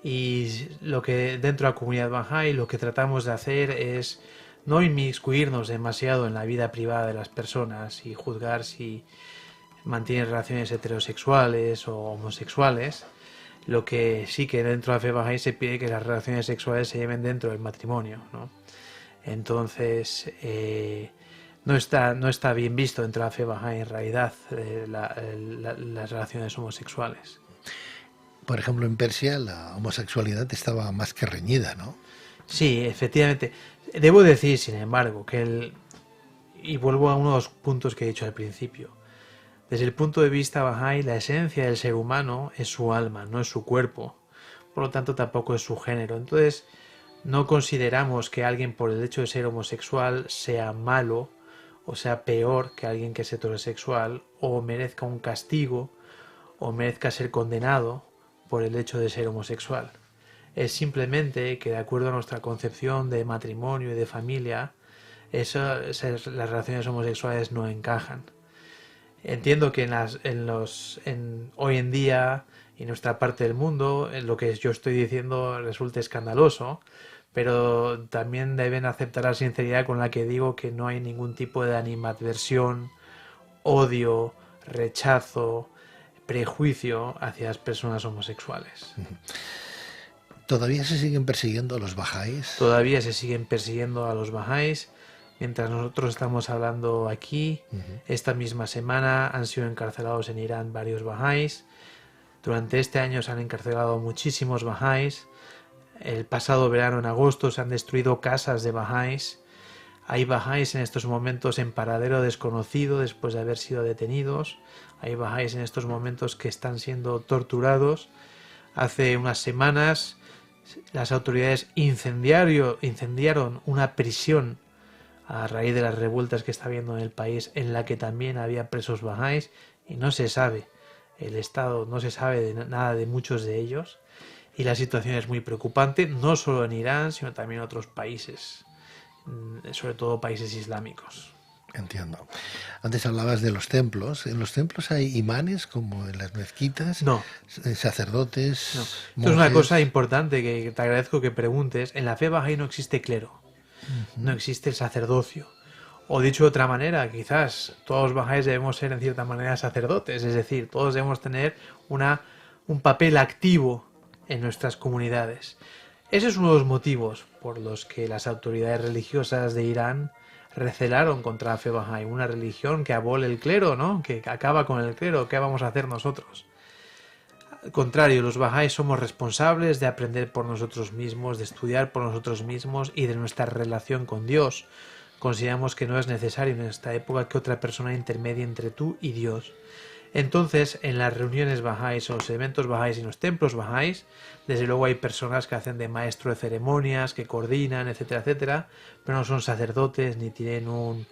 y lo que dentro de la comunidad Bahá'í lo que tratamos de hacer es no inmiscuirnos demasiado en la vida privada de las personas y juzgar si mantienen relaciones heterosexuales o homosexuales. Lo que sí que dentro de la fe bahá'í se pide que las relaciones sexuales se lleven dentro del matrimonio, ¿no? Entonces, no está bien visto dentro de la fe bahá'í en realidad las relaciones homosexuales. Por ejemplo, en Persia la homosexualidad estaba más que reñida, ¿no? Sí, efectivamente. Debo decir, sin embargo, y vuelvo a unos puntos que he dicho al principio. Desde el punto de vista bahá'í, la esencia del ser humano es su alma, no es su cuerpo. Por lo tanto, tampoco es su género. Entonces, no consideramos que alguien por el hecho de ser homosexual sea malo o sea peor que alguien que es heterosexual o merezca un castigo o merezca ser condenado por el hecho de ser homosexual. Es simplemente que de acuerdo a nuestra concepción de matrimonio y de familia, las relaciones homosexuales no encajan. Entiendo que hoy en día y en nuestra parte del mundo lo que yo estoy diciendo resulta escandaloso, pero también deben aceptar la sinceridad con la que digo que no hay ningún tipo de animadversión, odio, rechazo, prejuicio hacia las personas homosexuales. ¿Todavía se siguen persiguiendo a los bahá'ís? Todavía se siguen persiguiendo a los bahá'ís. Mientras nosotros estamos hablando aquí, esta misma semana han sido encarcelados en Irán varios bahá'ís. Durante este año se han encarcelado muchísimos bahá'ís. El pasado verano, en agosto, se han destruido casas de bahá'ís. Hay bahá'ís en estos momentos en paradero desconocido después de haber sido detenidos. Hay bahá'ís en estos momentos que están siendo torturados. Hace unas semanas las autoridades incendiaron una prisión a raíz de las revueltas que está habiendo en el país, en la que también había presos bahá'ís, y no se sabe, el Estado no se sabe nada de muchos de ellos, y la situación es muy preocupante, no solo en Irán, sino también en otros países, sobre todo países islámicos. Entiendo. Antes hablabas de los templos. ¿En los templos hay imanes como en las mezquitas? No. ¿Sacerdotes? No. Monjes? Esto es una cosa importante que te agradezco que preguntes. En la fe bahá'í no existe clero. No existe el sacerdocio. O dicho de otra manera, quizás todos los bahá'ís debemos ser en cierta manera sacerdotes, es decir, todos debemos tener un papel activo en nuestras comunidades. Ese es uno de los motivos por los que las autoridades religiosas de Irán recelaron contra la fe bahá'í, una religión que abole el clero, ¿no? Que acaba con el clero. ¿Qué vamos a hacer nosotros? Al contrario, los bahá'ís somos responsables de aprender por nosotros mismos, de estudiar por nosotros mismos y de nuestra relación con Dios. Consideramos que no es necesario en esta época que otra persona intermedie entre tú y Dios. Entonces, en las reuniones bahá'ís o los eventos bahá'ís y en los templos bahá'ís, desde luego hay personas que hacen de maestro de ceremonias, que coordinan, etcétera, etcétera, pero no son sacerdotes ni tienen un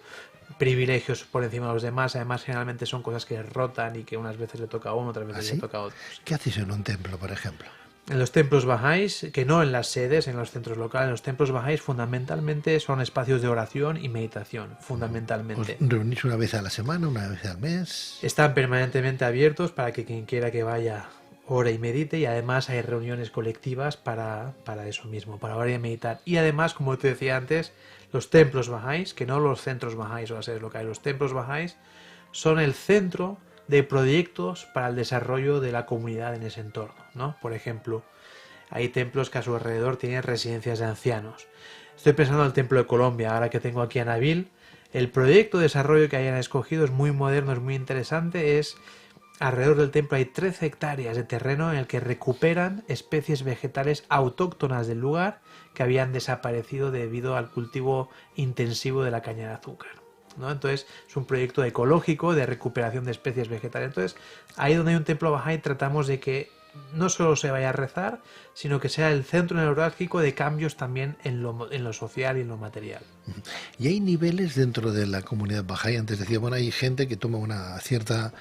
privilegios por encima de los demás. Además, generalmente son cosas que rotan y que unas veces le toca a uno, otras veces le toca a otros. ¿Qué hacéis en un templo, por ejemplo? En los templos bahá'ís, que no en las sedes, en los centros locales, en los templos bahá'ís fundamentalmente son espacios de oración y meditación, fundamentalmente. ¿Os reunís una vez a la semana, una vez al mes? Están permanentemente abiertos para que quien quiera que vaya ore y medite, y además hay reuniones colectivas para eso mismo, para orar y meditar. Y además, como te decía antes, los templos bahá'ís, que no los centros bahá'ís o las sedes locales, los templos bahá'ís son el centro de proyectos para el desarrollo de la comunidad en ese entorno, ¿no? Por ejemplo, hay templos que a su alrededor tienen residencias de ancianos. Estoy pensando en el templo de Colombia, ahora que tengo aquí a Nabil. El proyecto de desarrollo que hayan escogido es muy moderno, es muy interesante. Alrededor del templo hay 13 hectáreas de terreno en el que recuperan especies vegetales autóctonas del lugar que habían desaparecido debido al cultivo intensivo de la caña de azúcar, ¿no? Entonces es un proyecto ecológico de recuperación de especies vegetales. Entonces ahí donde hay un templo bahá'í tratamos de que no solo se vaya a rezar, sino que sea el centro neurálgico de cambios también en lo social y en lo material. Y hay niveles dentro de la comunidad bahá'í. Antes decía, bueno, hay gente que toma una cierta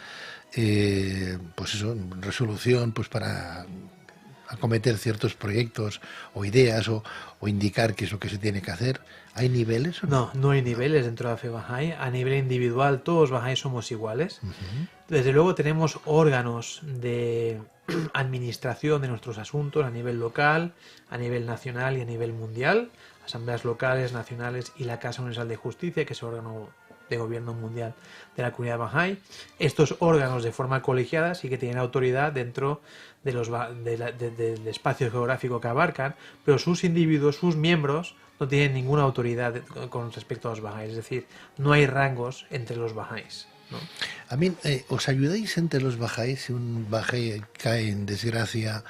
resolución pues para acometer ciertos proyectos o ideas o indicar qué es lo que se tiene que hacer. ¿Hay niveles o no? No, no hay niveles dentro de la fe bahá'í. A nivel individual todos los bahá'ís somos iguales. Desde luego tenemos órganos de administración de nuestros asuntos a nivel local, a nivel nacional y a nivel mundial, asambleas locales, nacionales y la Casa Universal de Justicia, que es el órgano de gobierno mundial de la comunidad Bahá'í. Estos órganos de forma colegiada sí que tienen autoridad dentro de del espacio geográfico que abarcan, pero sus individuos, sus miembros, no tienen ninguna autoridad con respecto a los Bahá'ís, es decir, no hay rangos entre los Bahá'ís, ¿no? A mí, ¿os ayudáis entre los Bahá'ís? Si un Bahá'í cae en desgracia,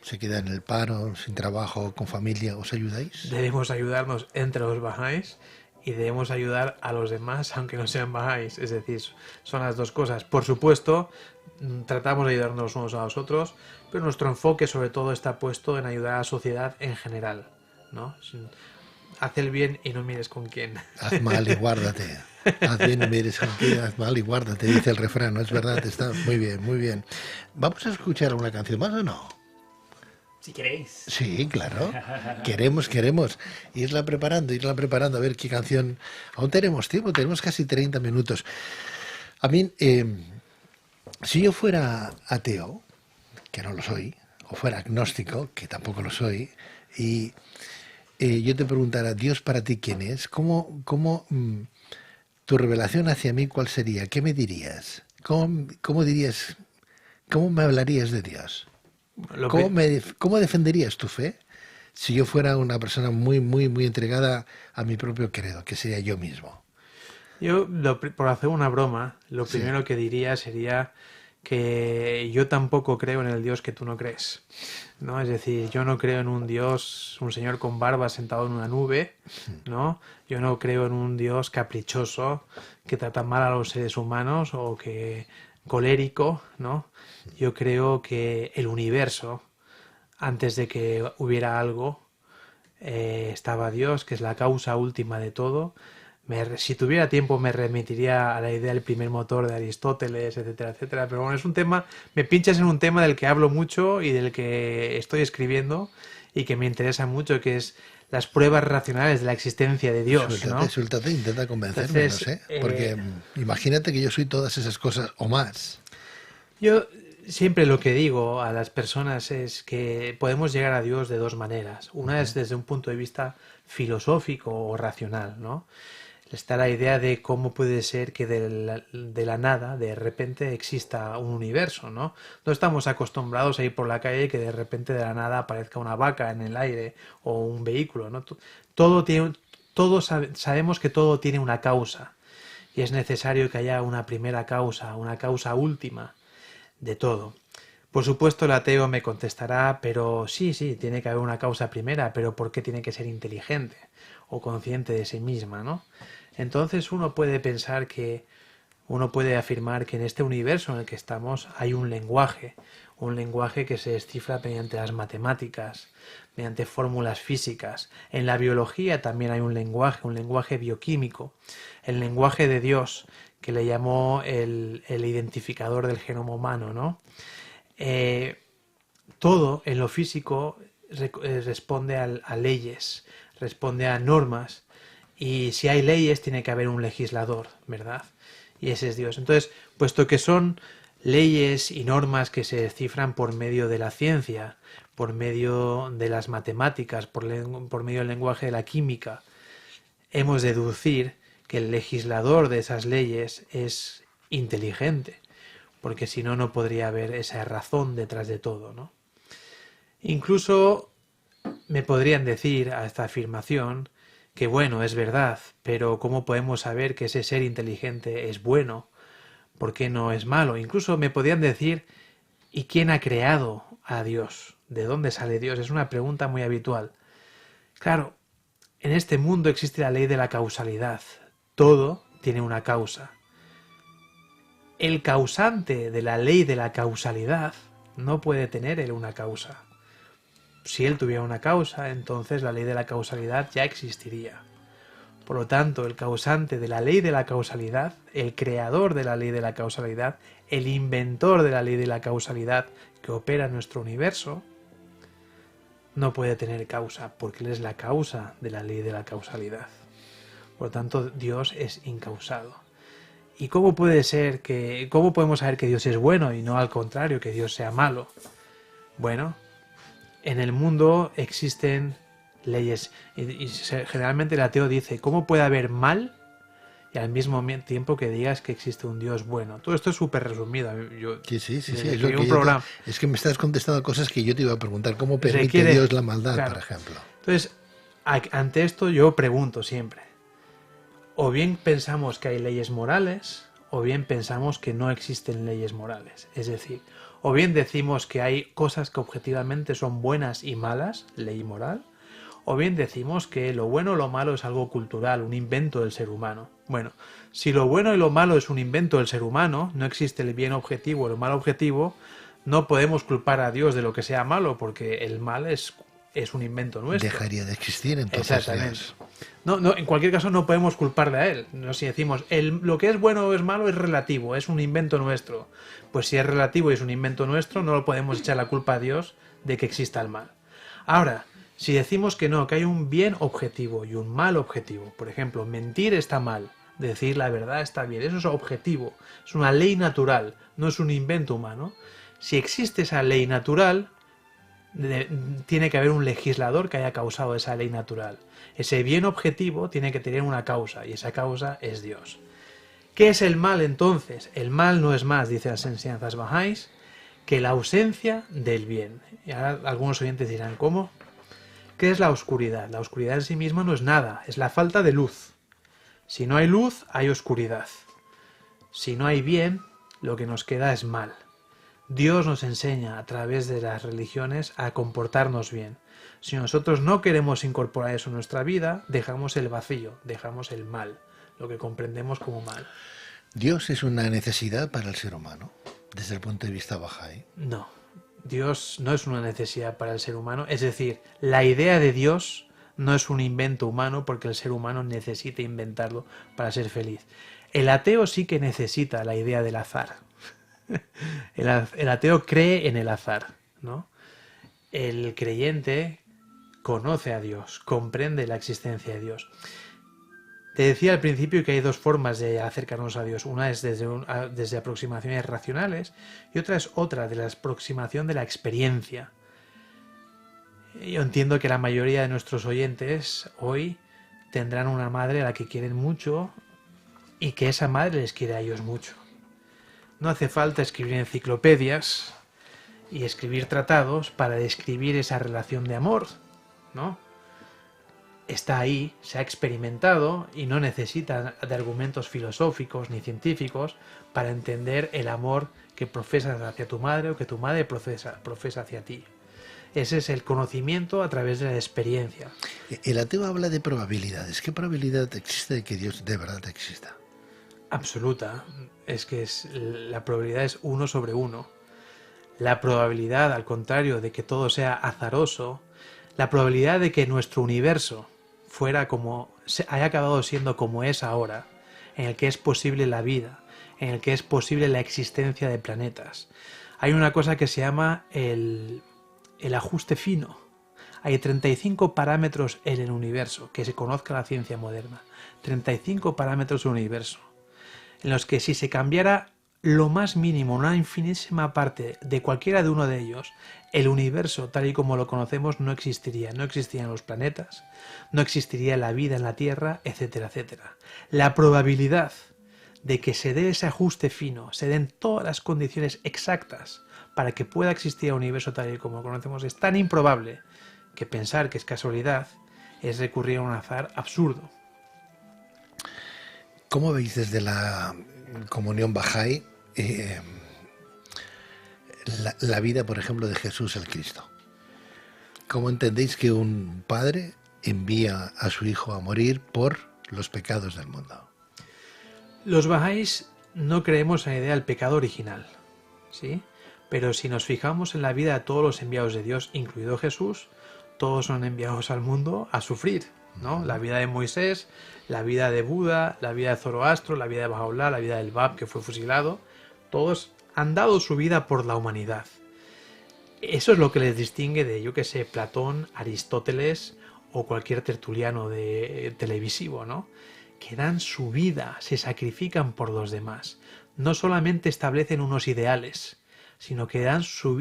se queda en el paro, sin trabajo, con familia, ¿os ayudáis? Debemos ayudarnos entre los Bahá'ís y debemos ayudar a los demás, aunque no sean Bahá'ís. Es decir, son las dos cosas. Por supuesto, tratamos de ayudarnos los unos a los otros, pero nuestro enfoque sobre todo está puesto en ayudar a la sociedad en general, ¿no? Haz el bien y no mires con quién. Haz mal y guárdate. Haz bien y mires con quién, haz mal y guárdate, dice el refrán, ¿no es verdad? Está muy bien, muy bien. ¿Vamos a escuchar una canción más o no? Si queréis. Sí, claro. Queremos irla preparando, a ver qué canción. Aún tenemos tiempo, tenemos casi 30 minutos. A mí, si yo fuera ateo, que no lo soy, o fuera agnóstico, que tampoco lo soy, y yo te preguntara, Dios para ti, ¿quién es? ¿Cómo tu revelación hacia mí, cuál sería? ¿Qué me dirías? ¿Cómo dirías? ¿Cómo me hablarías de Dios? ¿Cómo defenderías tu fe si yo fuera una persona muy, muy, muy entregada a mi propio credo, que sería yo mismo? Yo, por hacer una broma, lo primero que diría sería que yo tampoco creo en el Dios que tú no crees, ¿no? Es decir, yo no creo en un Dios, un señor con barba sentado en una nube, ¿no? Yo no creo en un Dios caprichoso que trata mal a los seres humanos o que colérico, ¿no? Yo creo que el universo, antes de que hubiera algo, estaba Dios, que es la causa última de todo. Si tuviera tiempo me remitiría a la idea del primer motor de Aristóteles, etcétera, etcétera. Pero bueno, es un tema, me pinchas en un tema del que hablo mucho y del que estoy escribiendo y que me interesa mucho, que es las pruebas racionales de la existencia de Dios, ¿no? Suéltate, intenta convencerme, Entonces, no sé, porque imagínate que yo soy todas esas cosas o más. Yo siempre lo que digo a las personas es que podemos llegar a Dios de dos maneras. Una es desde un punto de vista filosófico o racional, ¿no? Está la idea de cómo puede ser que de la nada, de repente, exista un universo, ¿no? No estamos acostumbrados a ir por la calle y que de repente de la nada aparezca una vaca en el aire o un vehículo, ¿no? Todos sabemos que todo tiene una causa y es necesario que haya una primera causa, una causa última de todo. Por supuesto el ateo me contestará, pero sí, tiene que haber una causa primera, pero ¿por qué tiene que ser inteligente o consciente de sí misma, ¿no? Entonces uno puede afirmar que en este universo en el que estamos hay un lenguaje que se descifra mediante las matemáticas, mediante fórmulas físicas. En la biología también hay un lenguaje bioquímico, el lenguaje de Dios, que le llamó el identificador del genoma humano, ¿no? Todo en lo físico responde a leyes, responde a normas, y si hay leyes tiene que haber un legislador, ¿verdad? Y ese es Dios. Entonces, puesto que son leyes y normas que se descifran por medio de la ciencia, por medio de las matemáticas, por medio del lenguaje de la química, hemos de deducir que el legislador de esas leyes es inteligente, porque si no, no podría haber esa razón detrás de todo, ¿no? Incluso me podrían decir a esta afirmación que bueno, es verdad, pero ¿cómo podemos saber que ese ser inteligente es bueno? ¿Por qué no es malo? Incluso me podrían decir, ¿y quién ha creado a Dios? ¿De dónde sale Dios? Es una pregunta muy habitual. Claro, en este mundo existe la ley de la causalidad. Todo tiene una causa. El causante de la ley de la causalidad no puede tener él una causa. Si él tuviera una causa, entonces la ley de la causalidad ya existiría. Por lo tanto, el causante de la ley de la causalidad, el creador de la ley de la causalidad, el inventor de la ley de la causalidad que opera en nuestro universo, no puede tener causa, porque él es la causa de la ley de la causalidad. Por lo tanto, Dios es incausado. ¿Y cómo podemos saber que Dios es bueno y no al contrario, que Dios sea malo? Bueno, en el mundo existen leyes y generalmente el ateo dice, ¿cómo puede haber mal y al mismo tiempo que digas que existe un Dios bueno? Todo esto es súper resumido. Sí. Es, lo que es que me estás contestando cosas que yo te iba a preguntar. ¿Cómo permite Dios la maldad, claro, por ejemplo? Entonces, ante esto yo pregunto siempre, o bien pensamos que hay leyes morales, o bien pensamos que no existen leyes morales. Es decir, o bien decimos que hay cosas que objetivamente son buenas y malas, ley moral, o bien decimos que lo bueno o lo malo es algo cultural, un invento del ser humano. Bueno, si lo bueno y lo malo es un invento del ser humano, no existe el bien objetivo o el mal objetivo, no podemos culpar a Dios de lo que sea malo, porque el mal es un invento nuestro. Dejaría de existir entonces. Exactamente. No, en cualquier caso no podemos culparle a él. No, si decimos lo que es bueno o es malo es relativo, es un invento nuestro. Pues si es relativo y es un invento nuestro, no lo podemos echar la culpa a Dios de que exista el mal. Ahora, si decimos que no, que hay un bien objetivo y un mal objetivo, por ejemplo, mentir está mal, decir la verdad está bien, eso es objetivo, es una ley natural, no es un invento humano. Si existe esa ley natural, tiene que haber un legislador que haya causado esa ley natural. Ese bien objetivo tiene que tener una causa, y esa causa es Dios. ¿Qué es el mal entonces? El mal no es más, dice las enseñanzas bahá'ís, que la ausencia del bien. Y ahora algunos oyentes dirán, ¿cómo? ¿Qué es la oscuridad? La oscuridad en sí misma no es nada, es la falta de luz. Si no hay luz, hay oscuridad. Si no hay bien, lo que nos queda es mal. Dios nos enseña a través de las religiones a comportarnos bien. Si nosotros no queremos incorporar eso en nuestra vida, dejamos el vacío, dejamos el mal, lo que comprendemos como mal. ¿Dios es una necesidad para el ser humano, desde el punto de vista bahá'í? No, Dios no es una necesidad para el ser humano. Es decir, la idea de Dios no es un invento humano porque el ser humano necesita inventarlo para ser feliz. El ateo sí que necesita la idea del azar. El ateo cree en el azar, ¿no? El creyente conoce a Dios, comprende la existencia de Dios. Te decía al principio que hay dos formas de acercarnos a Dios. Una es desde aproximaciones racionales y otra es de la aproximación de la experiencia. Yo entiendo que la mayoría de nuestros oyentes hoy tendrán una madre a la que quieren mucho y que esa madre les quiere a ellos mucho. No hace falta escribir enciclopedias y escribir tratados para describir esa relación de amor, ¿no? Está ahí, se ha experimentado y no necesita de argumentos filosóficos ni científicos para entender el amor que profesas hacia tu madre o que tu madre profesa hacia ti. Ese es el conocimiento a través de la experiencia. El ateo habla de probabilidades. ¿Qué probabilidad existe de que Dios de verdad exista? Absoluta. Es que la probabilidad es 1 sobre 1. La probabilidad, al contrario, de que todo sea azaroso, la probabilidad de que nuestro universo haya acabado siendo como es ahora, en el que es posible la vida, en el que es posible la existencia de planetas. Hay una cosa que se llama el ajuste fino. Hay 35 parámetros en el universo, que se conozca la ciencia moderna. 35 parámetros en el universo, en los que si se cambiara lo más mínimo, una infinísima parte de cualquiera de uno de ellos, el universo tal y como lo conocemos no existiría. No existirían los planetas, no existiría la vida en la Tierra, etcétera, etcétera. La probabilidad de que se dé ese ajuste fino, se den todas las condiciones exactas para que pueda existir el universo tal y como lo conocemos es tan improbable que pensar que es casualidad es recurrir a un azar absurdo. ¿Cómo veis desde la comunión bahá'í la vida, por ejemplo, de Jesús el Cristo? ¿Cómo entendéis que un padre envía a su hijo a morir por los pecados del mundo? Los bahá'ís no creemos en la idea del pecado original, ¿sí? Pero si nos fijamos en la vida de todos los enviados de Dios, incluido Jesús, todos son enviados al mundo a sufrir, ¿no? La vida de Moisés, la vida de Buda, la vida de Zoroastro, la vida de Bahá'u'lláh, la vida del Bab que fue fusilado, todos han dado su vida por la humanidad. Eso es lo que les distingue de, yo que sé, Platón, Aristóteles o cualquier tertuliano televisivo, ¿no? Que dan su vida, se sacrifican por los demás. No solamente establecen unos ideales, sino que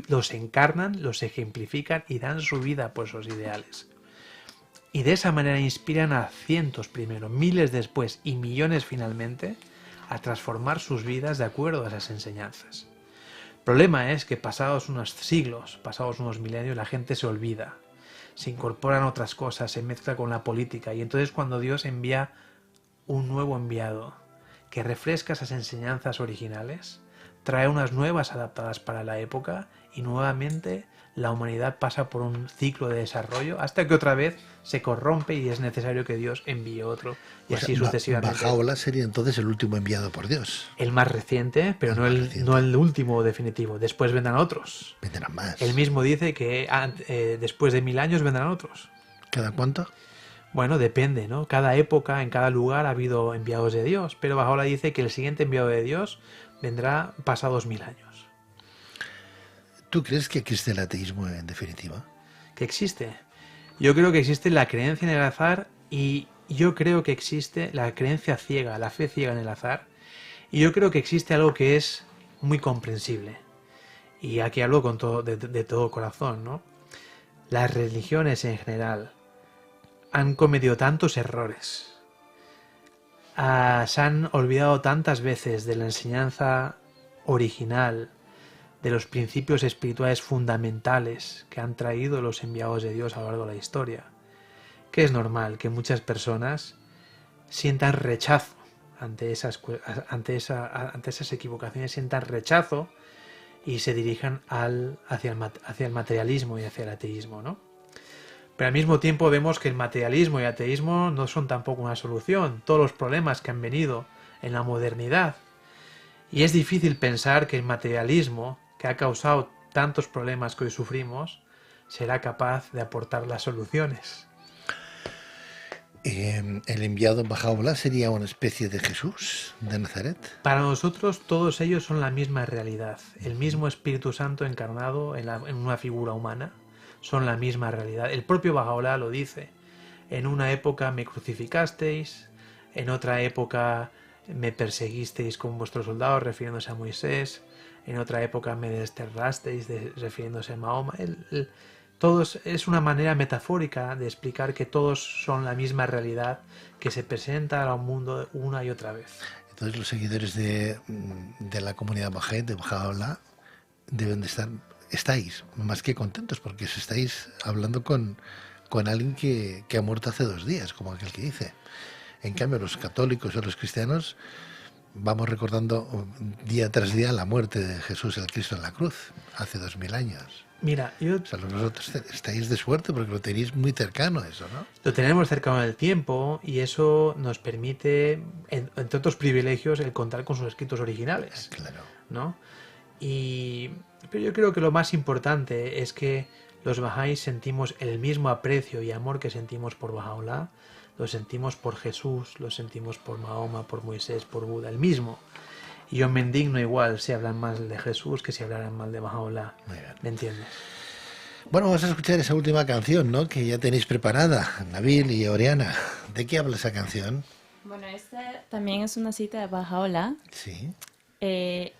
los encarnan, los ejemplifican y dan su vida por esos ideales. Y de esa manera inspiran a cientos primero, miles después y millones finalmente a transformar sus vidas de acuerdo a esas enseñanzas. El problema es que pasados unos siglos, pasados unos milenios, la gente se olvida, se incorporan otras cosas, se mezcla con la política, y entonces cuando Dios envía un nuevo enviado que refresca esas enseñanzas originales, trae unas nuevas adaptadas para la época, y nuevamente la humanidad pasa por un ciclo de desarrollo hasta que otra vez se corrompe y es necesario que Dios envíe otro, y O así sea, sucesivamente. Bahá'u'lláh sería entonces el último enviado por Dios. El más reciente, pero no el último definitivo. Después vendrán otros. Vendrán más. Él mismo dice que después de 1000 años vendrán otros. ¿Cada cuánto? Bueno, depende, ¿no? Cada época, en cada lugar ha habido enviados de Dios, pero Bahá'u'lláh dice que el siguiente enviado de Dios vendrá pasados 1000 años. ¿Tú crees que existe el ateísmo en definitiva? ¿Que existe? Yo creo que existe la creencia en el azar, y yo creo que existe la creencia ciega, la fe ciega en el azar, y yo creo que existe algo que es muy comprensible. Y aquí hablo con de todo corazón, ¿no? Las religiones en general han cometido tantos errores, se han olvidado tantas veces de la enseñanza original, de los principios espirituales fundamentales que han traído los enviados de Dios a lo largo de la historia, que es normal que muchas personas sientan rechazo ante esas equivocaciones, sientan rechazo y se dirijan hacia el materialismo y hacia el ateísmo, ¿no? Pero al mismo tiempo vemos que el materialismo y el ateísmo no son tampoco una solución. Todos los problemas que han venido en la modernidad. Y es difícil pensar que el materialismo, que ha causado tantos problemas que hoy sufrimos, será capaz de aportar las soluciones. El enviado Bahá'u'lláh sería una especie de Jesús de Nazaret. Para nosotros todos ellos son la misma realidad. El mismo Espíritu Santo encarnado en una figura humana son la misma realidad. El propio Bahá'u'lláh lo dice. En una época me crucificasteis, en otra época me perseguisteis con vuestros soldados, refiriéndose a Moisés, en otra época me desterrasteis, refiriéndose a Mahoma. Todos es una manera metafórica de explicar que todos son la misma realidad que se presenta al mundo una y otra vez. Entonces los seguidores de la comunidad Bahá'í, de Bahá'u'lláh, deben de estáis más que contentos, porque estáis hablando con alguien que ha muerto hace 2 días, como aquel que dice. En cambio, los católicos o los cristianos vamos recordando día tras día la muerte de Jesús el Cristo en la cruz, hace 2000 años. Mira, O sea, vosotros estáis de suerte porque lo tenéis muy cercano eso, ¿no? Lo tenemos cercano en el tiempo, y eso nos permite, entre otros privilegios, el contar con sus escritos originales. Claro. ¿No? Pero yo creo que lo más importante es que los Bahá'ís sentimos el mismo aprecio y amor que sentimos por Bahá'u'lláh, lo sentimos por Jesús, lo sentimos por Mahoma, por Moisés, por Buda, el mismo. Y yo me indigno igual si hablan mal de Jesús que si hablaran mal de Bahá'u'lláh. ¿Me entiendes? Bueno, vamos a escuchar esa última canción, ¿no? Que ya tenéis preparada, Nabil y Oriana. ¿De qué habla esa canción? Bueno, esta también es una cita de Bahá'u'lláh. Sí.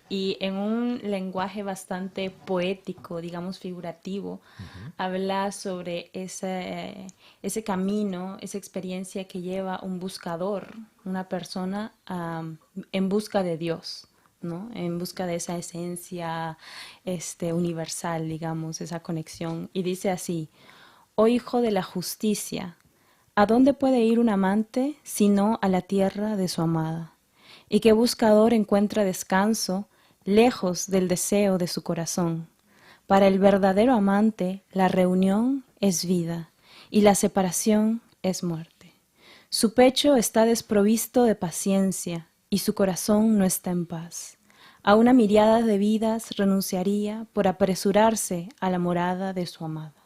Y en un lenguaje bastante poético, digamos figurativo, habla sobre ese camino, esa experiencia que lleva un buscador, una persona en busca de Dios, ¿no? En busca de esa esencia universal, digamos, esa conexión. Y dice así: oh hijo de la justicia, ¿a dónde puede ir un amante sino a la tierra de su amada? ¿Y qué buscador encuentra descanso lejos del deseo de su corazón? Para el verdadero amante, la reunión es vida y la separación es muerte. Su pecho está desprovisto de paciencia y su corazón no está en paz. A una miríada de vidas renunciaría por apresurarse a la morada de su amada.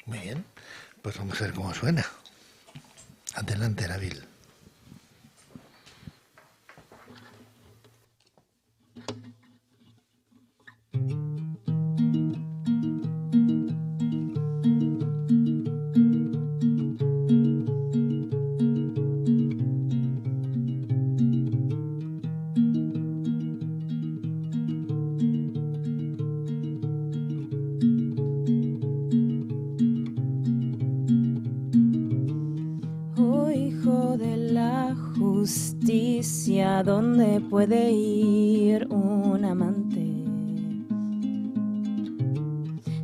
Muy bien, pues vamos a ver cómo suena. Adelante, Nabil. justicia, ¿dónde puede ir un amante?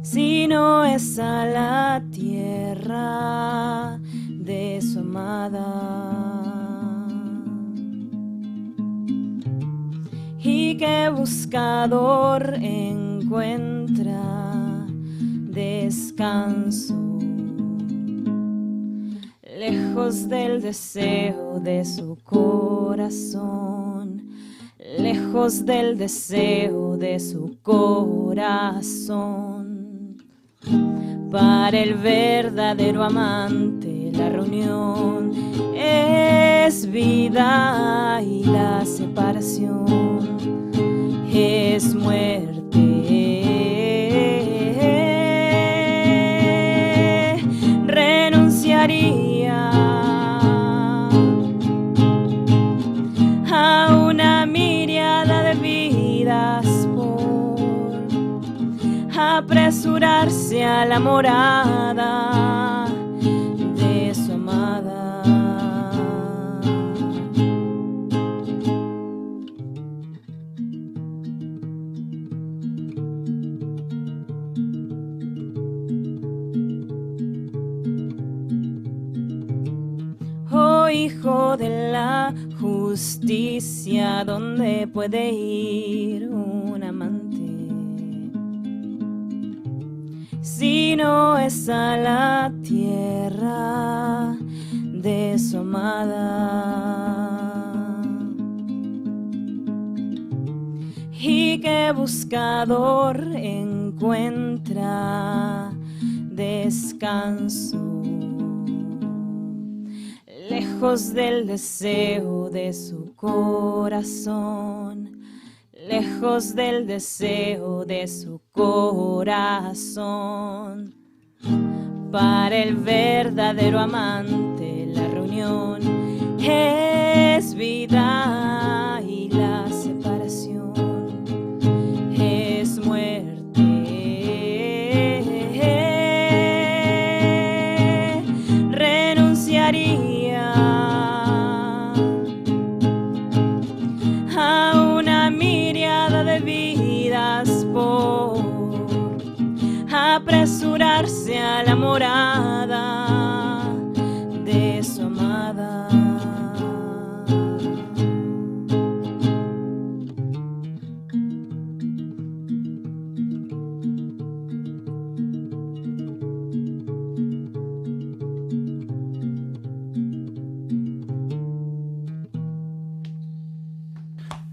Si no es a la tierra de su amada. Y que buscador encuentra descanso lejos del deseo de su corazón, lejos del deseo de su corazón. Para el verdadero amante la reunión es vida y la separación es muerte. Renunciaría a una miríada de vidas por apresurarse a la morada de su amada. Oh hijo de la justicia, ¿dónde puede ir un amante? Si no es a la tierra de su amada. Y que buscador encuentra descanso lejos del deseo de su corazón, lejos del deseo de su corazón. Para el verdadero amante la reunión es vida y la separación es muerte. Renunciaría por apresurarse a la morada de su amada.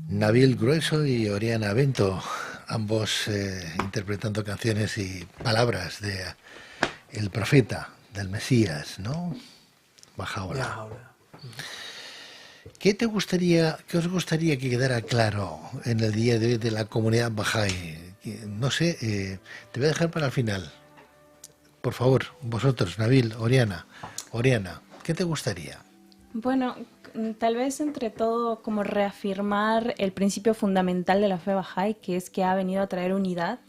Nabil Grueso y Oriana Bento, ambos interpretando canciones y palabras de el profeta, del Mesías, ¿no? Baha'u'lláh. ¿Qué os gustaría que quedara claro en el día de hoy de la comunidad Baha'i? No sé, te voy a dejar para el final. Por favor, vosotros, Nabil, Oriana, ¿qué te gustaría? Bueno, tal vez entre todo como reafirmar el principio fundamental de la fe Bahá'í, que es que ha venido a traer unidad.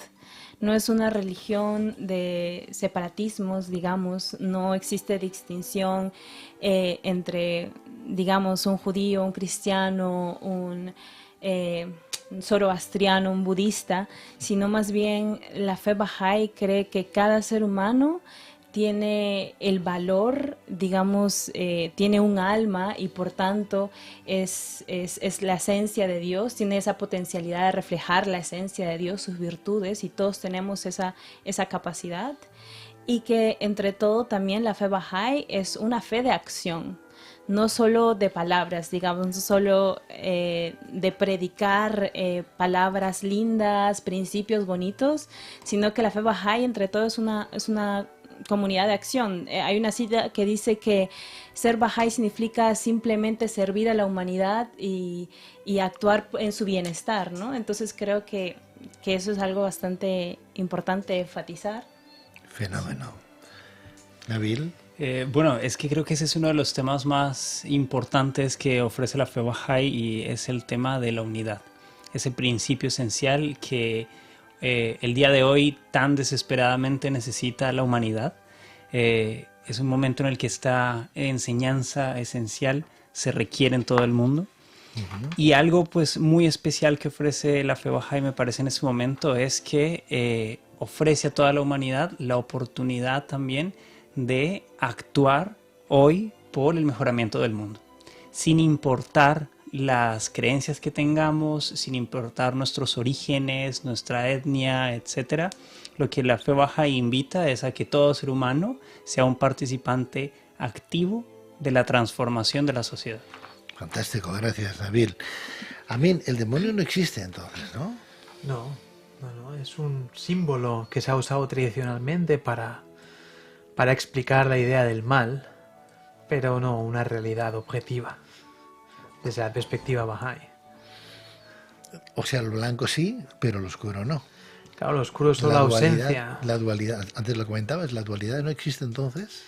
No es una religión de separatismos, digamos, no existe distinción entre, digamos, un judío, un cristiano, un zoroastriano, un budista, sino más bien la fe Bahá'í cree que cada ser humano tiene el valor, digamos, tiene un alma y por tanto es la esencia de Dios, tiene esa potencialidad de reflejar la esencia de Dios, sus virtudes, y todos tenemos esa capacidad. Y que entre todo también la fe Bahá'í es una fe de acción, no solo de palabras, digamos, no solo de predicar palabras lindas, principios bonitos, sino que la fe Bahá'í entre todo es una comunidad de acción. Hay una cita que dice que ser Bahá'í significa simplemente servir a la humanidad y actuar en su bienestar, ¿no? Entonces creo que eso es algo bastante importante enfatizar. Fenómeno. Nabil. Bueno, es que creo que ese es uno de los temas más importantes que ofrece la fe Bahá'í y es el tema de la unidad. Ese principio esencial que el día de hoy tan desesperadamente necesita la humanidad. Es un momento en el que esta enseñanza esencial se requiere en todo el mundo. Y algo pues muy especial que ofrece la fe Bahá'í, me parece, en ese momento es que ofrece a toda la humanidad la oportunidad también de actuar hoy por el mejoramiento del mundo, sin importar las creencias que tengamos, sin importar nuestros orígenes, nuestra etnia, etc. Lo que la fe Bahá'í invita es a que todo ser humano sea un participante activo de la transformación de la sociedad. Fantástico, gracias, Nabil. Amin, el demonio no existe entonces, ¿no? No, es un símbolo que se ha usado tradicionalmente para explicar la idea del mal, pero no una realidad objetiva desde la perspectiva Bahá'í. O sea, el blanco sí, pero el oscuro no. Claro, lo oscuro es solo la ausencia. La dualidad, antes lo comentabas, ¿la dualidad no existe entonces?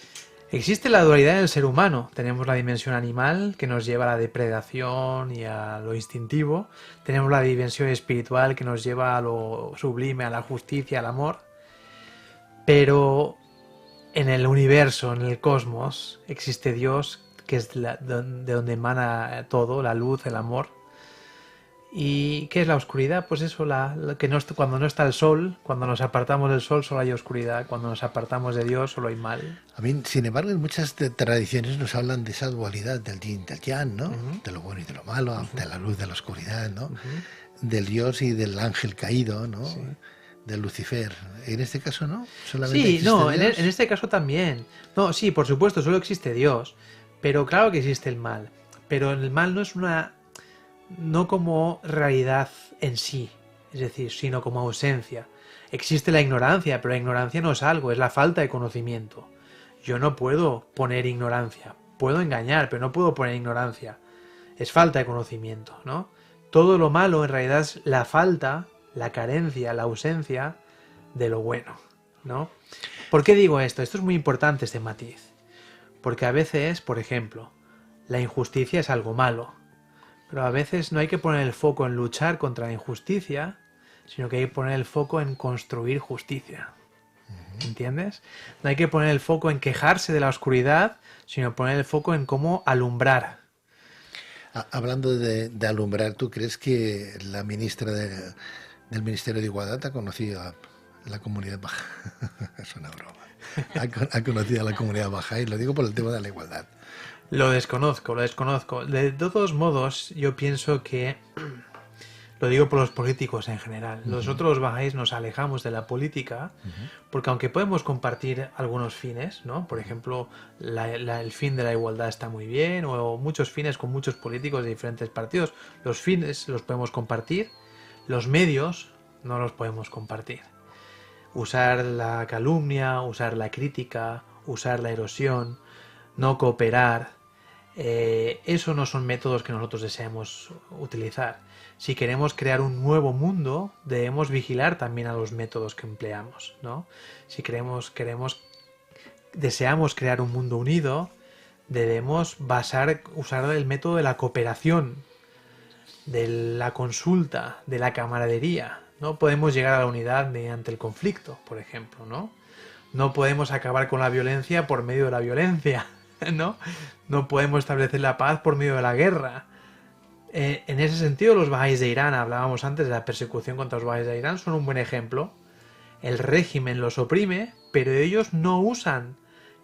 Existe la dualidad en el ser humano. Tenemos la dimensión animal, que nos lleva a la depredación y a lo instintivo. Tenemos la dimensión espiritual, que nos lleva a lo sublime, a la justicia, al amor. Pero en el universo, en el cosmos, existe Dios, que es de donde emana todo, la luz, el amor. ¿Y qué es la oscuridad? Pues eso, cuando no está el sol, cuando nos apartamos del sol solo hay oscuridad, cuando nos apartamos de Dios solo hay mal. A mí, sin embargo, en muchas tradiciones nos hablan de esa dualidad del yin, del yang, ¿no? De lo bueno y de lo malo, de la luz, de la oscuridad, ¿no? Del Dios y del ángel caído, ¿no? Sí. De Lucifer. En este caso, ¿no? Sí, no, en este caso también. No, sí, por supuesto, solo existe Dios. Pero claro que existe el mal. Pero el mal no como realidad en sí, es decir, sino como ausencia. Existe la ignorancia, pero la ignorancia no es algo, es la falta de conocimiento. Yo no puedo poner ignorancia, puedo engañar, pero no puedo poner ignorancia. Es falta de conocimiento, ¿no? Todo lo malo en realidad es la falta, la carencia, la ausencia de lo bueno, ¿no? ¿Por qué digo esto? Esto es muy importante, este matiz. Porque a veces, por ejemplo, la injusticia es algo malo. Pero a veces no hay que poner el foco en luchar contra la injusticia, sino que hay que poner el foco en construir justicia. ¿Entiendes? No hay que poner el foco en quejarse de la oscuridad, sino poner el foco en cómo alumbrar. Hablando de alumbrar, ¿tú crees que la ministra del Ministerio de Igualdad ha conocido a la comunidad baja? Es una broma. Ha conocido a la comunidad baja, y lo digo por el tema de la igualdad. Lo desconozco. De todos modos, yo pienso que, lo digo por los políticos en general, nosotros los bahá'ís nos alejamos de la política, porque aunque podemos compartir algunos fines, ¿no? Por ejemplo, el fin de la igualdad está muy bien, o muchos fines con muchos políticos de diferentes partidos, los fines los podemos compartir, los medios no los podemos compartir. Usar la calumnia, usar la crítica, usar la erosión, no cooperar, eso no son métodos que nosotros deseamos utilizar. Si queremos crear un nuevo mundo, debemos vigilar también a los métodos que empleamos, ¿no? Si deseamos crear un mundo unido, debemos usar el método de la cooperación, de la consulta, de la camaradería. No podemos llegar a la unidad mediante el conflicto, por ejemplo, ¿no? No podemos acabar con la violencia por medio de la violencia, ¿no? No podemos establecer la paz por medio de la guerra. En ese sentido, los bahá'ís de Irán, hablábamos antes de la persecución contra los bahá'ís de Irán, son un buen ejemplo. El régimen los oprime, pero ellos no usan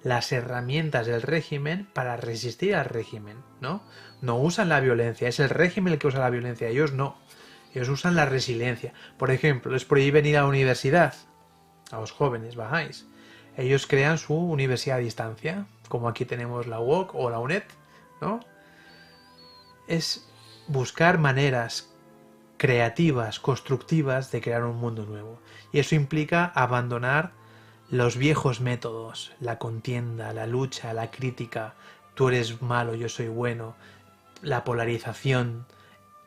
las herramientas del régimen para resistir al régimen, ¿no? No usan la violencia, es el régimen el que usa la violencia, ellos no. Ellos usan la resiliencia. Por ejemplo, les prohíben ir a la universidad a los jóvenes bahá'ís. Ellos crean su universidad a distancia, como aquí tenemos la UOC o la UNED, ¿no? Es buscar maneras creativas, constructivas de crear un mundo nuevo. Y eso implica abandonar los viejos métodos, la contienda, la lucha, la crítica, tú eres malo, yo soy bueno, la polarización,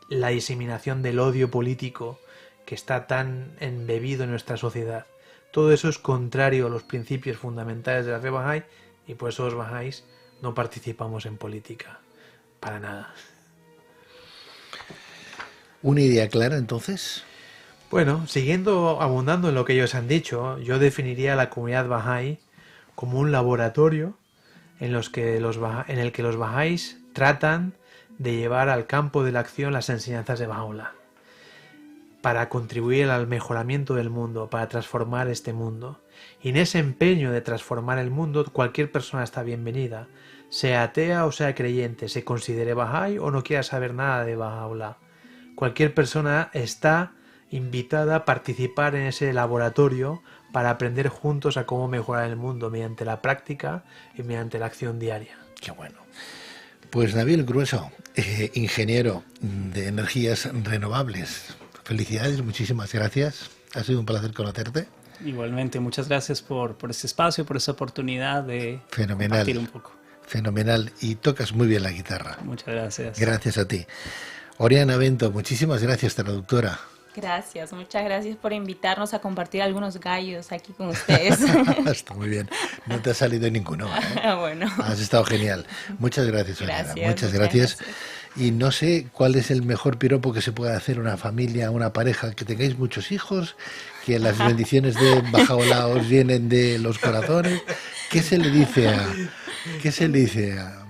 la diseminación del odio político que está tan embebido en nuestra sociedad. Todo eso es contrario a los principios fundamentales de la fe bahá'í, y por eso los bahá'ís no participamos en política, para nada. ¿Una idea clara entonces? Bueno, abundando en lo que ellos han dicho, yo definiría a la comunidad bahá'í como un laboratorio en el que los bahá'ís tratan de llevar al campo de la acción las enseñanzas de Baha'u'lláh para contribuir al mejoramiento del mundo, para transformar este mundo. Y en ese empeño de transformar el mundo, cualquier persona está bienvenida, sea atea o sea creyente, se considere Bahá'í o no quiera saber nada de Baha'u'lláh. Cualquier persona está invitada a participar en ese laboratorio para aprender juntos a cómo mejorar el mundo mediante la práctica y mediante la acción diaria. Qué bueno. Pues Nabil Grueso, ingeniero de energías renovables. Felicidades, muchísimas gracias. Ha sido un placer conocerte. Igualmente, muchas gracias por este espacio, por esta oportunidad de compartir un poco. Fenomenal. Y tocas muy bien la guitarra. Muchas gracias. Gracias a ti. Oriana Bento, muchísimas gracias, traductora. Gracias, muchas gracias por invitarnos a compartir algunos gallos aquí con ustedes. Está muy bien. No te ha salido ninguno, ¿eh? Bueno. Has estado genial. Muchas gracias, Oriana. Gracias, muchas gracias. Y no sé cuál es el mejor piropo que se puede hacer a una familia, a una pareja, que tengáis muchos hijos, que las bendiciones de Baha'u'lláh os llenen de los corazones. ¿Qué se le dice a...?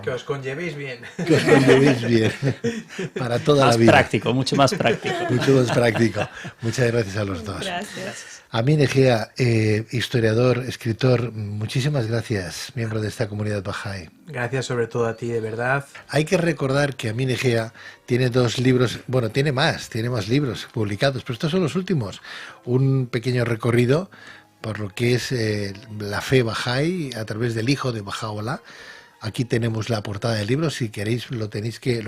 Que os conllevéis bien. Que os conllevéis bien. Para toda la vida. Más práctico, mucho más práctico. Mucho más práctico. Muchas gracias a los dos. Gracias. Amin Egea, historiador, escritor, muchísimas gracias, miembro de esta comunidad Bahá'í. Gracias sobre todo a ti, de verdad. Hay que recordar que Amin Egea tiene 2 libros, bueno, tiene más libros publicados, pero estos son los últimos. Un pequeño recorrido por lo que es la fe Bahá'í a través del hijo de Baha'u'lláh. Aquí tenemos la portada del libro, si queréis lo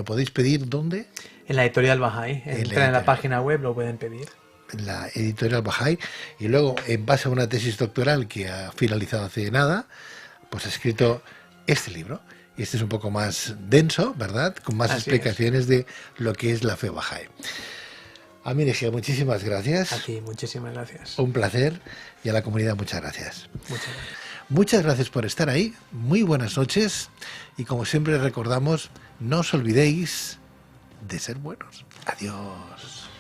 podéis pedir, ¿dónde? En la editorial Bahá'í. Entra en la página web, lo pueden pedir. En la editorial Bahá'í, y luego, en base a una tesis doctoral que ha finalizado hace nada, pues ha escrito este libro. Y este es un poco más denso, ¿verdad? Con más explicaciones de lo que es la fe Bahá'í. Amin Egea, muchísimas gracias. A ti, muchísimas gracias. Un placer. Y a la comunidad, muchas gracias. Muchas gracias. Muchas gracias por estar ahí. Muy buenas noches. Y como siempre recordamos, no os olvidéis de ser buenos. Adiós.